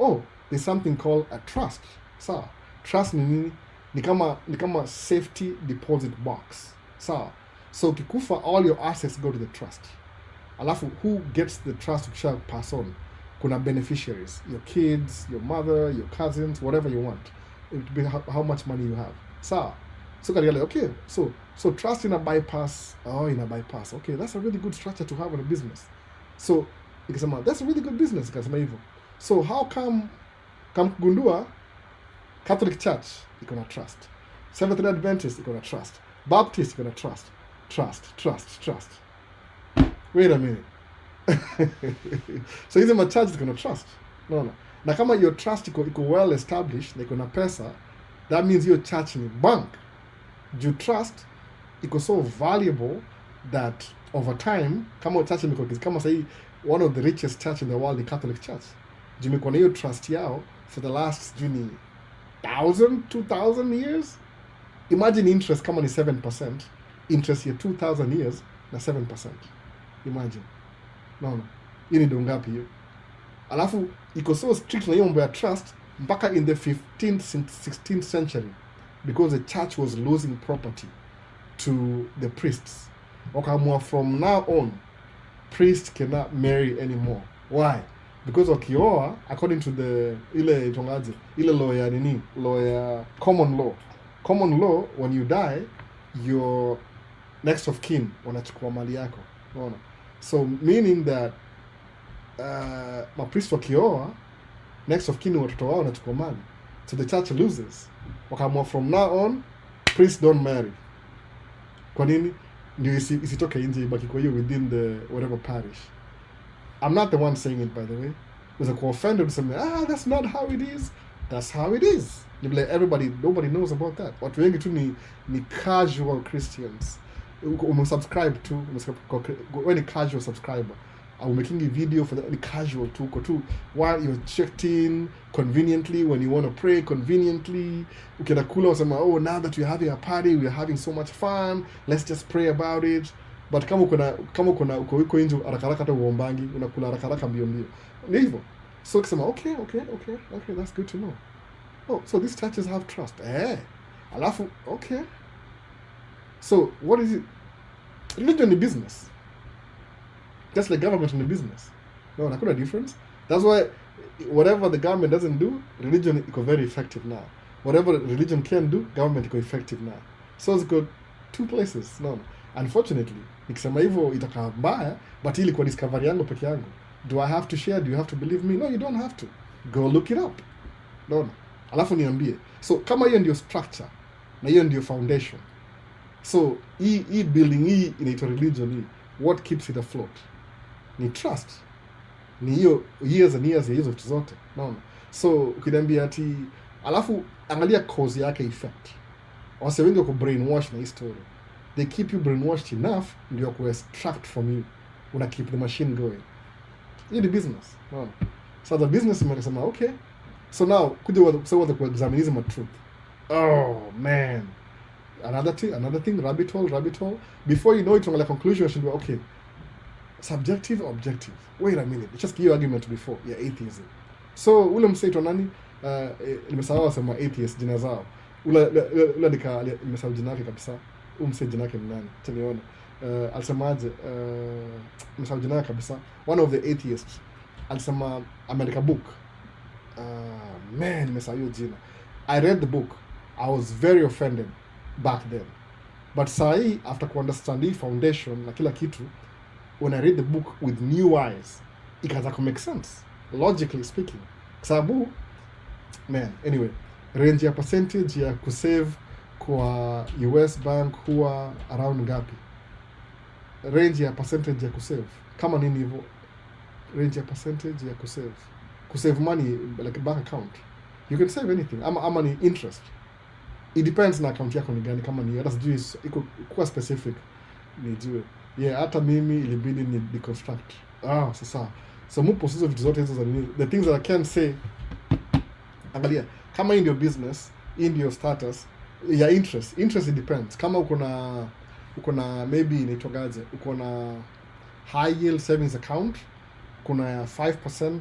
[SPEAKER 1] there's something called a trust. Sawa. Trust ni nini? Ni kama safety deposit box. Sawa. So ukikufa, all your assets go to the trust. Alafu who gets the trust ukisha pass on? Kuna beneficiaries, your kids, your mother, your cousins, whatever you want. It would be how much money you have. Sawa. So katika okay, so trust in a bypass. Okay, that's a really good structure to have in a business. So ikasema that's a really good business, ikasema hivyo. So how come kugundua Catholic Church iko na trust, Seventh-day Adventist iko na trust, Baptist iko na trust. Wait a minute. So hizi churches iko na trust. No. Na kama your trust iko well established, na iko na pesa, that means your church ni bank. Your trust iko so valuable that over time, kama church kama sahi, one of the richest church in the world, the Catholic Church, jimekuwa na hiyo trust yao for the last 2,000 years. Imagine interest kama ni 7%, interest ya 2,000 years na 7%. Imagine. No. Hii ni dongapi hiyo? Alafu iko so strict na hiyo mambo ya trust mpaka in the 15th and 16th century, because the church was losing property to the priests. Wakaamua from now on, priests cannot marry anymore. Why? Because wakioa, according to the ile lawyer common law, when you die, your next of kin wanachukua mali yako. Unaona? So meaning that mapriest wakioa, next of kin watoto wao wanachukua mali. So the church loses. Wakaamua from now on, priests don't marry. Kwa nini? Ndio isitoke nje, ibaki kwa hiyo within the whatever parish. I'm not the one saying it, by the way. There's a offended something. That's not how it is. That's how it is. Nobody knows about that. Watu wengi tu ni casual Christians. Umesubscribe to, when a casual subscriber. I'm making a video for the casual too. While you're checked in conveniently, when you want to pray conveniently, ukienda kula usema, now that we're having a party, we're having so much fun, let's just pray about it. But kama uko nje haraka hata uombangi, unakula haraka mbio. Ni hivyo. So ukisema okay, that's good to know. So these churches have trust. Alafu okay. So what is it? Religion is business. Just like government in the business. No, hakuna difference. That's why whatever the government doesn't do, religion is very effective now. Whatever religion can do, government is effective now. So it's got two places. No. Unfortunately, nikisema hivyo itakaa mbaya, but ili kwa discovery yangu peke yangu. Do I have to share? Do you have to believe me? No, you don't have to. Go look it up. No. Alafu niambie. So kama hiyo ndio structure, na hiyo ndio foundation. So hii building hii inaitwa religion hii. What keeps it afloat? Ni trust. Ni hiyo years and years ya hizo vitu zote. Naona. So ukiniambia ati alafu angalia cause yake effect. Wase wengi wako brainwash na hii story. They keep you brainwashed enough ndio ku extract from you. Una keep the machine going. Hii ni business. Naona. So the business imesema okay. So now kuja waanze kuexamine hizo truth. Oh man. Another thing, rabbit hole. Before you know it, the conclusion should be okay. Subjective, objective. Wait a minute. Just give your argument before. Yeah, atheism. So ule mseto nani? Nimesahau sema atheist jina zao. Ule nimesahau jina lake kabisa. Umse jina lake ni nani? Acha nione. Alisemaje? Nimesahau jina lake kabisa. One of the atheists. Alisema America book. Man, nimesahau jina. I read the book. I was very offended back then. But sahi after understand hii foundation na kila kitu, when I read the book with new eyes, ikaanza ku make sense logically speaking. Sababu man, anyway, range ya percentage ya kusave kwa US bank huwa around ngapi? Range ya percentage ya kusave kama nini hivyo? Range ya percentage ya kusave money like a bank account, you can save anything ama ni interest. It depends na account yako ni gani, kama ni hata sijui iko kwa specific nijue. Yeah, hata mimi ilibidi ni deconstruct. Sasa so mupo sisi vitu zote hizo za nini, the things that I can say. Angalia, kama in your business, in your status ya interest it depends. Kama uko na maybe inaitwagaje, uko na high yield savings account, kuna 5%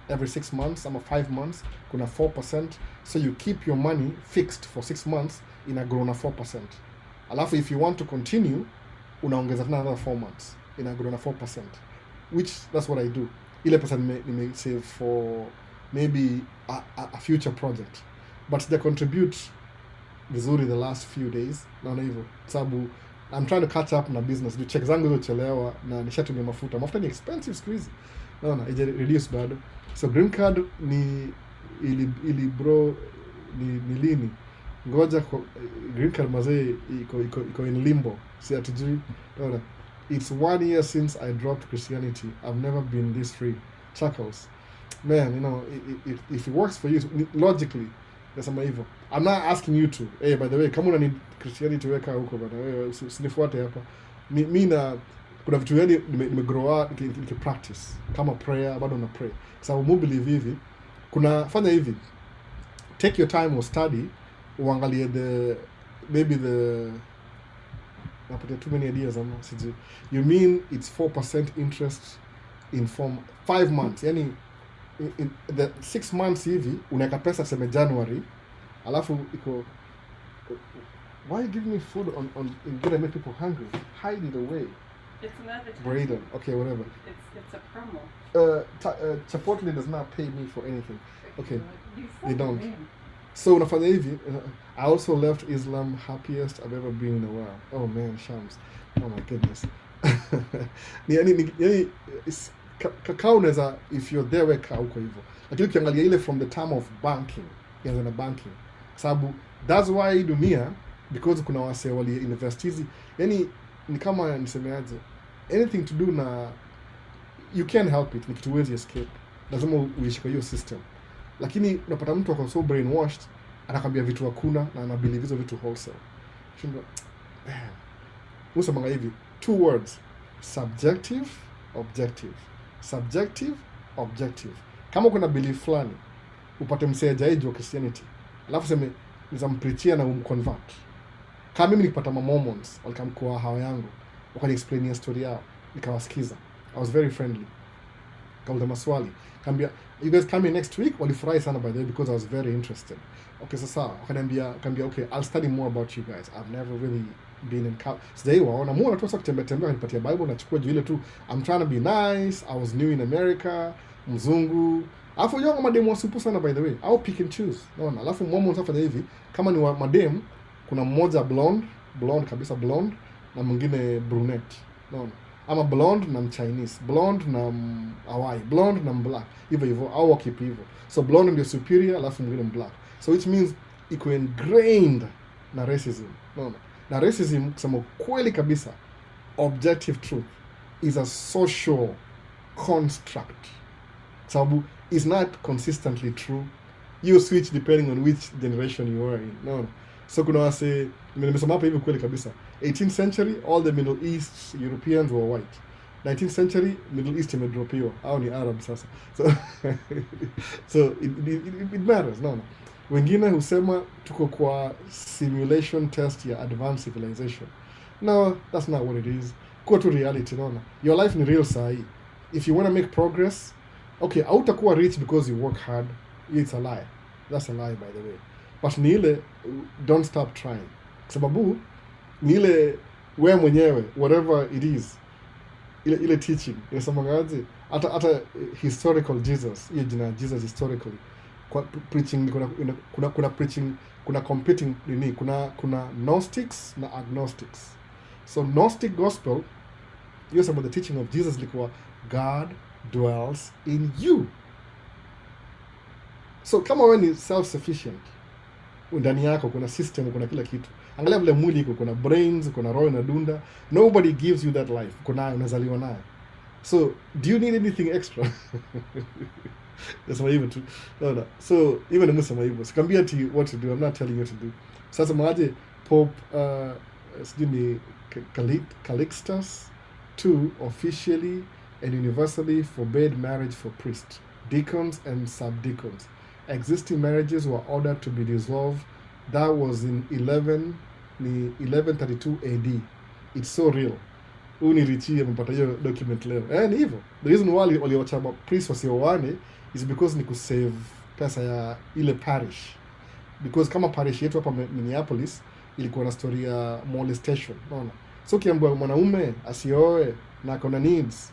[SPEAKER 1] every 6 months ama 5 months, kuna 4%, so you keep your money fixed for 6 months, ina grow na 4%. Alafu if you want to continue, unaongeza tena another 4 months, ina grow na 4%, which that's what I do. Ile pesa nime save for maybe a future project, but they contribute vizuri the last few days, naona hivyo sababu I'm trying to catch up na business. Do check zangu zochelewa na nishatumia mafuta ni expensive siku hizi, naona ije reduce bado. So green card ni ili bro ni lini, ngoja green card mazee iko in limbo, si atujui, naona. It's 1 year since I dropped Christianity. I've never been this free. Chuckles. Man, you know, if it works for you, logically, nasema hivyo. I'm not asking you to. Hey, by the way, kama unani Christianity weka huko bana, wewe usinifuate hapa. Mimi na kuna vitu gani nimegrow up practice kama prayer, bado na pray. Sababu mu believe hivi, kuna fanya hivi. Take your time or study, uangalie maybe the napata too many ideas ama siji. You mean it's 4% interest in form 5 months. Yani in the 6 months hivi unaweka pesa sema January, alafu iko why give me food on gonna make people hungry? Hide it away.
[SPEAKER 2] It's an advertisement.
[SPEAKER 1] Braden. Okay, whatever.
[SPEAKER 2] It's a promo.
[SPEAKER 1] Chipotle does not pay me for anything. Okay,
[SPEAKER 2] They
[SPEAKER 1] don't. So unafanya hivi, I also left Islam, happiest I've ever been in a while. Oh man, Shams. Oh my goodness. Yani kakao unaweza, if you're there weka huko hivyo. Lakini ukiangalia ile from the time of banking, yanza na banking. Sababu that's why dunia, because kuna wase wali invest hizi. Yani ni kama nisemeaje, anything to do na you can't help it, ni kitu huwezi escape. Lazima uishi kwa hiyo system. Lakini unapata mtu ako so brainwashed, anakwambia vitu hakuna na anabelieve hizo vitu wholesale. Shindwa. Usemanga hivi, 2 words, subjective, objective. Subjective, objective. Kama kuna belief fulani, upate mseja age wa Christianity, alafu seme nizampreachia na umconvert. Kama mimi nikipata Mormons walikamkoa hao yangu, wakani explain story yao, nikawasikiza. I was very friendly. Kauliza maswali. Kambia, you guys come in next week? Walifurahi sana by the way because I was very interested. Okay, sasa wakaniambia, okay, I'll study more about you guys. I've never really been in sijai waona. Muona tu sasa kutembea kanipatia Bible nachukua juu ile tu. I'm trying to be nice. I was new in America. Mzungu. Alafu yongo mademu wasupu sana by the way. I'll pick and choose. Naona. Alafu Mormons hafanya hivi. Kama ni wa mademu, kuna mmoja blonde kabisa blonde, na mwingine brunette. Naona. Ama blonde na Chinese, blonde na Hawaii, blonde na black, hivyo au wakipi hivyo. So blonde ndio superior, alafu mwingine black. So which means iko ingrained na racism. Naona. Na racism kusema kweli kabisa, objective truth is a social construct. Sababu is not consistently true. You switch depending on which generation you are in. Naona. So kuna wase nimesema hapa hivi kweli kabisa. 18th century all the Middle East Europeans were white. 19th century Middle East imedropiwa au ni Arab sasa. So it matters, no. Wengine husema tuko kwa simulation test ya advanced civilization. No, that's not what it is. Go to reality, no. Your life ni real sahi. If you want to make progress, okay, hautakuwa rich because you work hard. It's a lie. That's a lie by the way. But ni ile don't stop trying. Sababu ni ile wewe mwenyewe whatever it is, ile teaching inasemangaje, hata historical Jesus, hiyo jina Jesus historically kwa preaching kuna preaching, kuna competing nini, kuna gnostics na agnostics. So gnostic gospel hiyo about the teaching of Jesus ilikuwa God dwells in you. So kama wewe ni self sufficient, ndani yako kuna system, kuna kila kitu, angalia vile mwili iko, kuna brains, kuna roho na dunda, nobody gives you that life, kuna unazaliwa nayo. So do you need anything extra? Nasema hivyo tu. No. So even nimesema hivyo, sikwambia ati what to do, I'm not telling you what to do. Sasa maaje Pope sijui Calixtus II officially and universally forbade marriage for priests, deacons and subdeacons. Existing marriages were ordered to be dissolved. That was in 1132 AD. It's so real. Uni Richie amepata hiyo document leo. Ni hivyo. The reason why waliwacha priests wasioane is because ni kusave pesa ya ile parish. Because kama parish yetu hapa Minneapolis ilikuwa na story ya molestation, unaona. So kiambiwa mwanaume asioe na akona needs,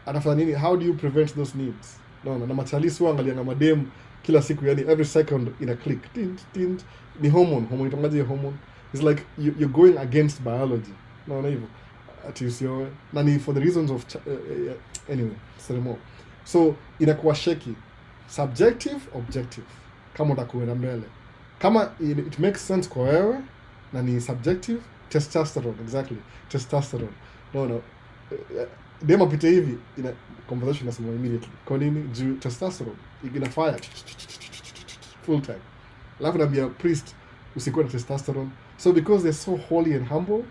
[SPEAKER 1] anafanya nini? How do you prevent those needs? Unaona, na machalisi waangalia na madem kila siku, yani every second in a click. Tint. Ni hormone itangaje hormone. It's like you're going against biology. Unaona hivyo. Ati usioe. Na ni for the reasons of anyway, say more. So inakuwa shaky. Subjective, objective. Kama utakuenda mbele. Kama it makes sense kwa wewe na ni subjective, testosterone, exactly. Testosterone. No. Dema pita hivi ina conversation nasema immediately. Kwa nini? Juu testosterone ina fire full time. Alafu naambia priest usikuwe na testosterone. So because they're so holy and humble,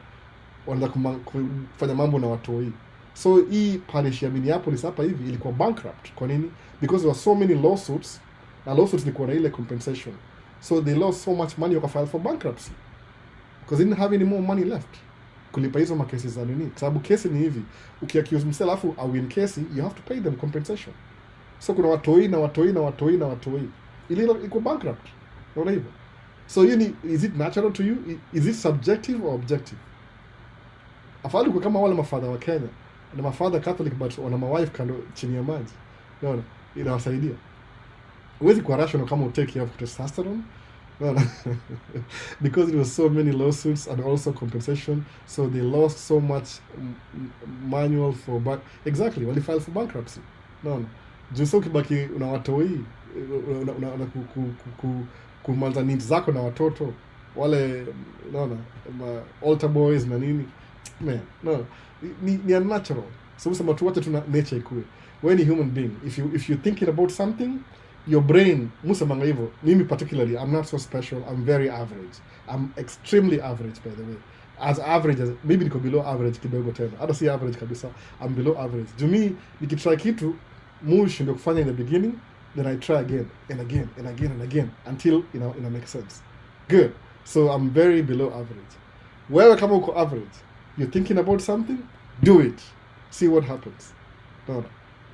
[SPEAKER 1] wanataka kufanya mambo na watoi. So hii parish ya Minneapolis hapa hivi ilikuwa bankrupt. Kwa nini? Because there were so many lawsuits, na lawsuits ilikuwa na ile compensation. So they lost so much money, wakafile for bankruptcy because they didn't have any more money left kulipa hizo makesi za nini. Kwa sababu kesi ni hivi, ukiaccuse msela alafu a win kesi, you have to pay them compensation. So kuna watoi ili iko bankrupt. Unaona hivyo? So is it natural to you? Is it subjective or objective? Afadhali kwa kama wale mafadha wa Kenya na mafadha Catholic but wana mawife kando chini ya maji. Unaona? Inawasaidia. Huwezi kuwa rational kama utake care of testosterone. No. Because it was so many lawsuits and also compensation, so they lost so much manual for exactly when they filed for bankruptcy. No. Juso kibaki una watoi una kumaliza needs zako na watoto wale, naona altar boys na nini, man, no, ni unnatural. So sema tu wacha tuna nature ikue. When a human being, if you're thinking about something, your brain, musemanga hivyo, mimi particularly, I'm not so special, I'm very average. I'm extremely average, by the way. As average as, maybe niko below average kidogo tena. Hata si average kabisa, I'm below average. Jumi, nikitry kitu, ndio kufanya in the beginning, then I try again, and again, and again, and again, until, it makes sense. Good. So I'm very below average. Wewe kama uko average, you're thinking about something, do it. See what happens. No.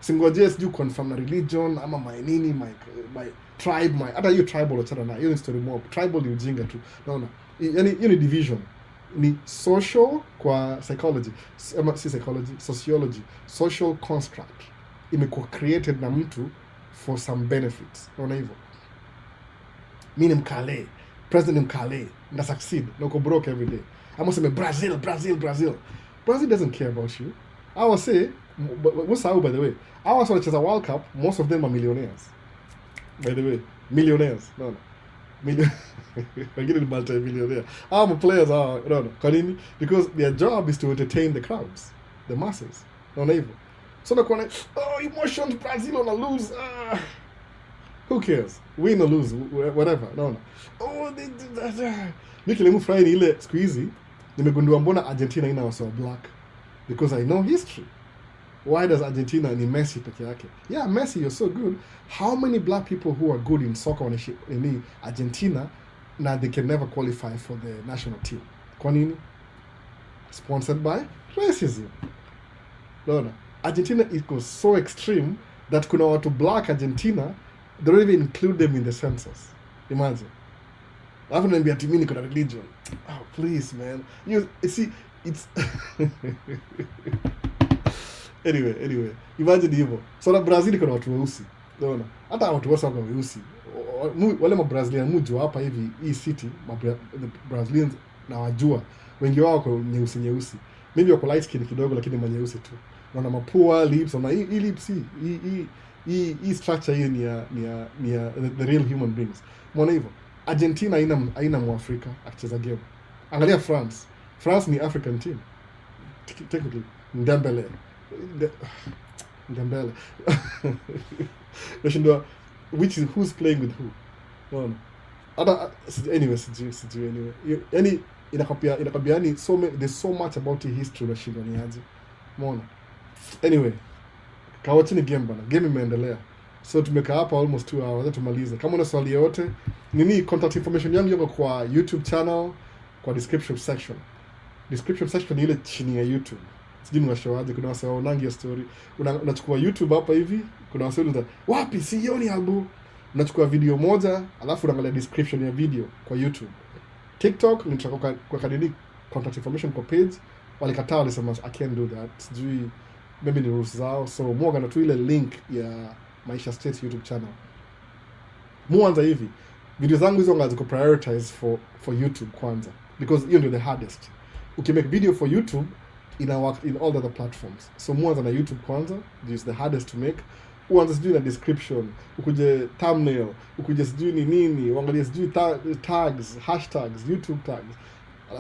[SPEAKER 1] Singoje siju confirm na religion ama my nini, my tribe, hata hiyo tribal achana na hiyo story mob. Tribal ni ujinga tu. Naona. Yaani hiyo ni division. Ni social kwa psychology, ama si psychology, sociology, social construct. Imekuwa created na mtu for some benefits. Naona hivyo. Mimi ni mkale, president mkale, na succeed, na uko broke every day. Ama useme Brazil. Brazil doesn't care about you. I will say, what's out, by the way? I was watching the World Cup. Most of them are millionaires. By the way, millionaires. No. I'm getting multi-millionaire. Our players are no. Because their job is to entertain the crowds, the masses. No, even. So they're like, oh, emotions, Brazil on a lose. Who cares? Win or lose, whatever. No. Oh, they did that. Nikilemu fry ni ile squeezy. Nimegundua mbona Argentina ina wasa black. Because I know history. Why does Argentina ni Messi peke yake? Yeah, Messi, you're so good. How many black people who are good in soccer in Argentina, now they can never qualify for the national team? Kwa nini? Sponsored by racism. No. Argentina, it goes so extreme that kuna watu black Argentina, they don't even include them in the census. Imagine. Alafu naambia ati mimi niko na religion. Oh, please, man. You see, it's anyway, imagine hivyo. So na Brazil kuna watu weusi. Unaona? Hata watu wasa wako weusi. wale Brazilian mujua hapa hivi hii city the Brazilians na wajua wengi wao wako nyeusi maybe wako light skin kidogo lakini manyeusi tu wana mapua lips na hii lips hii structure hii ni ya the real human beings. Mbona hivyo Argentina haina Mwafrika akicheza game. Angalia France ni African team technically. Ndembele nashindwa who's playing with who. No. Hata anyway yani inakapia yani there's so much about the history nashindwa ni aje. Umeona? Anyway, kawa chini game bana. Game imeendelea. So tumekaa hapa almost 2 hours. Tumalize. Kama una swali yote, nini contact information yangu yako kwa YouTube channel, kwa description section. Description section ni ile chini ya YouTube. Sijui niwashowaje, kuna wasa waonangi ya story. Unachukua YouTube hapa hivi, kuna wasa unaza, wapi sioni albu. Unachukua video moja, alafu unaangalia description ya video kwa YouTube. TikTok nitaka kwa kadini contact information kwa page. Walikataa walisema I can't do that. Sijui maybe ni rules zao. So mwaga na tu ile link ya Maisha State YouTube channel. Mwanza hivi video zangu hizo ngazi ko prioritize for YouTube kwanza because hiyo ndio the hardest. Ukimake video for YouTube ina work in all the other platforms. So mwanza na YouTube kwanza, this is the hardest to make. Uanze sijui na description, ukuje thumbnail, ukuje sijui ni nini, uangalie sijui tags, hashtags, YouTube tags.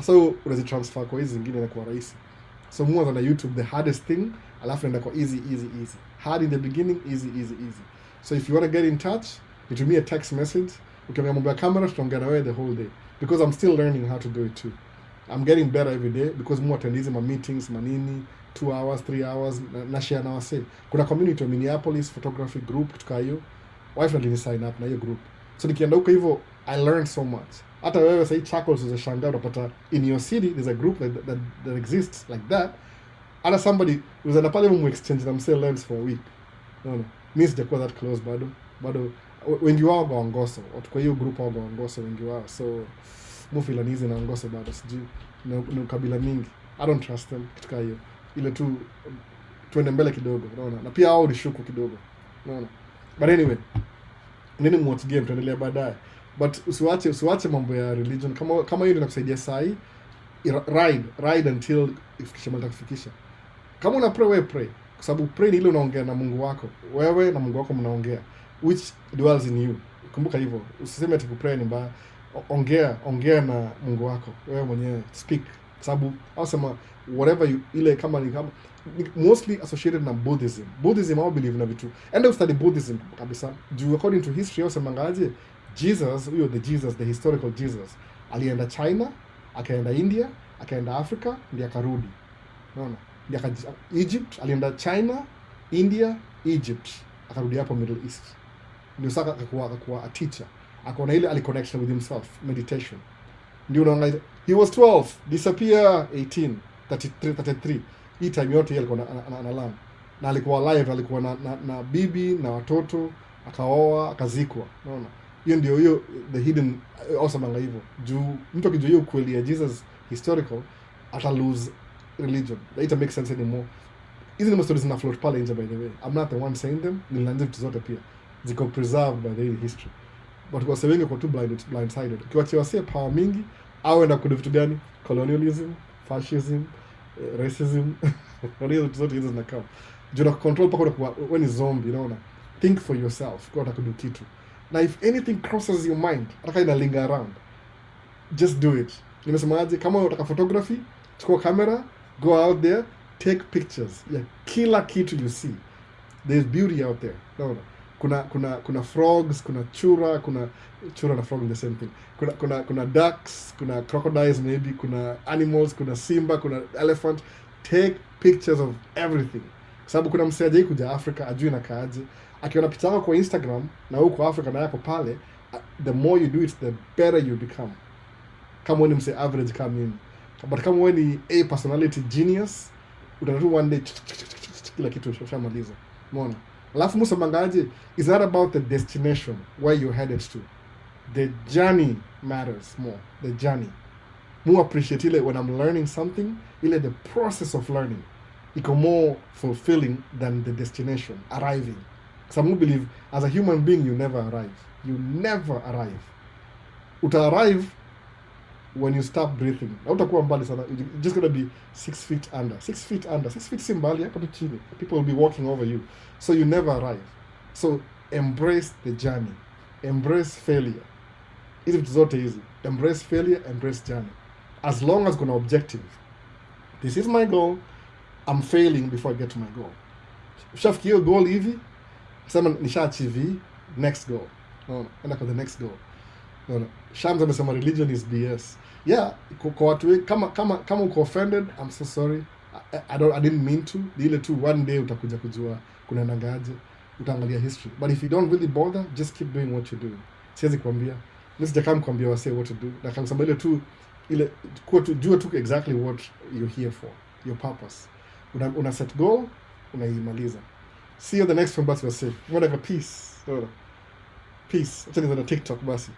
[SPEAKER 1] So unazi transfer kwa hizi zingine na kwa rahisi. So mwanza na YouTube the hardest thing, alafu nenda kwa easy. Hard in the beginning, easy. So if you want to get in touch, nitumie a text message. Ukiongea mambo ya camera tutaongea na wewe the whole day because I'm still learning how to do it too. I'm getting better every day because more attend hizi meetings manini 2 hours 3 hours na share na wase. Kuna community wa Minneapolis photography group kutoka hiyo. Wife alini sign up na hiyo group. So nikienda huko hivyo I learned so much. Hata wewe sasa Charcoals uzashangaa utapata in your city there's a group that exists like that. Hata somebody uzaenda pale mu exchange na msee lens for a week. No. Mimi sijakuwa that close bado wengi wao kwa Ngoso. Watu kwa hiyo group wao kwa Ngoso wengi wao. So mufilanizi na Ngoso bado sijui na kabila mingi. I don't trust them kitu hiyo. Ile tu tuende mbele kidogo, unaona. Na pia hao ni shuku kidogo. Unaona. But anyway, nini watch game tuendelea baadaye. But usiwache mambo ya religion kama hiyo ndio inakusaidia sai. Ride until ifikishe mali kufikisha. Kama una pray wewe pray. Kwa sababu pray ni ile unaongea na Mungu wako. Wewe na Mungu wako mnaongea which dwells in you. Kumbuka hivyo. Usiseme ati kupray ni mbaya. Ongea na Mungu wako. Wewe mwenyewe speak. Kwa sababu ausema whatever you ile kama mostly associated na Buddhism. Buddhism I believe na vitu. And I study Buddhism kabisa. Due according to history ausema ngaje Jesus, the historical Jesus alienda China, akaenda India, akaenda Africa, ndiye akarudi. Unaona? Ndiye Egypt, alienda China, India, Egypt, akarudi hapo Middle East. Ndio saka akakuwa a teacher. Akaona ile aliconnection with himself, meditation. Ndio unaona he was 12, disappear 18, 33. Hii time yote yeye alikuwa analala. Na alikuwa alive, alikuwa na bibi na watoto, akaoa, akazikwa. Unaona? Hiyo the hidden awesome anga hivyo. Juu mtu akijua hiyo kweli ya Jesus historical ata lose religion. That make sense anymore. Hizi ni stories na float pale nje by the way. I'm not the one saying them. Nilanze vitu zote pia. Ziko preserved by the history. But kwa sababu kwa too blindsided. Ukiwachia wase power mingi au enda kuna vitu gani? Colonialism, fascism, racism. Ndio vitu zote hizo zinakaa. Juu na control pako kwa when is zombie, unaona. Think for yourself. Kwa utakudu kitu. Now if anything crosses your mind, ataka ina linger around. Just do it. Nimesemaje kama unataka photography, chukua camera, go out there, take pictures. Yeah, kila kitu you see. There's beauty out there. No. Kuna frogs, kuna chura na frog the same thing. Kuna ducks, kuna crocodiles maybe, kuna animals, kuna simba, kuna elephant. Take pictures of everything. Sababu kuna msee kuja Africa ajui na kaaje. Akiona picha yako kwa Instagram na huko Africa na yako pale, the more you do it the better you become. Kama wewe ni msee average kama mimi. But kama wewe ni a personality genius, utatu one day kila kitu ushamaliza. Umeona? Alafu msomangaje is not about the destination where you're headed to. The journey matters more. The journey. More appreciate ile when I'm learning something, ile the process of learning iko more fulfilling than the destination arriving. Some believe as a human being you never arrive. You never arrive. Uta arrive when you stop breathing. Hautakuwa mbali sana. You're just gonna be 6 feet under. 6 feet under. 6 feet si mbali, hapo tu chini. People will be walking over you. So you never arrive. So embrace the journey. Embrace failure. Hizi vitu zote hizi. Embrace failure, embrace journey. As long as kuna objective. This is my goal. I'm failing before I get to my goal. Ushafikia hiyo goal hivi, sema nisha achieve next goal. No, enda kwa the next goal. No. Shams amesema religion is BS. Yeah, kwa watu kama uko offended, I'm so sorry. I didn't mean to. Ile tu one day utakuja kujua kuna nangaje, utaangalia history. But if you don't really bother, just keep doing what you're doing. Siwezi kuambia. Nisije kuambia wase what to do. Na kama sema ile tu jua tu exactly what you're here for. Your purpose. Una set goal, unaimaliza. See you the next one, basi wase. Whatever, peace. Peace. Acha niza TikTok basi.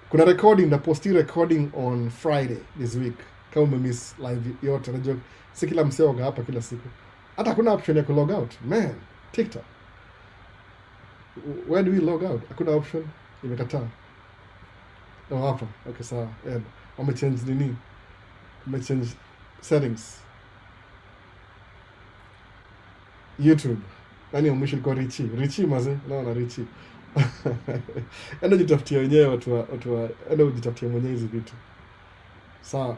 [SPEAKER 1] Kuna recording na posti recording on Friday this week. Kama umemiss live yote najua si kila msee oga hapa kila siku. Hata kuna option ya log out. Man, TikTok. Where do we log out? Hakuna option. Imekataa. Oh, hapa. Okay, sawa. And wamechange nini? Wamechange settings. YouTube. Nani mwisho ilikuwa Richie maze? Naona Richie. Enda jitafutia wenyewe watu wa enda ujitafutia mwenyewe hizi vitu. Sawa.